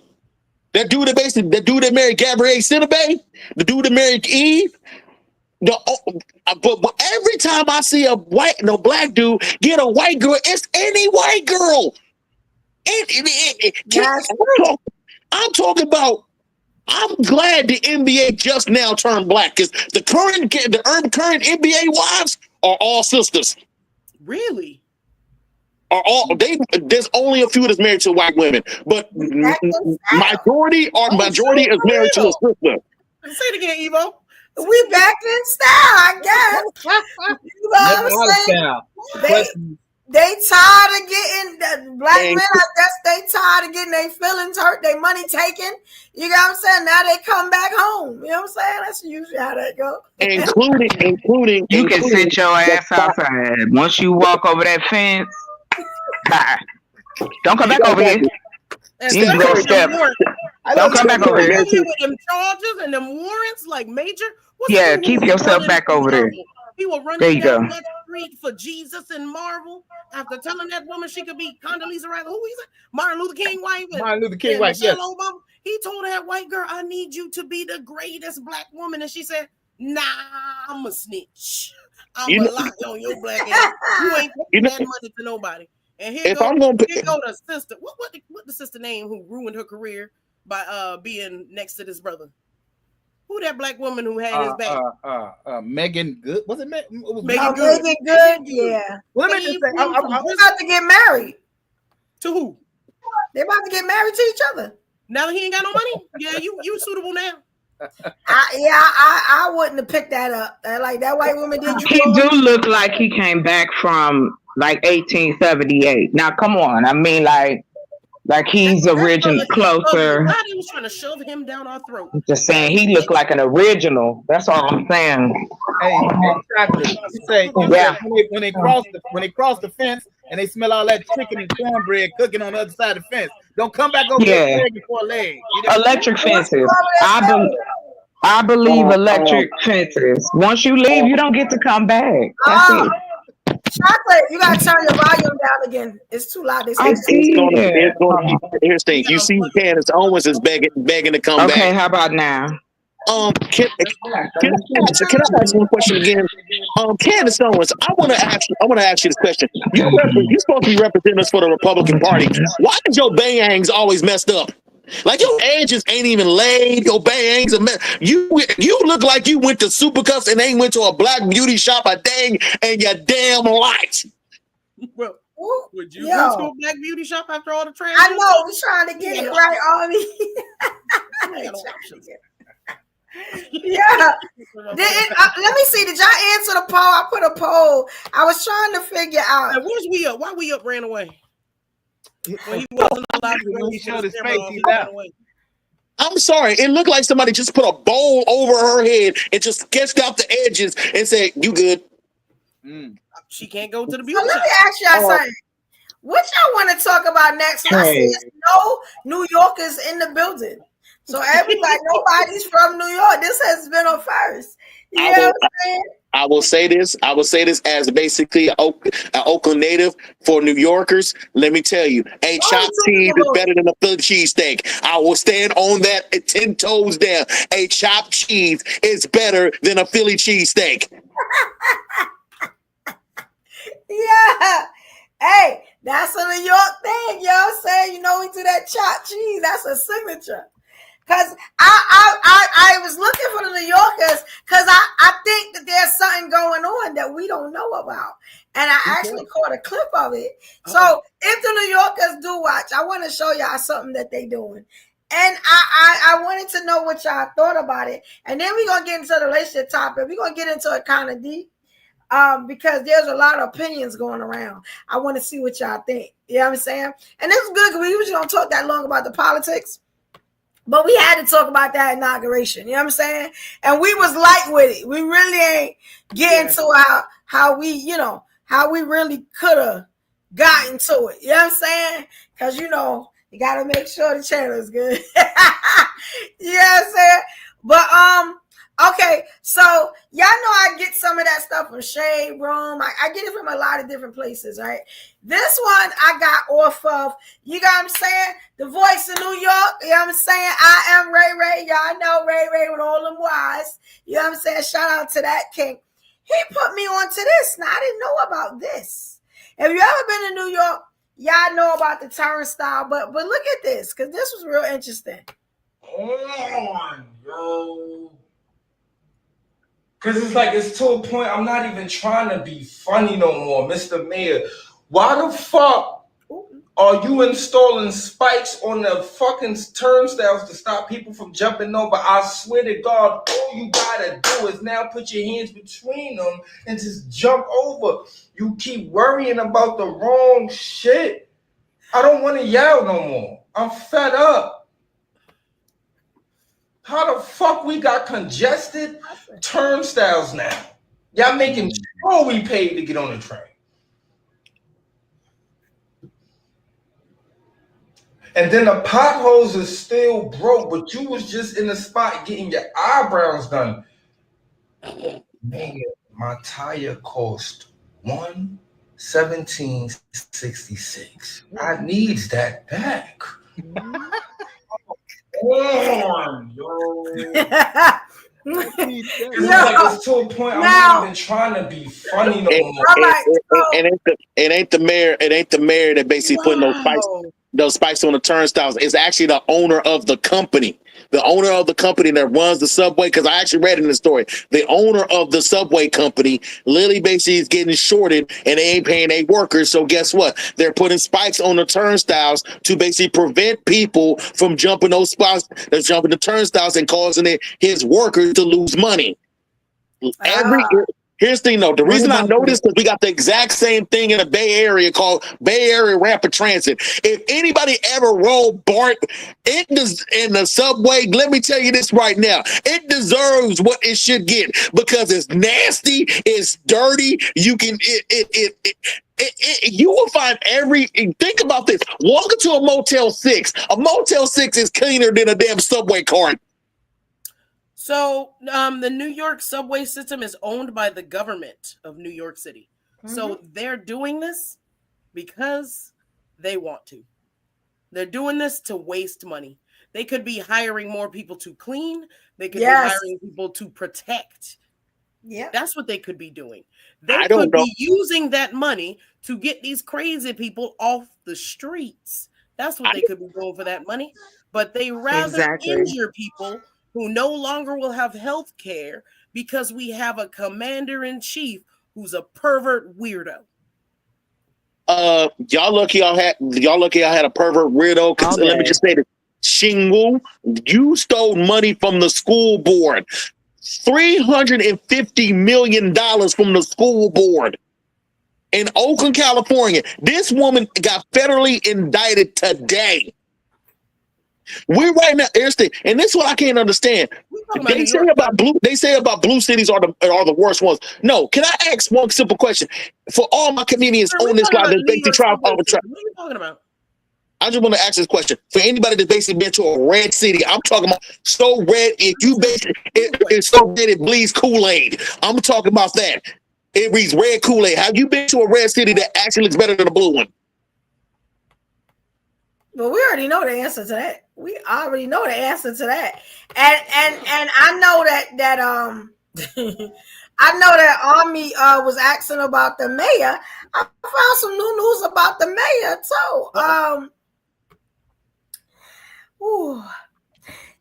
That dude that married Gabrielle Sidibe, the dude that married Eve. But every time I see a black dude get a white girl, it's any white girl. I'm talking about. I'm glad the NBA just now turned black because the current NBA wives are all sisters. Really? There's only a few that's married to white women, but majority is married to a sister. Say it again, Evo. We back in style, I guess. You know what I'm saying? They tired of getting the black men. I guess they tired of getting their feelings hurt, their money taken. You know what I'm saying? Now they come back home. You know what I'm saying? That's usually how that goes. Including you can sit your ass outside. Once you walk over that fence, bye. Don't come back over here. Don't come back over here. With them charges and them warrants, like Major. Keep yourself back over there. He will run there you down go. that street for Jesus and Marvel after telling that woman she could be Condoleezza Rice. Who is it? Martin Luther King wife. Martin Luther King wife. Yes. Obama. He told that white girl, "I need you to be the greatest black woman," and she said, "Nah, I'm a snitch. I'm a lie on your black ass. You ain't taking that money to nobody." And here go the sister. What the sister name who ruined her career by being next to this brother? Who that black woman who had his back? Megan Good. Was it Megan Good? Megan Good, yeah. Well, let me just say, I'm about to get married. To who? They're about to get married to each other. Now that he ain't got no money? Yeah, you suitable now. I wouldn't have picked that up. Like that white woman did. He do look like he came back from like 1878. Now, come on. I mean, like he's original, closer. God, he was trying to shove him down our throat. I'm just saying, he looked like an original. That's all I'm saying. Hey, exactly. You say when they cross the fence and they smell all that chicken and cornbread cooking on the other side of the fence. Don't come back over there begging for a leg. Electric fences. I believe electric fences. Once you leave, you don't get to come back. That's it. Chocolate, you gotta turn your volume down again. It's too loud. They say It's going to here's the thing. You see Candace Owens is begging to come back. Okay, how about now? Can I ask one question again? Candace Owens, I want to ask you this question. You're supposed to be representing us for the Republican Party. Why is your bangs always messed up? Like your edges ain't even laid. Your bangs are messed. You look like you went to Supercuts and ain't went to a black beauty shop a dang and your damn light. Well, would you go to a black beauty shop after all the trans? I know we're trying to get it right, Army. Yeah. Let me see. Did y'all answer the poll? I put a poll. I was trying to figure out. Now, where's We Up? Why We Up ran away? When he wasn't allowed to go, he showed his face. He ran away. I'm sorry. It looked like somebody just put a bowl over her head and just sketched out the edges and said, "You good?" She can't go to the beauty So let shop. me ask y'all something. What y'all want to talk about next? I see no New Yorkers in the building. So everybody, nobody's from New York. This has been on first. You know what I'm saying? I will say this as basically an Oakland native for New Yorkers. Let me tell you, a chopped cheese is better than a Philly cheesesteak. I will stand on that 10 toes down. A chopped cheese is better than a Philly cheesesteak. Yeah. Hey, that's a New York thing. You know what I'm saying? You know, we do that chopped cheese. That's a signature. Because I was looking for the New Yorkers because I think that there's something going on that we don't know about. And I actually caught a clip of it. So if the New Yorkers do watch, I want to show y'all something that they doing. And I wanted to know what y'all thought about it. And then we're going to get into the relationship topic. We're going to get into it kind of deep because there's a lot of opinions going around. I want to see what y'all think. You know what I'm saying? And this is good because we usually don't talk that long about the politics. But we had to talk about that inauguration. You know what I'm saying? And we was light with it. We really ain't getting to how we, you know, how we really could have gotten to it. You know what I'm saying? Because, you know, you got to make sure the channel is good. You know what I'm saying? But, okay, so y'all know I get some of that stuff from Shade Room. I get it from a lot of different places, right? This one I got off of, you know what I'm saying? The Voice of New York, you know what I'm saying? I am Ray Ray. Y'all know Ray Ray with all them Y's. You know what I'm saying? Shout out to that king. He put me on to this. Now, I didn't know about this. If you ever been to New York, y'all know about the turnstile, but look at this, because this was real interesting. On, yo. Because it's like, it's to a point, I'm not even trying to be funny no more, Mr. Mayor. Why the fuck are you installing spikes on the fucking turnstiles to stop people from jumping over? I swear to God, all you gotta do is now put your hands between them and just jump over. You keep worrying about the wrong shit. I don't want to yell no more. I'm fed up. How the fuck we got congested turnstiles now? Y'all making sure we paid to get on the train. And then the potholes is still broke, but you was just in the spot getting your eyebrows done. Man, my tire cost $117.66. I needs that back. On, yo. It's to a point I'm not even trying to be funny no more. It ain't the mayor that basically putting those spikes on the turnstiles. It's actually the owner of the company. The owner of the company that runs the subway, because I actually read in the story, the owner of the subway company literally basically is getting shorted and they ain't paying their workers. So guess what? They're putting spikes on the turnstiles to basically prevent people from jumping those spots, that's jumping the turnstiles and causing his workers to lose money. Here's the thing, though. The reason I know this because we got the exact same thing in the Bay Area called Bay Area Rapid Transit. If anybody ever rode BART in the subway, let me tell you this right now. It deserves what it should get because it's nasty, it's dirty. You can you will find think about this. Walk into a Motel 6. A Motel 6 is cleaner than a damn subway cart. So the New York subway system is owned by the government of New York City. So they're doing this because they want to. They're doing this to waste money. They could be hiring more people to clean. They could be hiring people to protect. Yeah, that's what they could be doing. They I don't could know. be using that money to get these crazy people off the streets. That's what they could be doing for that money. But they rather injure people who no longer will have health care because we have a commander in chief who's a pervert weirdo. Y'all lucky y'all had a pervert weirdo. Because let me just say this, Shingle, you stole money from the school board. $350 million from the school board in Oakland, California. This woman got federally indicted today. We're right now, and this is what I can't understand. They say about blue cities are the worst ones. No, can I ask one simple question for all my comedians on this live that's basically trying to follow track? What are you talking about? I just want to ask this question for anybody that's basically been to a red city. I'm talking about so red. If you basically it's so red it bleeds Kool-Aid. I'm talking about that. It reads red Kool-Aid. Have you been to a red city that actually looks better than a blue one? Well, we already know the answer to that. We already know the answer to that. And I know that I know that Army was asking about the mayor. I found some new news about the mayor too.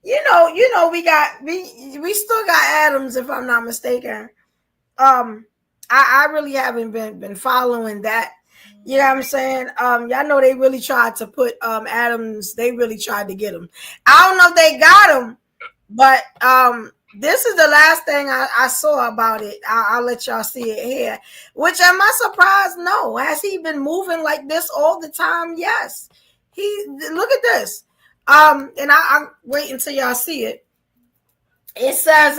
You know, we still got Adams, if I'm not mistaken. I really haven't been following that. You know what I'm saying? Y'all know they really tried to put Adams. They really tried to get him. I don't know if they got him, but this is the last thing I saw about it. I'll let y'all see it here. Which am I surprised? No. Has he been moving like this all the time? Yes. Look at this. And I'm waiting until y'all see it. It says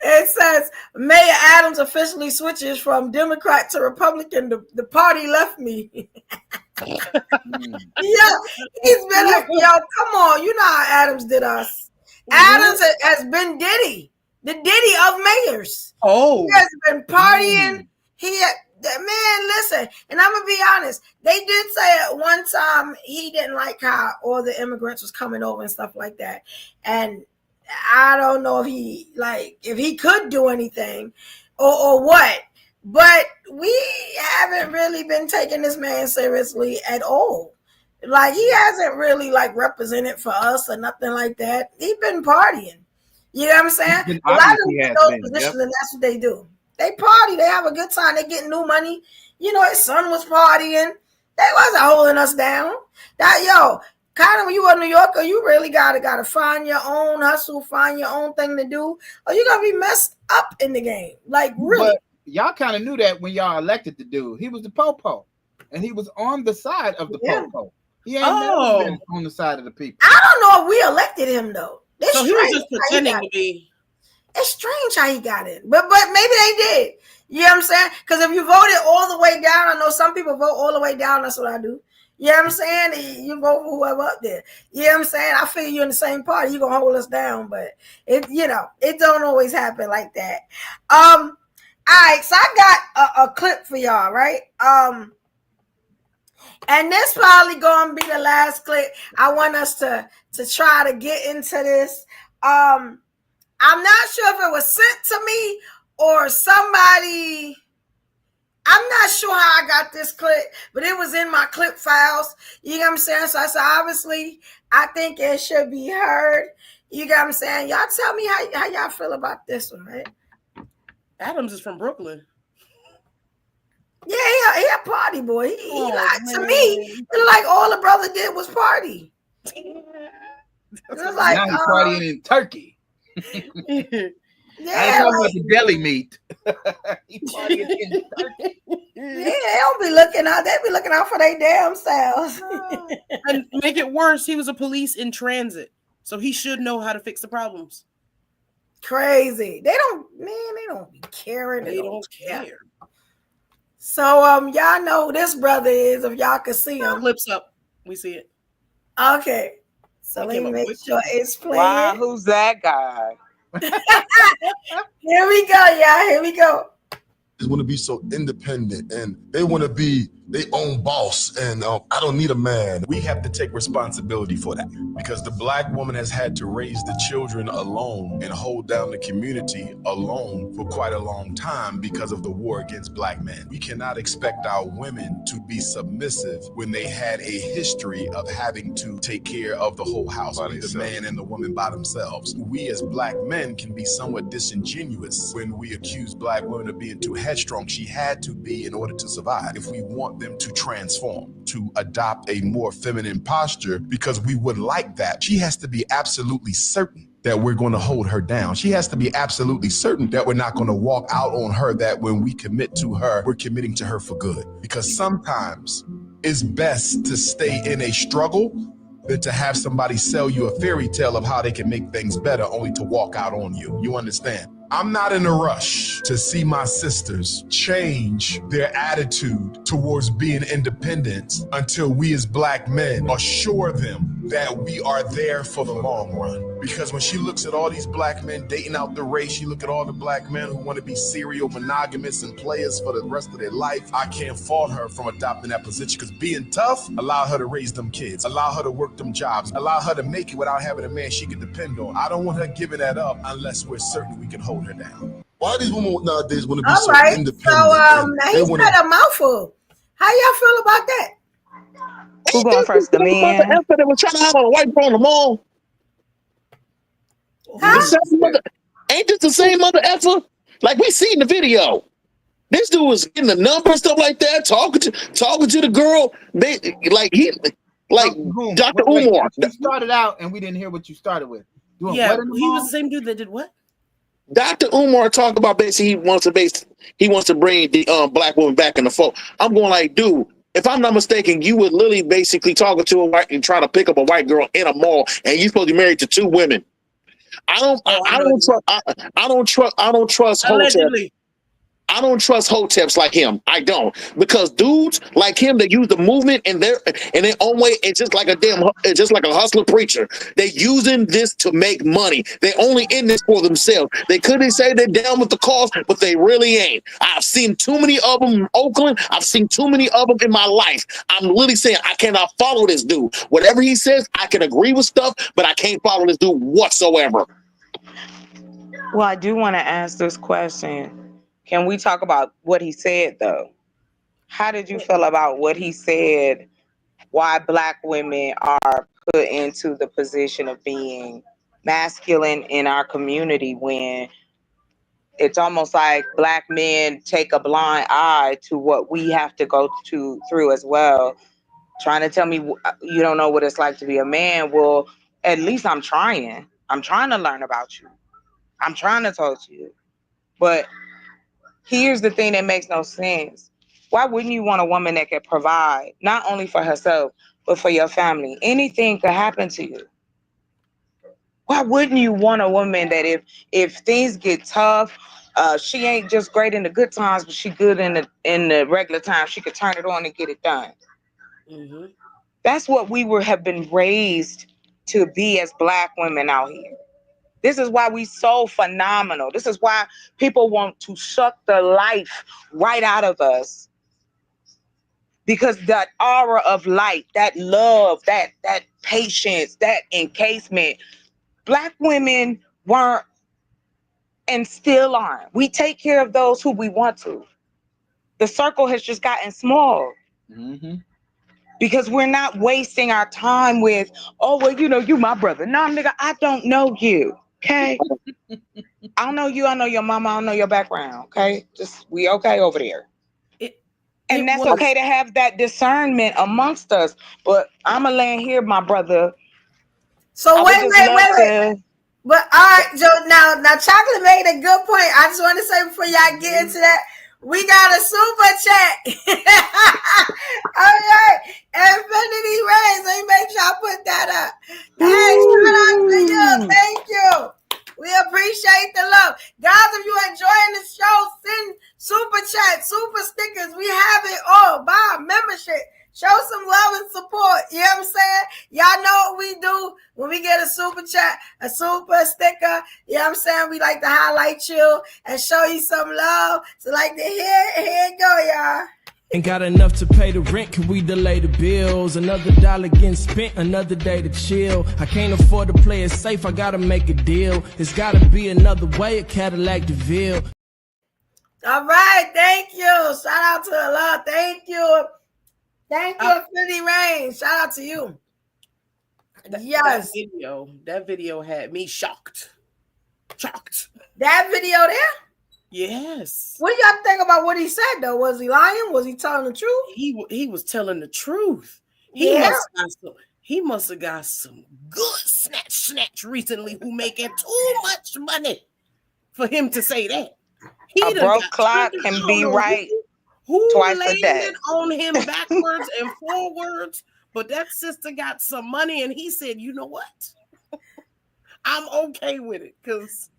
it says Mayor Adams officially switches from Democrat to Republican. The party left me. Yeah, he's been like, yo, come on. You know how Adams did us. Adams has been Diddy, the Diddy of mayors. Oh, he has been partying. Man, listen, and I'm gonna be honest. They did say at one time he didn't like how all the immigrants was coming over and stuff like that. And I don't know if he could do anything or what. But we haven't really been taking this man seriously at all. Like, he hasn't really represented for us or nothing like that. He's been partying. You know what I'm saying? A lot of them in those positions, and that's what they do. They party. They have a good time. They get new money. You know, his son was partying. They wasn't holding us down. Kind of when you a New Yorker, you really gotta find your own hustle, find your own thing to do, or you're gonna be messed up in the game. Like, really. But y'all kind of knew that when y'all elected the dude. He was the popo, and he was on the side of the popo. He ain't never been on the side of the people. I don't know if we elected him though. So he was just pretending to be. It's strange how he got in, but maybe they did. You know what I'm saying? Because if you voted all the way down, I know some people vote all the way down. That's what I do. You know what I'm saying? You vote for whoever up there. You know what I'm saying? I feel you're in the same party. You're going to hold us down, but it don't always happen like that. All right, so I got a clip for y'all, right? And this probably going to be the last clip. I want us to try to get into this. I'm not sure if it was sent to me or somebody. I'm not sure how I got this clip, but it was in my clip files. You know what I'm saying? So obviously, I think it should be heard. You know what I'm saying? Y'all tell me how y'all feel about this one, right? Adams is from Brooklyn. Yeah, he a party boy. To me, like all the brother did was party. It was like now he's partying in Turkey. Yeah, I ain't talking about the deli meat. He partying in Turkey. Yeah, they don't be looking out. They be looking out for their damn selves. And make it worse, he was a police in transit, so he should know how to fix the problems. Crazy. They don't be caring. They don't care. So y'all know who this brother is if y'all can see him. Lips up. We see it. Okay. So let me make sure it's playing. Wow, who's that guy? Here we go, y'all. Here we go. Want to be so independent and they want to be their own boss and I don't need a man. We have to take responsibility for that because the Black woman has had to raise the children alone and hold down the community alone for quite a long time because of the war against Black men. We cannot expect our women to be submissive when they had a history of having to take care of the whole house, the man and the woman by themselves. We as Black men can be somewhat disingenuous when we accuse Black women of being too headstrong. She had to be in order to survive. If we want them to transform, to adopt a more feminine posture, because we would like that, she has to be absolutely certain that we're going to hold her down. She has to be absolutely certain that we're not going to walk out on her, that when we commit to her, we're committing to her for good. Because sometimes it's best to stay in a struggle than to have somebody sell you a fairy tale of how they can make things better only to walk out on you. You understand? I'm not in a rush to see my sisters change their attitude towards being independent until we as Black men assure them that we are there for the long run. Because when she looks at all these Black men dating out the race, she look at all the Black men who want to be serial monogamous and players for the rest of their life, I can't fault her from adopting that position because being tough allowed her to raise them kids, allow her to work them jobs, allow her to make it without having a man she can depend on. I don't want her giving that up unless we're certain we can hold her down. Why these women nowadays want to be All so right. independent? So now he's got a mouthful. How y'all feel about that? Who going first? The man. That was trying to have a white girl on the mall. Ain't this the same mother effer? Like we see in the video. This dude was getting the number and stuff like that, talking to the girl. Dr. Umar. You started out and we didn't hear what you started with. Yeah, he was the same dude that did what? Dr. Umar talked about basically he wants to bring the Black woman back in the fold. I'm going like, dude, if I'm not mistaken, you were literally basically talking to a white and trying to pick up a white girl in a mall, and you're supposed to be married to two women. I don't trust Allegedly. I don't trust hoteps like him. I don't, because dudes like him, they use the movement in their own way. It's just like a hustler preacher. They're using this to make money. They only in this for themselves. They couldn't say they're down with the cause, but they really ain't. I've seen too many of them in Oakland. I've seen too many of them in my life. I'm literally saying I cannot follow this dude. Whatever he says, I can agree with stuff, but I can't follow this dude whatsoever. Well, I do want to ask this question. Can we talk about what he said, though? How did you feel about what he said? Why Black women are put into the position of being masculine in our community when it's almost like Black men take a blind eye to what we have to go through as well. Trying to tell me you don't know what it's like to be a man. Well, at least I'm trying. I'm trying to learn about you. I'm trying to talk to you. But here's the thing that makes no sense. Why wouldn't you want a woman that can provide not only for herself, but for your family? Anything could happen to you. Why wouldn't you want a woman that if things get tough, she ain't just great in the good times, but she good in the regular times. She could turn it on and get it done. Mm-hmm. That's what we have been raised to be as Black women out here. This is why we so phenomenal. This is why people want to suck the life right out of us. Because that aura of light, that love, that patience, that encasement, Black women weren't and still aren't. We take care of those who we want to. The circle has just gotten small. Mm-hmm. Because we're not wasting our time with, oh, well, you my brother. No, nigga, I don't know you. Okay. I don't know you. I know your mama. I don't know your background. Okay. We okay over there. And that's okay to have that discernment amongst us. But I'm going to land here, my brother. So wait. But all right, Joe, now Chocolate made a good point. I just want to say before y'all get into that, we got a super chat. All right. Infinity Rays. Let me make sure I put that up. Hey, shout out to you. Thank you. We appreciate the love. Guys, if you're enjoying the show, send super chat, super stickers. We have it all. Buy a membership. Show some love and support. You know what I'm saying? Y'all know what we do when we get a super chat, a super sticker. You know what I'm saying? We like to highlight you and show you some love. So like to here it go, y'all. Ain't got enough to pay the rent, can we delay the bills? Another dollar getting spent, another day to chill. I can't afford to play it safe, I gotta make a deal. It's gotta be another way, a Cadillac DeVille. All right, thank you. Shout out to Allah. Thank you. Thank you, Infinity Rain. Shout out to you. Yes. That video had me shocked. That video there? Yes. What do y'all think about what he said though? Was he lying? Was he telling the truth? He was telling the truth. He must have got some good snatch recently who making too much money for him to say that. A broke clock can be right twice a day. On him backwards and forwards, but that sister got some money and he said, you know what? I'm okay with it because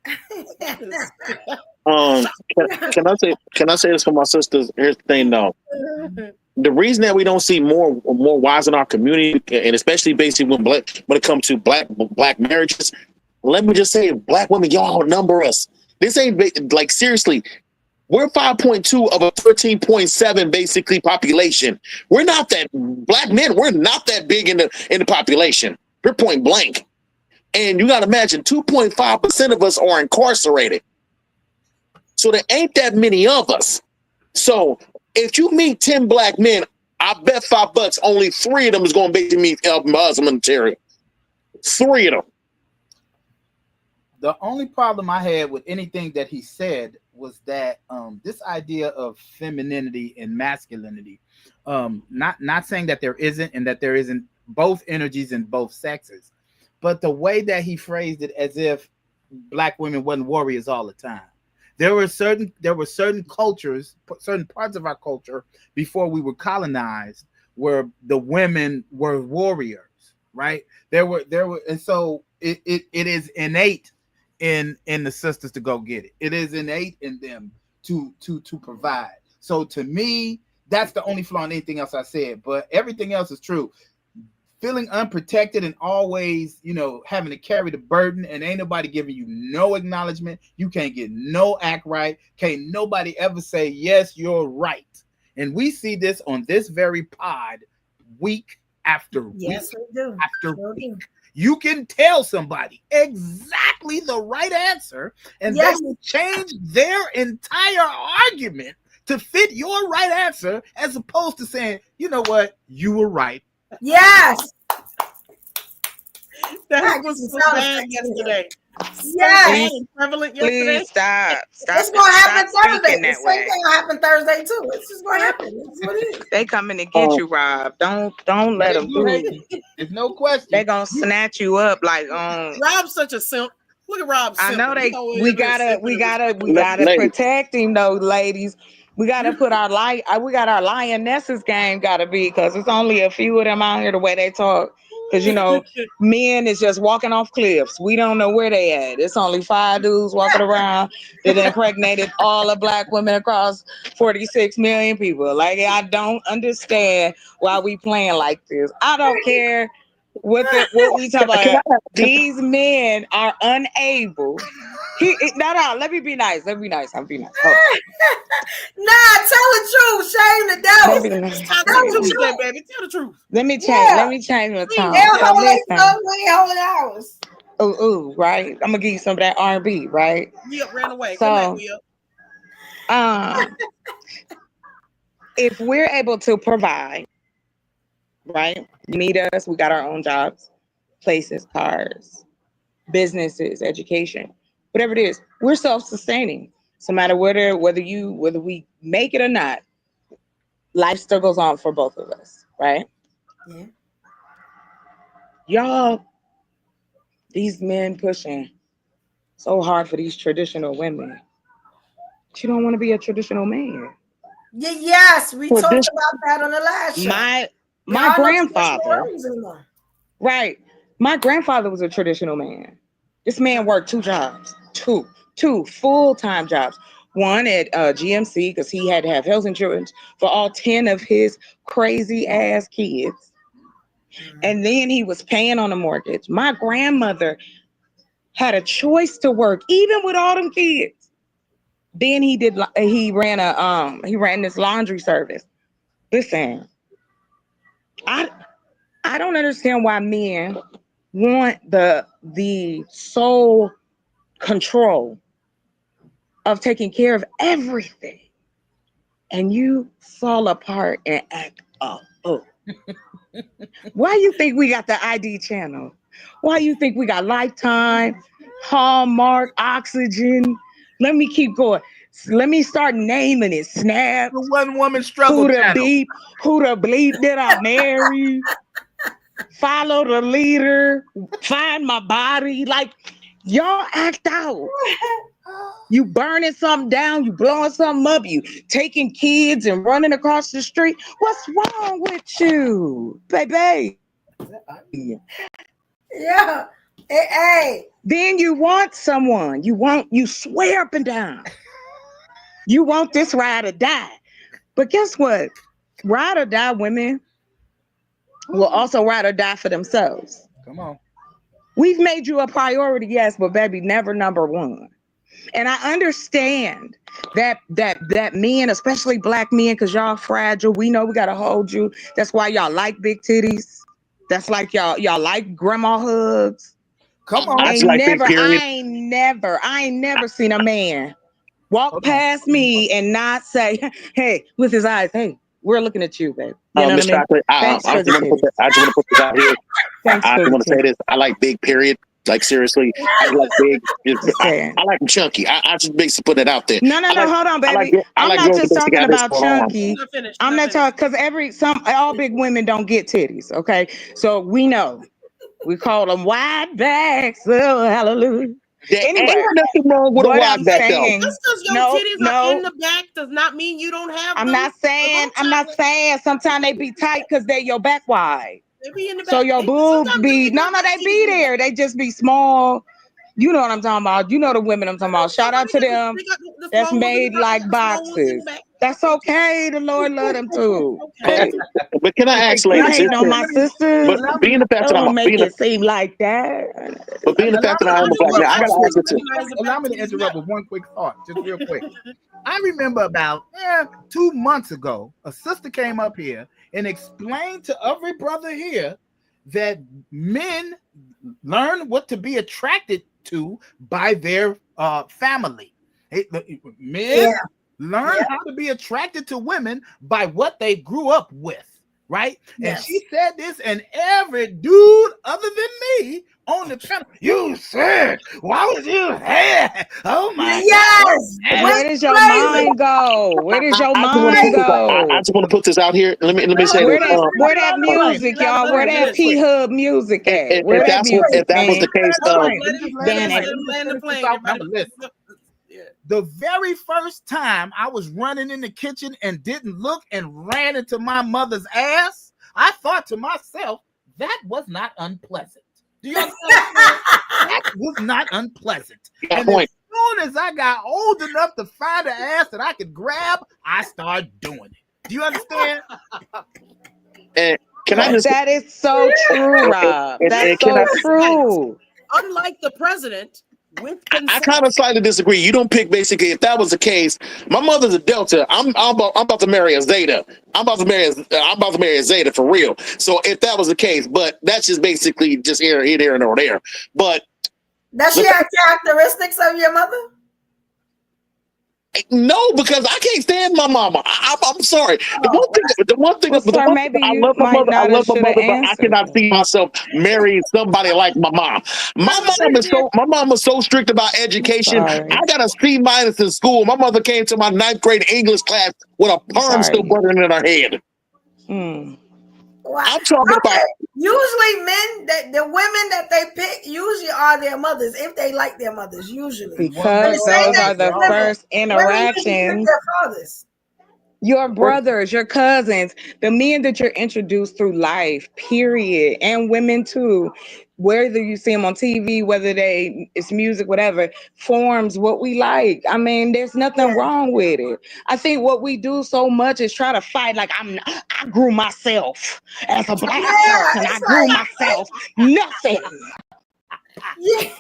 can I say this for my sisters? Here's the thing though. The reason that we don't see more wives in our community, and especially basically when it comes to black marriages, let me just say, black women, y'all outnumber us. This ain't like seriously. We're 5.2 of a 13.7 basically population. We're not that black men. We're not that big in the population. We're point blank. And you got to imagine 2.5% of us are incarcerated. So there ain't that many of us. So if you meet 10 black men, I bet $5 only 3 of them is going to basically meet Muslim Terry. 3 of them. The only problem I had with anything that he said was that this idea of femininity and masculinity, not saying that there isn't and that there isn't both energies in both sexes, but the way that he phrased it as if black women wasn't warriors all the time. There were certain cultures, certain parts of our culture before we were colonized where the women were warriors, right? There were, and so it is innate in the sisters to go get it. It is innate in them to provide. So to me, that's the only flaw in anything else I said, but everything else is true. Feeling unprotected and always, having to carry the burden and ain't nobody giving you no acknowledgement. You can't get no act right. Can't nobody ever say, yes, you're right. And we see this on this very pod week after week after week. You can tell somebody exactly the right answer and they will change their entire argument to fit your right answer as opposed to saying, you know what, you were right. Yes. That was so bad yesterday. Yes. Prevalent yesterday. Please stop. It's going to happen Thursday. The same thing will happen Thursday too. It's just going to happen. That's what it is. They coming to get you, Rob. Don't let them do it. There's no question. They gonna snatch you up like Rob's such a simp. Look at Rob. I know we gotta protect him though, ladies. We gotta put our we got our lionesses game gotta be, because it's only a few of them out here the way they talk. Because men is just walking off cliffs. We don't know where they at. It's only 5 dudes walking around that impregnated all the black women across 46 million people. Like, I don't understand why we playing like this. I don't care what we talk about. These men are unable. No, let me be nice. I'm being nice. Nah, tell the truth. Shame the devil. Tell the truth, baby. Tell the truth. Let me change my tone. We ain't holding ours. Ooh, right. I'm gonna give you some of that R&B, right? We up, ran away. So, if we're able to provide, right? You need us. We got our own jobs, places, cars, businesses, education. Whatever it is, we're self-sustaining. So no matter whether we make it or not, life still goes on for both of us, right? Yeah. Y'all, these men pushing so hard for these traditional women. But you don't want to be a traditional man. Yes, we talked about that on the last show. My grandfather, right? My grandfather was a traditional man. This man worked 2 jobs, two full-time jobs. one at GMC because he had to have health insurance for all 10 of his crazy ass kids. And then he was paying on a mortgage. My grandmother had a choice to work, even with all them kids. Then he ran this laundry service. Listen, I don't understand why men want the sole control of taking care of everything, and you fall apart and act up. Oh. Why you think we got the ID channel? Why you think we got Lifetime, Hallmark, Oxygen? Let me keep going. Let me start naming it. Snap. The one woman struggle channel. Who the bleep did I marry? Follow the leader. Find my body. Like, y'all act out. You burning something down, you blowing something up, you taking kids and running across the street. What's wrong with you, baby? Yeah. Hey. Then you want someone. You swear up and down. You want this ride or die. But guess what? Ride or die women will also ride or die for themselves. Come on. We've made you a priority, yes, but baby, never number one. And I understand that men, especially black men, because y'all fragile, we know we gotta hold you. That's why y'all like big titties. That's like y'all like grandma hugs. Come on. I ain't never seen a man walk past me and not say, hey, with his eyes, hey, we're looking at you, babe. You know what I mean? I just want to put this out here. I just want to say this. I like big, period. Like, seriously, I like big. I like them chunky. I just basically put it out there. No, hold on, baby. I'm not just talking about chunky. I'm not talking because all big women don't get titties. Okay, so we know we call them wide backs. Oh, hallelujah. Anyway, ain't nothing wrong with a wide back though. Just because your titties are in the back does not mean you don't have them. I'm not saying. Sometimes they be tight because they're your back wide. So your boobs be they be there. They just be small. You know what I'm talking about. You know the women I'm talking about. Shout out to them. That's made like boxes. That's okay. The Lord love them too. Okay. But can I ask, ladies? You know my sister. But being the fact that I'm make it seem like that. But being the fact that I am a black man, I gotta ask you too. Allow me to interrupt with one quick thought, just real quick. I remember about 2 months ago, a sister came up here and explained to every brother here that men learn what to be attracted to by their family. Men learn how to be attracted to women by what they grew up with, right? Yes. And she said this, and every dude other than me on the channel, you said, why was you here? Oh my God. Where does your mind go? Where does your mind go? I just want to put this out here. Let me say where that music, y'all? Where that P-Hub music at? If that was the case, the very first time I was running in the kitchen and didn't look and ran into my mother's ass, I thought to myself, that was not unpleasant. Do you understand? That was not unpleasant. And as soon as I got old enough to find an ass that I could grab, I started doing it. Do you understand? That is so true, Rob. That's so true. Unlike the president, I kind of slightly disagree. You don't pick basically. If that was the case, my mother's a Delta. I'm about to marry a Zeta. I'm about to marry a Zeta for real. So if that was the case, but that's just basically just here and over there. But does she have characteristics of your mother? No, because I can't stand my mama. I'm sorry. The one thing, I love my mother, but I cannot see myself marrying somebody like my mom. My mom was so strict about education. I got a C- in school. My mother came to my 9th grade English class with a perm still burning in her head. Wow. I'm talking about usually men the women that they pick usually are their mothers if they like their mothers usually because those are the first interactions. Their fathers. Your brothers, your cousins, the men that you're introduced through life, period, and women too. whether you see them on TV, whether it's music, whatever, forms what we like. I mean, there's nothing wrong with it. I think what we do so much is try to fight. Like I grew myself as a black person. I grew myself. Nothing.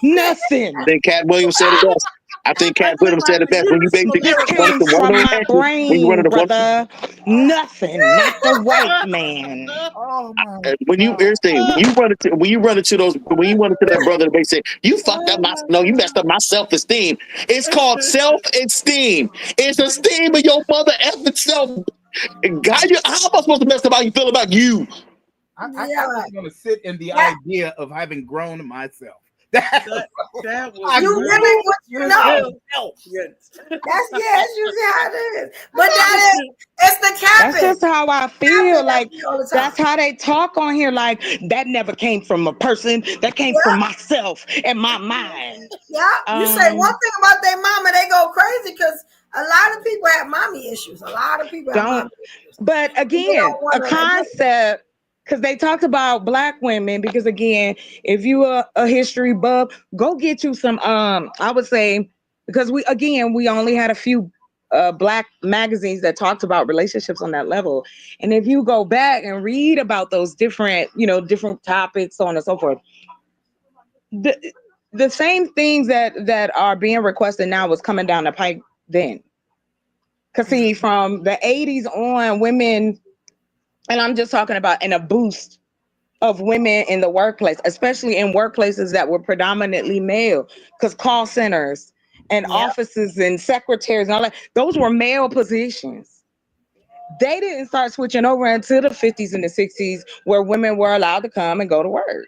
Nothing. I think Cat Williams said it best. I think Cat Williams said it best. When you basically This came from my brain, brother. Nothing. Not the white man. Oh my when you run into that brother, they say you fucked up you messed up my self-esteem. It's called self-esteem. It's esteem of your mother effing self. God, how am I supposed to mess up how you feel about you? I was going to sit in the idea of having grown myself. That was you really what you know. That's usually how it is. But it's the capping. That's just how I feel. Like that's how they talk on here. Like that never came from a person. That came from myself and my mind. Yeah. You say one thing about their mama, they go crazy because a lot of people have mommy issues. A lot of people have mommy issues. But again, a concept. Because they talked about black women, because again, if you are a history buff, go get you some, I would say, because we only had a few black magazines that talked about relationships on that level. And if you go back and read about those different topics, so on and so forth, the same things that are being requested now was coming down the pike then. Because see, from the 80s on, women, and I'm just talking about in a boost of women in the workplace, especially in workplaces that were predominantly male, because call centers and offices and secretaries and all that, those were male positions. They didn't start switching over until the 50s and the 60s, where women were allowed to come and go to work.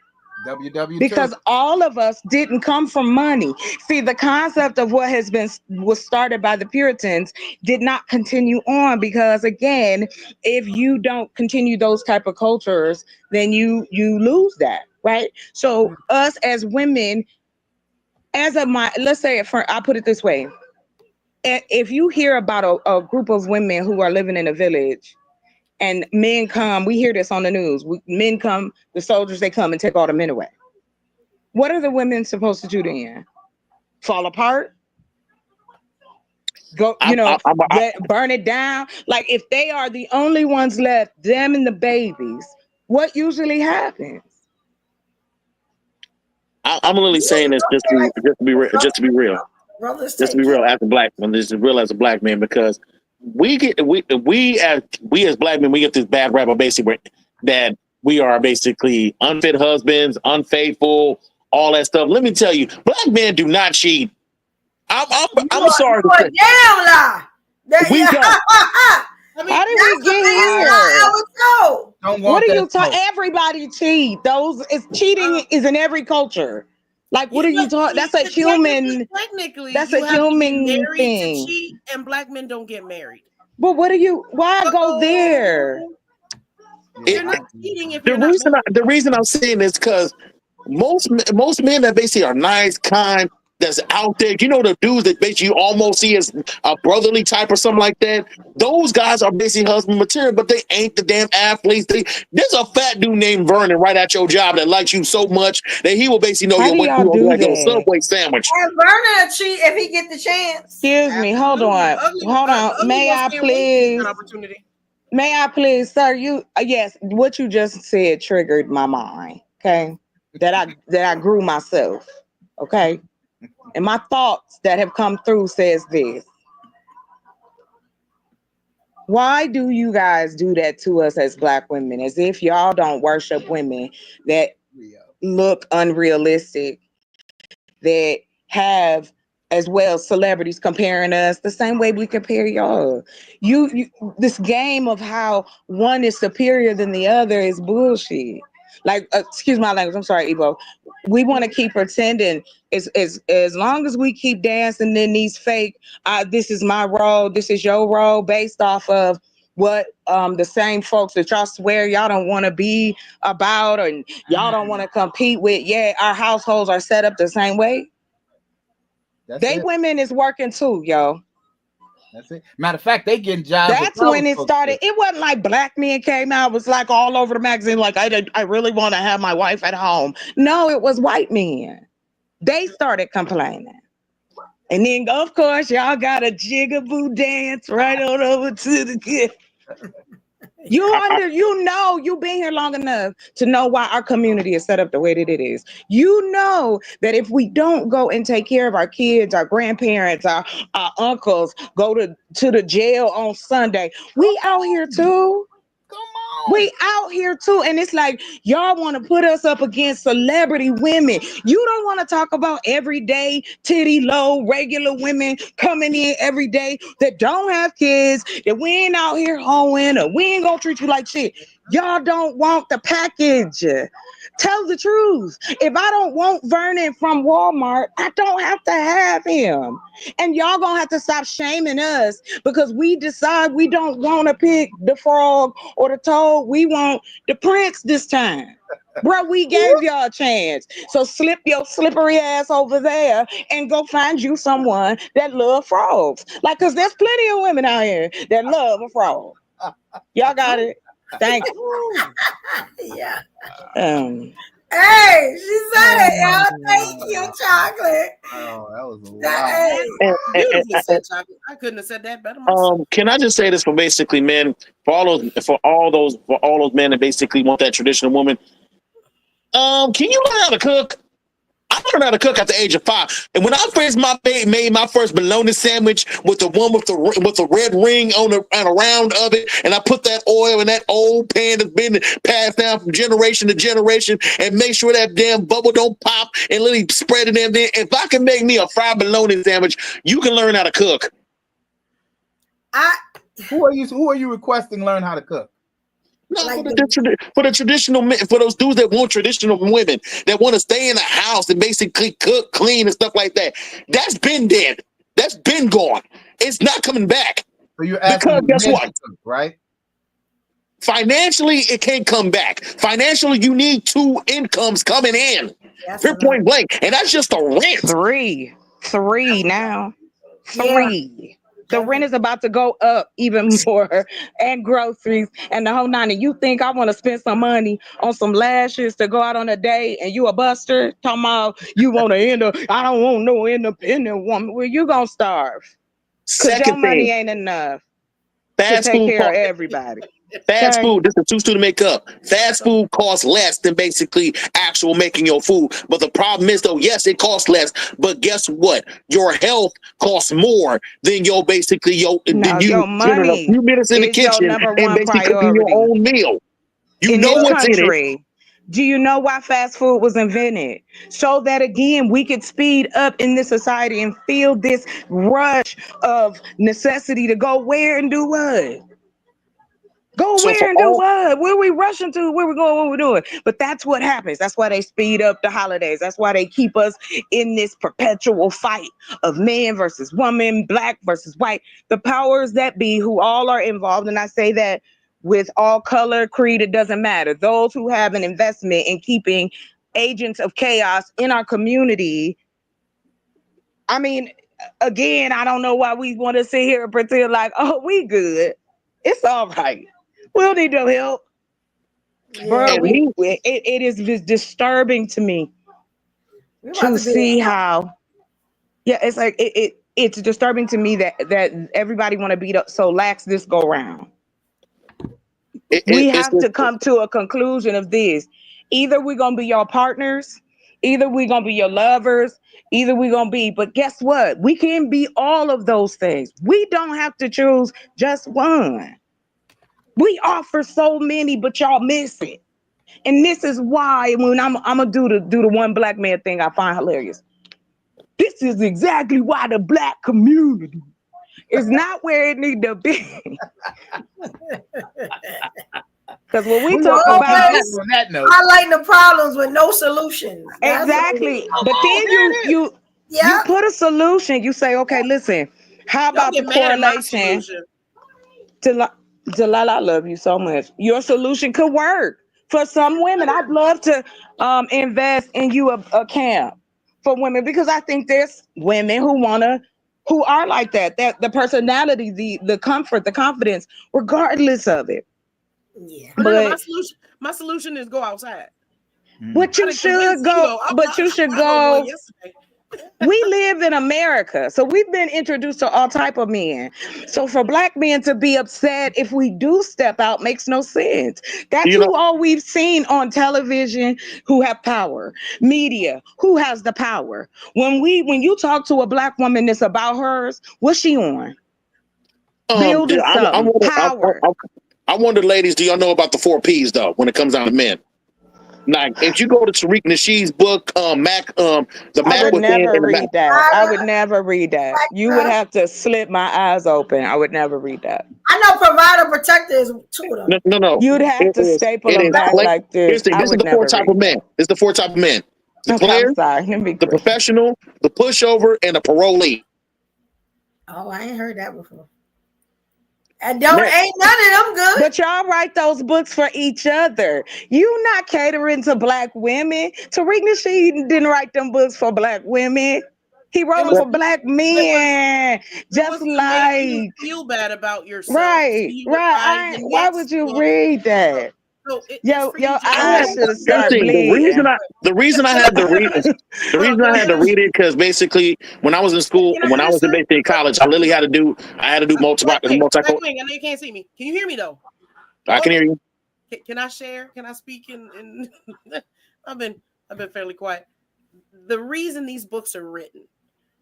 Because all of us didn't come from money. See, the concept of what was started by the Puritans did not continue on, because again, if you don't continue those type of cultures, then you lose that, right? So us as women, let's say, I'll put it this way. If you hear about a group of women who are living in a village, and men come, we hear this on the news. Men come, the soldiers, they come and take all the men away. What are the women supposed to do then? Fall apart? Go, burn it down? Like if they are the only ones left, them and the babies, what usually happens? I'm literally saying this just to be real. Just to be real as a black man. This is real as a black man, because we as black men, we get this bad rap basically that we are basically unfit husbands, unfaithful, all that stuff. Let me tell you, black men do not cheat. I'm sorry to say. Damn lie. We don't. How did we get here? What are you talking? Everybody cheat. Cheating is in every culture. Like, what are you talking? That's a human. Technically, that's a human thing. To cheat, and black men don't get married. But why go there? You're not cheating if the reason I'm saying this because most men that basically are nice, kind, that's out there, the dudes that basically you almost see as a brotherly type or something like that, those guys are basically husband material, but they ain't the damn athletes. There's a fat dude named Vernon right at your job that likes you so much that he will basically know what you do like a Subway sandwich. And Vernon will cheat if he get the chance. Excuse me, hold on. May I please, sir? Yes, what you just said triggered my mind. Okay, that I grew myself. Okay. And my thoughts that have come through says this. Why do you guys do that to us as black women? As if y'all don't worship women that look unrealistic, that have as well celebrities comparing us the same way we compare y'all. You this game of how one is superior than the other is bullshit. Like, excuse my language, I'm sorry, Evo. We want to keep pretending as long as we keep dancing in these fake, this is my role, this is your role, based off of what the same folks that y'all swear y'all don't want to be about, and y'all don't want to compete with. Yeah, our households are set up the same way. Women is working too, yo. That's it. Matter of fact, they getting jobs. That's when it started. It wasn't like black men came out, was like all over the magazine, like I really want to have my wife at home. No, it was white men. They started complaining. And then, of course, y'all got a jigaboo dance right on over to the kid. You've been here long enough to know why our community is set up the way that it is. You know that if we don't go and take care of our kids, our grandparents, our uncles, go to the jail on Sunday, we out here too. Come on. We out here too. And it's like, y'all want to put us up against celebrity women. You don't want to talk about everyday titty low regular women coming in every day that don't have kids, that we ain't out here hoeing, or we ain't gonna treat you like shit. Y'all don't want the package. Tell the truth. If I don't want Vernon from Walmart, I don't have to have him. And y'all gonna have to stop shaming us because we decide we don't want to pick the frog or the toad. We want the prince this time. Bro, we gave y'all a chance. So slip your slippery ass over there and go find you someone that love frogs. Like, cause there's plenty of women out here that love a frog. Y'all got it. Thank you. Yeah. Hey, she said it, y'all. Thank you, Chocolate. Oh, that was a wow. Beautifully said, Chocolate. I couldn't have said that better myself. Can I just say this for basically men, for all those men that basically want that traditional woman? Can you learn how to cook? I learned how to cook at the age of 5, and when I first made my first bologna sandwich with the one with the red ring on the round of it, and I put that oil in that old pan that's been passed down from generation to generation, and make sure that damn bubble don't pop, and let me spread it in there. If I can make me a fried bologna sandwich, you can learn how to cook. Who are you requesting learn how to cook? No, like for the traditional men, for those dudes that want traditional women that want to stay in the house and basically cook, clean, and stuff like that. That's been dead. That's been gone. It's not coming back. So you're asking, because guess what? Cook, right? Financially, it can't come back. Financially, you need 2 incomes coming in. You're point blank, and that's just the rent. 3 now. 3. The rent is about to go up even more, and groceries and the whole 9. And you think I want to spend some money on some lashes to go out on a date, and you a buster talking about you want to I don't want no independent woman. Well, you gonna starve because your money ain't enough to take care of everybody. Fast food, this is too soon to make up. Fast food costs less than basically actual making your food. But the problem is, though, yes, it costs less. But guess what? Your health costs more than your money. A few minutes in the kitchen and basically cooking your own meal. You know what's in it. Do you know why fast food was invented? So that, again, we could speed up in this society and feel this rush of necessity to go where and do what? Where and do what? Where we rushing to? Where we going? What we doing? But that's what happens. That's why they speed up the holidays. That's why they keep us in this perpetual fight of man versus woman, black versus white. The powers that be, who all are involved, and I say that with all color, creed, it doesn't matter. Those who have an investment in keeping agents of chaos in our community. I mean, again, I don't know why we want to sit here and pretend like, oh, we good. It's all right. We don't need no help. Bro, it is disturbing to me to see how, it's like, it's disturbing to me that everybody want to beat up so lax this go round. We have to come to a conclusion of this. Either we're going to be your partners, either we're going to be your lovers, either we're going to be, but guess what? We can be all of those things. We don't have to choose just one. We offer so many, but y'all miss it. And this is why when I'm gonna do the one black man thing I find hilarious. This is exactly why the black community is not where it need to be. Because when we talk about highlighting the problems with no solutions. Exactly. But then you put a solution. You say, okay, listen, how about the correlation? Delilah, I love you so much. Your solution could work for some women. I'd love to invest in you a camp for women, because I think there's women who want to who are like that. That the personality, the comfort, the confidence, regardless of it. Yeah. But no, But my solution is go outside. But you should go. But you should go. We live in America, so we've been introduced to all type of men. So for black men to be upset if we do step out makes no sense. That's all we've seen on television who have power, media who has the power. When you talk to a black woman that's about hers, what's she on? Building something, power. I wonder, ladies, do y'all know about the 4 Ps though when it comes down to men? Like if you go to Tariq Nasheed's book, Mac, the Mac I would within, never and the read Mac. that. I would never read that. You would have to slip my eyes open. I would never read that. I know provider protector is two of them. No. You'd have to staple them back like this. This is the 4 type of men. This is the 4 type of men. The player, the professional, the pushover, and the parolee. Oh, I ain't heard that before. And ain't none of them good. But y'all write those books for each other. You not catering to black women. Tariq Nasheed didn't write them books for black women. He wrote them for black men. Just like you feel bad about yourself. Right. Why would you read that? So your eyes should have started bleeding. The reason I had to read it because basically when I was in school, when I was in college, I literally had to do multiple. I know you can't see me. Can you hear me though? I can hear you. Can I share? Can I speak? In I've been fairly quiet. The reason these books are written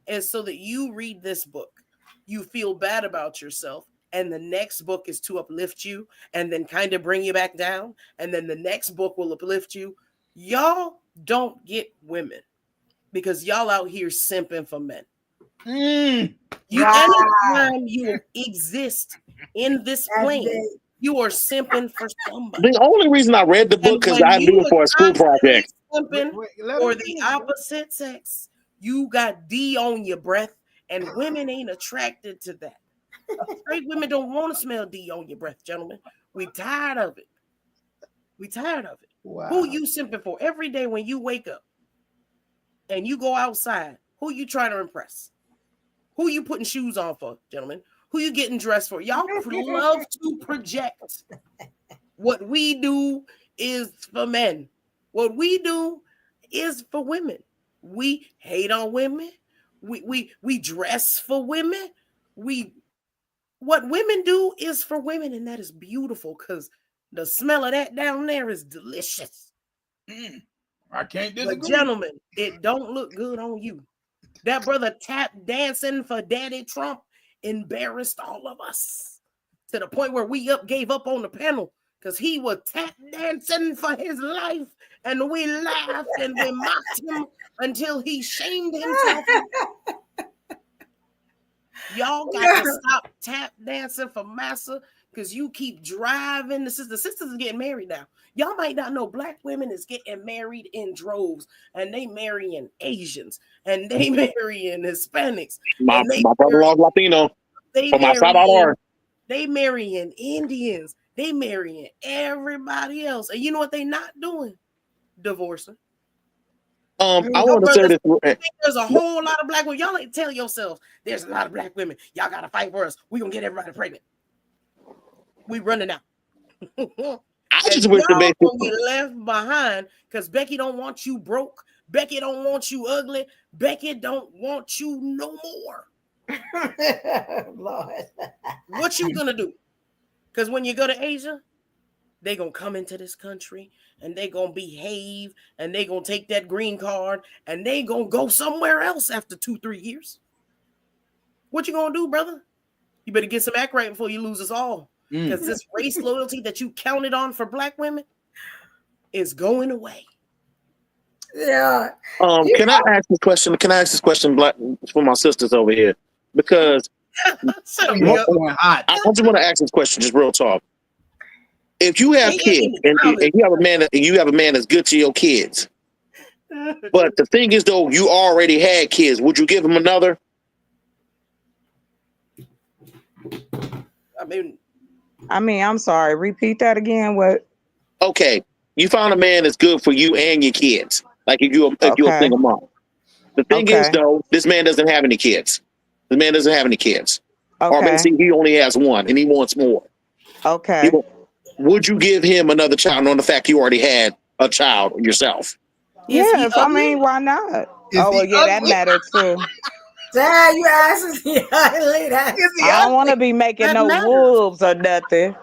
is so that you read this book, you feel bad about yourself. And the next book is to uplift you and then kind of bring you back down. And then the next book will uplift you. Y'all don't get women because y'all out here simping for men. Anytime you exist in this plane, you are simping for somebody. The only reason I read the book because I had to do it for a school project. Simping for the opposite sex, you got D on your breath, and women ain't attracted to that. Straight women don't want to smell D on your breath, gentlemen. We tired of it. Wow. Who you simping for? Every day when you wake up and you go outside, who you trying to impress? Who you putting shoes on for, gentlemen? Who you getting dressed for? Y'all love to project. What we do is for men. What we do is for women. We hate on women. We dress for women. What women do is for women, and that is beautiful because the smell of that down there is delicious. I can't disagree. But gentlemen, it don't look good on you. That brother tap dancing for Daddy Trump embarrassed all of us to the point where we gave up on the panel because he was tap dancing for his life, and we laughed and we mocked him until he shamed himself. Y'all got to stop tap dancing for massa because you keep driving. The sisters are getting married now. Y'all might not know black women is getting married in droves, and they marrying Asians, and they marrying Hispanics. My brother-in-law's Latino. From my side out. They marrying Indians. They marrying everybody else. And you know what they not doing? Divorcing. I want to say this. There's a whole lot of black women. Y'all ain't tell yourselves there's a lot of black women. Y'all gotta fight for us. We're gonna get everybody pregnant. We running out. I just wish the be left behind because Becky don't want you broke. Becky don't want you ugly. Becky don't want you no more. Lord. What you gonna do? Because when you go to Asia, they gonna come into this country and they gonna behave and they gonna take that green card and they gonna go somewhere else after 2-3 years. What you gonna do, brother? You better get some act right before you lose us all. Because this race loyalty that you counted on for black women is going away. Yeah. Can I ask this question? Can I ask this question, black, for my sisters over here? Because I just want to ask this question, just real talk. If you have kids and you have a man that's good to your kids, but the thing is though, you already had kids, would you give him another? I mean, I'm sorry. Repeat that again. What? Okay, you found a man that's good for you and your kids. Like if you're a single mom. The thing is though, this man doesn't have any kids. The man doesn't have any kids. Or Okay. basically, he only has one, and he wants more. Okay. Would you give him another child, knowing the fact you already had a child yourself? Yes, I mean, why not? Oh, well, yeah, that matters too. Dad, you asking me ugly? I don't want to be making no wolves or nothing.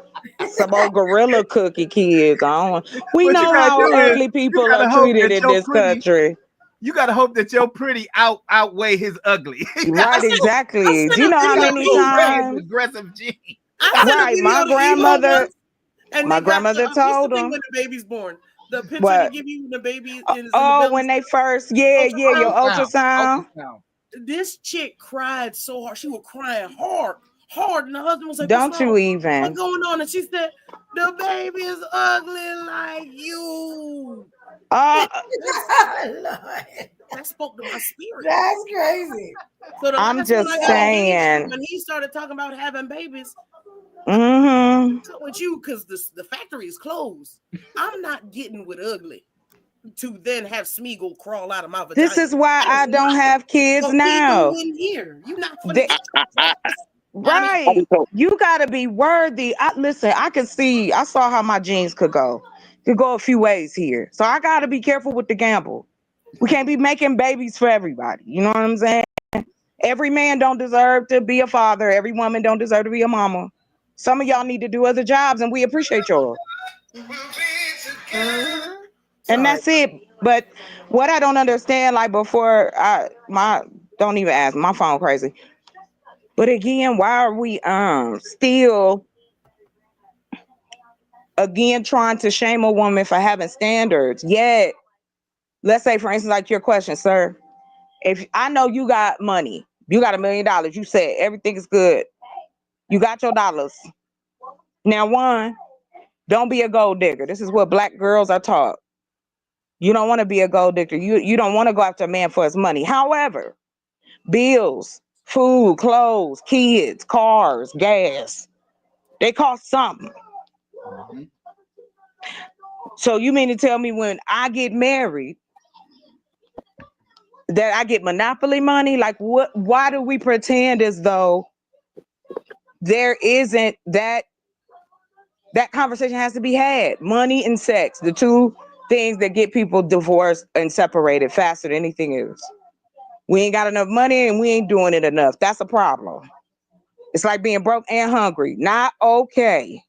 Some old gorilla cookie kids. I don't want. We What know you gotta how do is, ugly you people gotta are hope treated that in your this pretty- country. You gotta hope that your pretty outweigh his ugly. Right, exactly. Do you know how many times? Aggressive gene. Right, my grandmother. And My they got grandmother what's the told thing them. when the baby's born? The picture What? they give you when the baby is in the Oh, belly. when they first, your ultrasound. This chick cried so hard. She was crying hard. And the husband was like, Don't "What's you wrong? even. What's going on?" And she said, "The baby is ugly like you." That spoke to my spirit. That's crazy. So the I'm last just one I got saying. engaged, when he started talking about having babies, Mm-hmm. with you, because the factory is closed. I'm not getting with ugly to then have Smeagol crawl out of my vagina. This is why I don't have kids what now. we doing here. You're not funny. Right. You gotta be worthy. Listen, I saw how my genes could go a few ways here. So I gotta be careful with the gamble. We can't be making babies for everybody. You know what I'm saying? Every man don't deserve to be a father. Every woman don't deserve to be a mama. Some of y'all need to do other jobs, and we appreciate y'all. And that's it. But what I don't understand, like before, don't even ask, my phone crazy. But again, why are we still again trying to shame a woman for having standards? Yet, let's say, for instance, like your question, sir. If I know you got money, you got $1 million, you said everything is good. You got your dollars. Now, one, don't be a gold digger. This is what Black girls are taught. You don't want to be a gold digger. You don't want to go after a man for his money. However, bills, food, clothes, kids, cars, gas, they cost something. So you mean to tell me when I get married that I get monopoly money? Like what? Why do we pretend as though there isn't that conversation has to be had? Money and sex, the two things that get people divorced and separated faster than anything else. We ain't got enough money and we ain't doing it enough. That's a problem. It's like being broke and hungry. Not okay.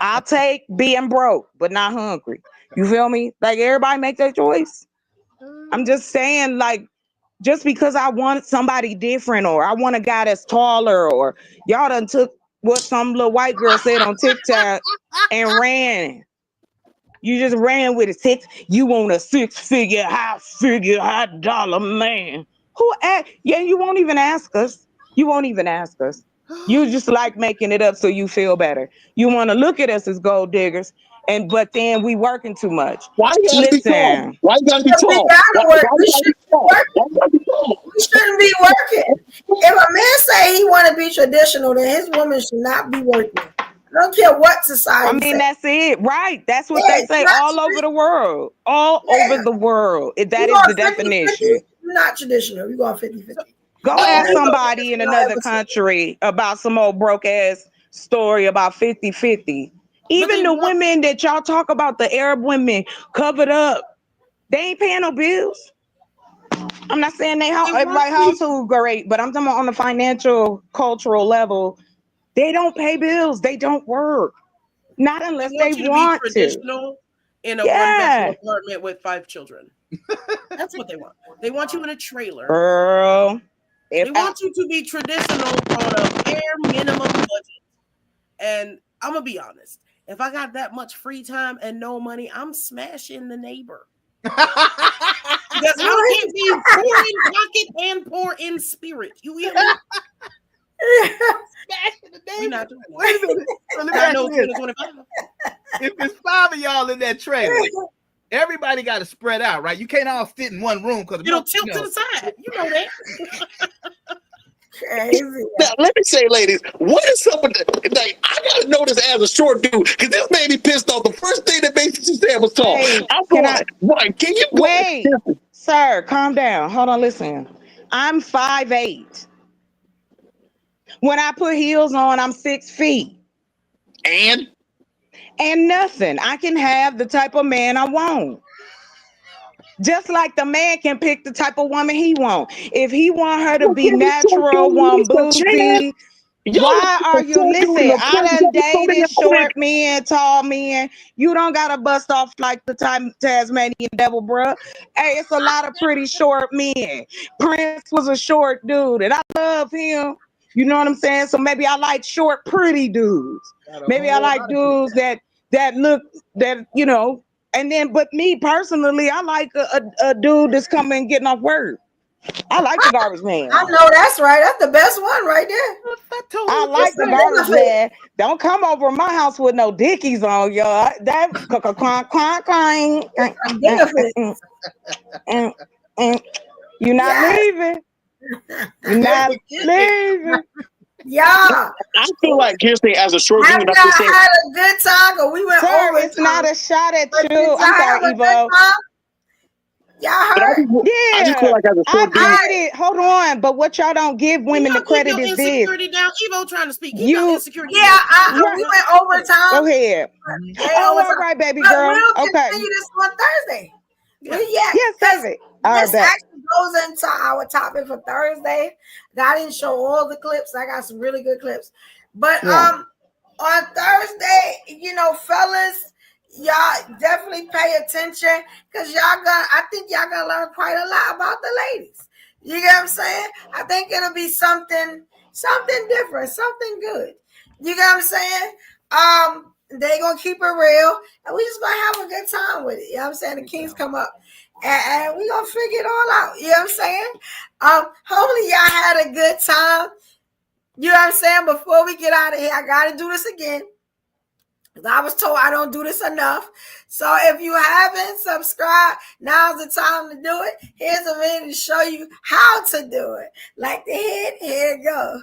I'll take being broke, but not hungry. You feel me? Like everybody make their choice. I'm just saying, like, just because I want somebody different or I want a guy that's taller or y'all done took what some little white girl said on TikTok and ran. You just ran with it. You want a high dollar man. Yeah, you won't even ask us. You just like making it up so you feel better. You want to look at us as gold diggers, but then we working too much. Why you gotta be tall? Why you gotta be tall? We shouldn't be working. If a man say he want to be traditional, then his woman should not be working. I don't care what society. I mean, that's it, right? That's what they say all over the world. Over the world. That is the definition. You're not traditional. You're going 50-50. Go ask somebody in another country about some old broke ass story about 50-50. Even the women that y'all talk about, the Arab women covered up, they ain't paying no bills. I'm not saying everybody household great, but I'm talking about on the financial, cultural level. They don't pay bills. They don't work. Not unless they want to. Traditional in a one-bedroom apartment with 5 children. That's what they want. They want you in a trailer. Girl. They want you to be traditional on a bare minimum budget. And I'm going to be honest. If I got that much free time and no money, I'm smashing the neighbor. Because I can't be poor in pocket and poor in spirit. You hear me? Smashing the neighbor. Not doing Wait a minute. So let me ask you this. If there's 5 of y'all in that trailer, everybody got to spread out, right? You can't all sit in one room because it'll tilt to the side. You know that. Crazy. Now, let me say, ladies, what is some of the, like, I gotta know this as a short dude, because this made me pissed off. The first thing that made you say was tall. Hey, can you wait, sir, calm down. Hold on, listen. I'm 5'8". When I put heels on, I'm 6 feet. And nothing. I can have the type of man I want. Just like the man can pick the type of woman he want. If he want her to be natural, want boozy, why are you listen? I done dated short men, tall men. You don't gotta bust off like the Tasmanian devil, bruh. Hey, it's a lot of pretty short men. Prince was a short dude, and I love him. You know what I'm saying? So maybe I like short, pretty dudes. Maybe I like dudes that look that you know. And then, but me personally, I like a dude that's coming and getting off work. I like the garbage man. I know that's right. That's the best one right there. I like the garbage man. Don't come over my house with no dickies on, y'all. That you're not leaving. You're not leaving. Yeah. I feel like Kirsten as a short dude. Have y'all had a good time? Or we went over. It's not a shot at you. I'm sorry, Evo. Y'all heard? Yeah, I just feel like as a short dude. I get it. Hold on, but what y'all don't give women the credit is this. Insecurity down. Evo trying to speak. We went overtime. Go ahead. All right, baby girl. We'll okay. continue this on Thursday. Yes, this right, actually goes into our topic for Thursday. I didn't show all the clips. I got some really good clips. But on Thursday, you know, fellas, y'all definitely pay attention because I think y'all gonna learn quite a lot about the ladies. You get what I'm saying? I think it'll be something different, something good. You get what I'm saying? They gonna keep it real, and we just gonna have a good time with it. You know what I'm saying? The Kings come up, and we gonna figure it all out. You know what I'm saying? Hopefully y'all had a good time. You know what I'm saying? Before we get out of here, I gotta do this again. I was told I don't do this enough. So if you haven't subscribed, now's the time to do it. Here's a video to show you how to do it. Like the head, here it goes.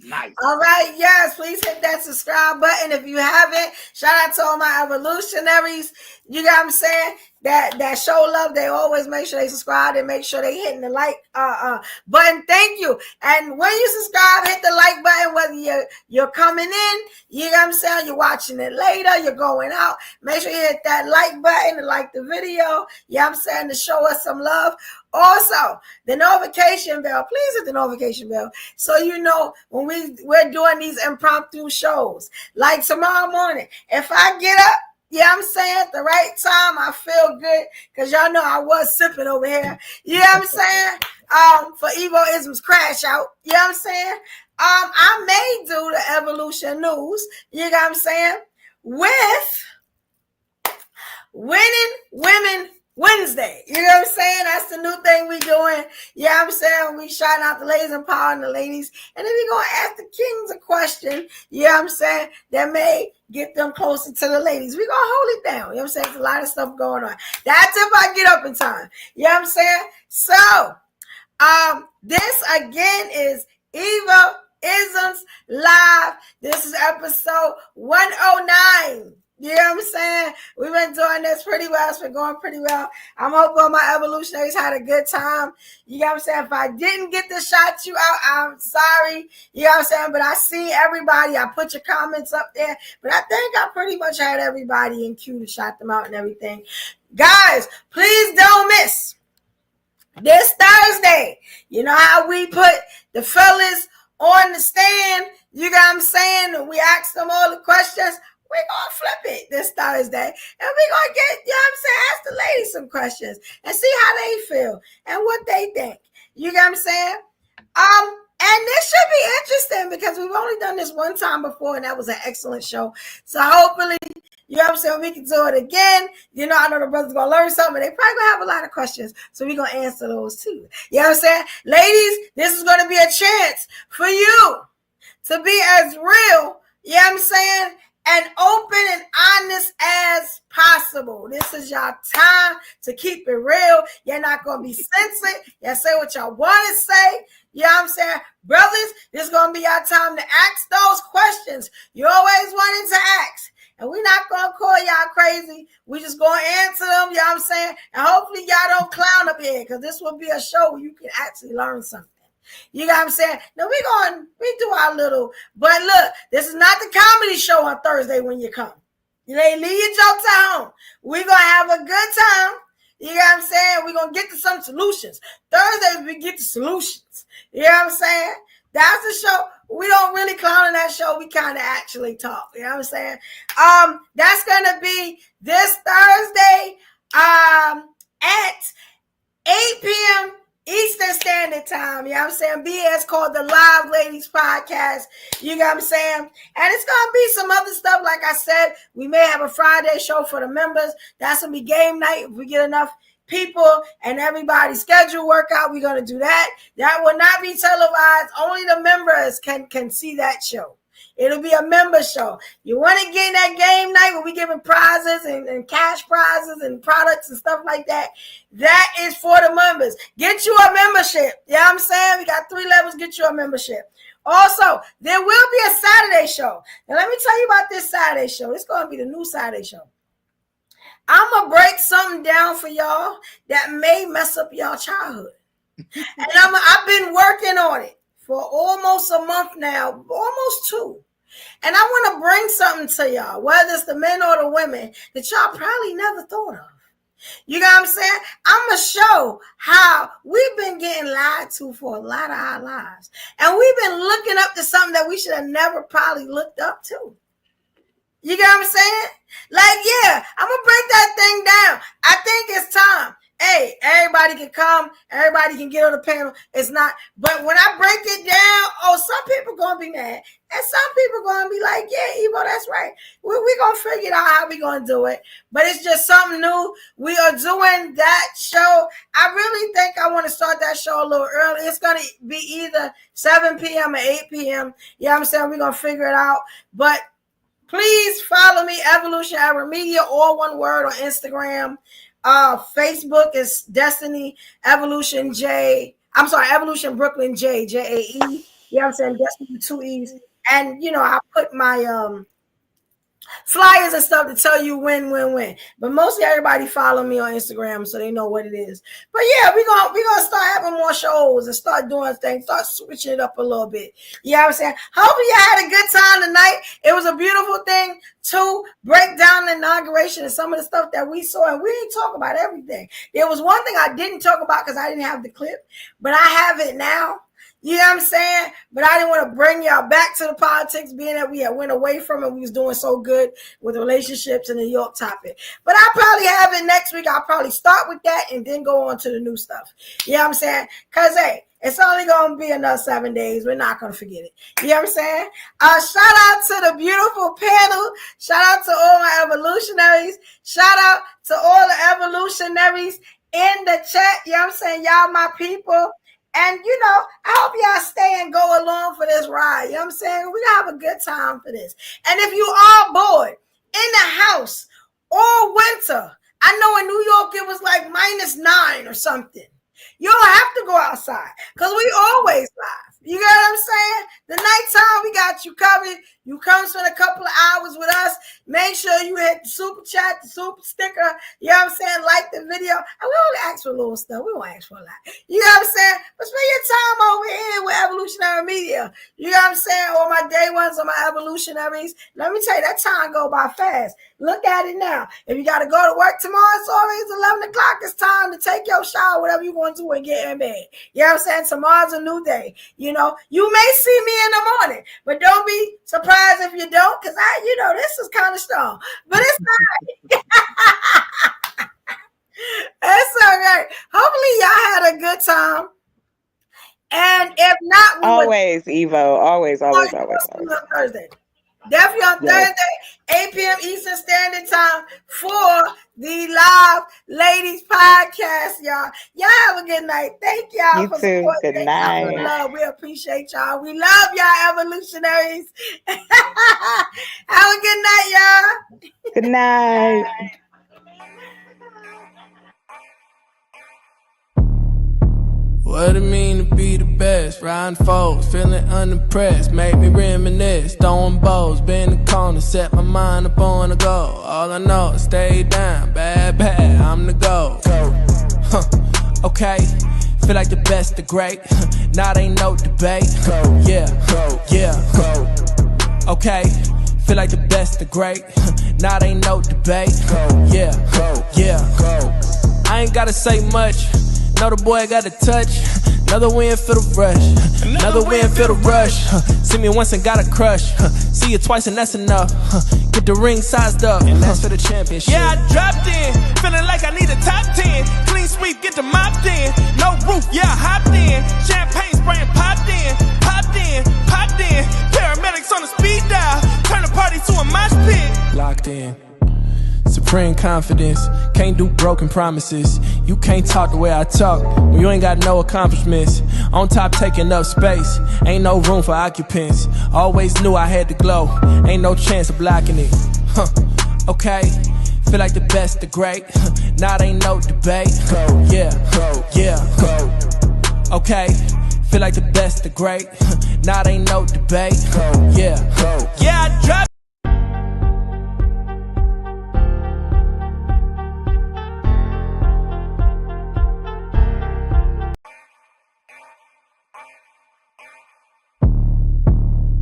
Nice. All right, yes, please hit that subscribe button if you haven't. Shout out to all my evolutionaries. You got what I'm saying? That show love. They always make sure they subscribe and make sure they hitting the like button. Thank you. And when you subscribe, hit the like button, whether you're coming in, you know what I'm saying, you're watching it later, you're going out. Make sure you hit that like button and like the video. You know what I'm saying, to show us some love. Also, the notification bell. Please hit the notification bell so you know when we're doing these impromptu shows. Like tomorrow morning, if I get up, yeah, I'm saying at the right time, I feel good because y'all know I was sipping over here. You know what I'm saying? For EVO-ISMS crash out. You know what I'm saying? I may do the evolution news. You know what I'm saying? With Winning Women Wednesday. You know what I'm saying? That's the new thing we doing. You know what I'm saying? We shouting out the ladies, empowering the ladies. And then we're going to ask the kings a question, you know what I'm saying, that may get them closer to the ladies. We're going to hold it down. You know what I'm saying? There's a lot of stuff going on. That's if I get up in time. You know what I'm saying? So, this again is EVO-ISMS Live. This is episode 109. You know what I'm saying? We've been doing this pretty well. It's been going pretty well. I'm hoping all my evolutionaries had a good time. You know what I'm saying? If I didn't get to shout you out, I'm sorry. You know what I'm saying? But I see everybody. I put your comments up there. But I think I pretty much had everybody in queue to shout them out and everything. Guys, please don't miss this Thursday. You know how we put the fellas on the stand? You know what I'm saying? We ask them all the questions. We're going to flip it this Thursday. And we're going to get, you know what I'm saying, ask the ladies some questions and see how they feel and what they think. You know what I'm saying? And this should be interesting because we've only done this one time before and that was an excellent show. So hopefully, you know what I'm saying, we can do it again. You know, I know the brothers going to learn something. They probably going to have a lot of questions. So we're going to answer those too. You know what I'm saying? Ladies, this is going to be a chance for you to be as real, you know what I'm saying, and open and honest as possible. possible. This is y'all time to keep it real. You're not going to be censored. You say what y'all want to say. You know what I'm saying? Brothers, this is going to be our time to ask those questions you always wanted to ask. And we're not going to call y'all crazy. We just going to answer them, you know what I'm saying? And hopefully y'all don't clown up here, because this will be a show where you can actually learn something. You know what I'm saying? Now we do our little, but look, this is not the comedy show on Thursday when you come. You ain't leave your jokes at home. We're going to have a good time. You know what I'm saying? We're going to get to some solutions. Thursdays, we get to solutions. You know what I'm saying? That's the show. We don't really clown in that show. We kind of actually talk. You know what I'm saying? That's going to be this Thursday at 8 p.m. Eastern Standard Time. You know what I'm saying? BS called the Live Ladies Podcast. You know what I'm saying? And it's going to be some other stuff. Like I said, we may have a Friday show for the members. That's going to be game night if we get enough people and everybody's schedule work out. We're going to do that. That will not be televised. Only the members can see that show. It'll be a member show. You want to get in that game night where we giving prizes and cash prizes and products and stuff like that. That is for the members. Get you a membership. You know what I'm saying? We got 3 levels. Get you a membership. Also, there will be a Saturday show. Now, let me tell you about this Saturday show. It's going to be the new Saturday show. I'm going to break something down for y'all that may mess up y'all childhood. And I've been working on it for almost a month now, almost 2. And I want to bring something to y'all, whether it's the men or the women, that y'all probably never thought of. You know what I'm saying? I'm going to show how we've been getting lied to for a lot of our lives. And we've been looking up to something that we should have never probably looked up to. You get what I'm saying? Like, yeah, I'm going to break that thing down. I think it's time. Hey, everybody can come. Everybody can get on the panel. It's not. But when I break it down, some people going to be mad. And some people going to be like, yeah, Evo, that's right. We're going to figure out how we're going to do it. But it's just something new. We are doing that show. I really think I want to start that show a little early. It's going to be either 7 p.m. or 8 p.m. You know what I'm saying? We're going to figure it out. But please follow me, Evolution Era Media, all one word, on Instagram. Facebook is Destiny Evolution J. I'm sorry, Evolution Brooklyn J, Jae. You know what I'm saying? Destiny with 2 E's. And, you know, I put my flyers and stuff to tell you when. But mostly everybody follow me on Instagram so they know what it is. But yeah, we're gonna start having more shows and start doing things, start switching it up a little bit. You know what I'm saying? Hopefully you had a good time tonight. It was a beautiful thing to break down the inauguration and some of the stuff that we saw. And we didn't talk about everything. There was one thing I didn't talk about because I didn't have the clip, but I have it now. You know what I'm saying? But I didn't want to bring y'all back to the politics, being that we had went away from it. We was doing so good with relationships and the York topic. But I'll probably have it next week. I'll probably start with that and then go on to the new stuff. You know what I'm saying? Because, hey, it's only going to be another 7 days. We're not going to forget it. You know what I'm saying? Shout out to the beautiful panel. Shout out to all my evolutionaries. Shout out to all the evolutionaries in the chat. You know what I'm saying? Y'all my people. And, you know, I hope y'all stay and go along for this ride. You know what I'm saying? We're going to have a good time for this. And if you are bored in the house all winter, I know in New York it was like -9 or something. You don't have to go outside because we always live. You get what I'm saying? The nighttime, we got you covered. You come spend a couple of hours with us. Make sure you hit the super chat, the super sticker. You know what I'm saying? Like the video. And we only ask for a little stuff. We won't ask for a lot. You know what I'm saying? But spend your time over here with Evolutionary Media. You know what I'm saying? All my day ones or my evolutionaries. Let me tell you, that time go by fast. Look at it now. If you got to go to work tomorrow, it's always 11 o'clock. It's time to take your shower, whatever you want to do, and get in bed. You know what I'm saying? Tomorrow's a new day. You know, you may see me in the morning, but don't be surprised if you don't, because this is kind of strong. But it's all right. It's all right. Hopefully y'all had a good time. And if not, we always, Evo. Always. Thursday. Definitely on Thursday, 8 p.m. Eastern Standard Time for the Live Ladies Podcast, y'all. Y'all have a good night. Thank y'all you for too. support. Good Thank night. y'all for love. We appreciate y'all. We love y'all, evolutionaries. Have a good night, y'all. Good night. What it mean to be the best? Riding foes, feeling unimpressed. Make me reminisce, throwing bows, bend the corner, set my mind up on a goal. All I know is stay down, bad, I'm the goal. Okay, feel like the best, the great. Now ain't no debate. Yeah. Okay, feel like the best, the great. Now ain't no debate. Yeah. I ain't gotta say much. Know the boy got a touch. Another win for the rush. Another win for the rush. See me once and got a crush. See you twice and that's enough. Get the ring sized up. And that's for the championship. Yeah, I dropped in. Feeling like I need a top 10. Clean sweep, get the mopped in. No roof, yeah, I hopped in. Champagne spraying, popped in. Paramedics on the speed dial. Turn the party to a mosh pit. Locked in. Supreme confidence, can't do broken promises. You can't talk the way I talk when you ain't got no accomplishments. On top taking up space, ain't no room for occupants. Always knew I had to glow, ain't no chance of blocking it. Okay, feel like the best, the great. Now ain't no debate. Yeah. Okay, feel like the best, the great. Now ain't no debate. Yeah, I dropped.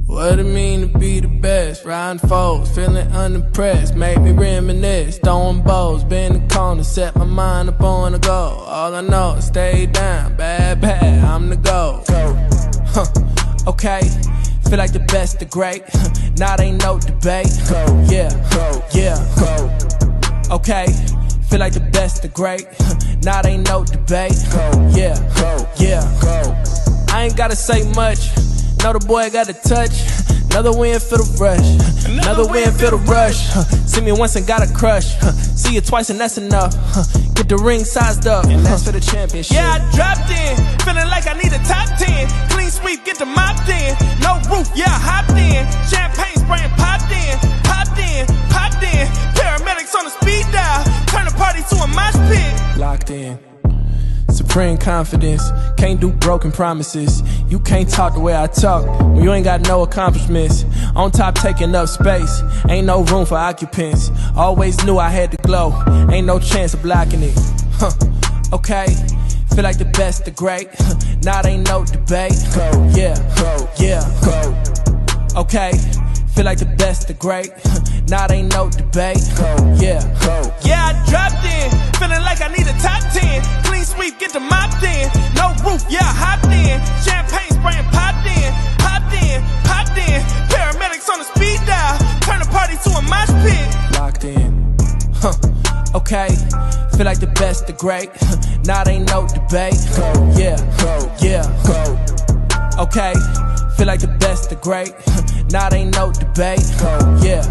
What it mean to be the best? Riding foes, feeling unimpressed. Make me reminisce, throwing bows, bend the corner, set my mind up on a goal. All I know is stay down, bad, I'm the goal. Okay, feel like the best, the great. Now ain't no debate. Yeah. Okay, feel like the best, the great. Now ain't no debate. Yeah. I ain't gotta say much. Know the boy got a touch. Another win for the rush. Another win for the rush. See me once and got a crush. See you twice and that's enough. Get the ring sized up. And that's for the championship. Yeah, I dropped in. Feeling like I need a top 10. Clean sweep, get the mopped in. No roof, yeah, I hopped in. Champagne spraying, popped in. Paramedics on the speed dial. Turn the party to a mosh pit. Locked in. Supreme confidence, can't do broken promises. You can't talk the way I talk when you ain't got no accomplishments. On top taking up space, ain't no room for occupants. Always knew I had to glow, ain't no chance of blocking it. Okay, feel like the best, the great. Now ain't no debate. Yeah. Okay, feel like the best, the great. Now ain't no debate. Yeah, I dropped in. Feeling like I need a top 10. Clean sweep, get the mopped in. No roof, yeah, I hopped in. Champagne spraying, popped in. Paramedics on the speed dial. Turn the party to a mosh pit. Locked in. Okay, feel like the best, the great. Now ain't no debate. Yeah. Okay, feel like the best, the great. Now ain't no debate. Yeah.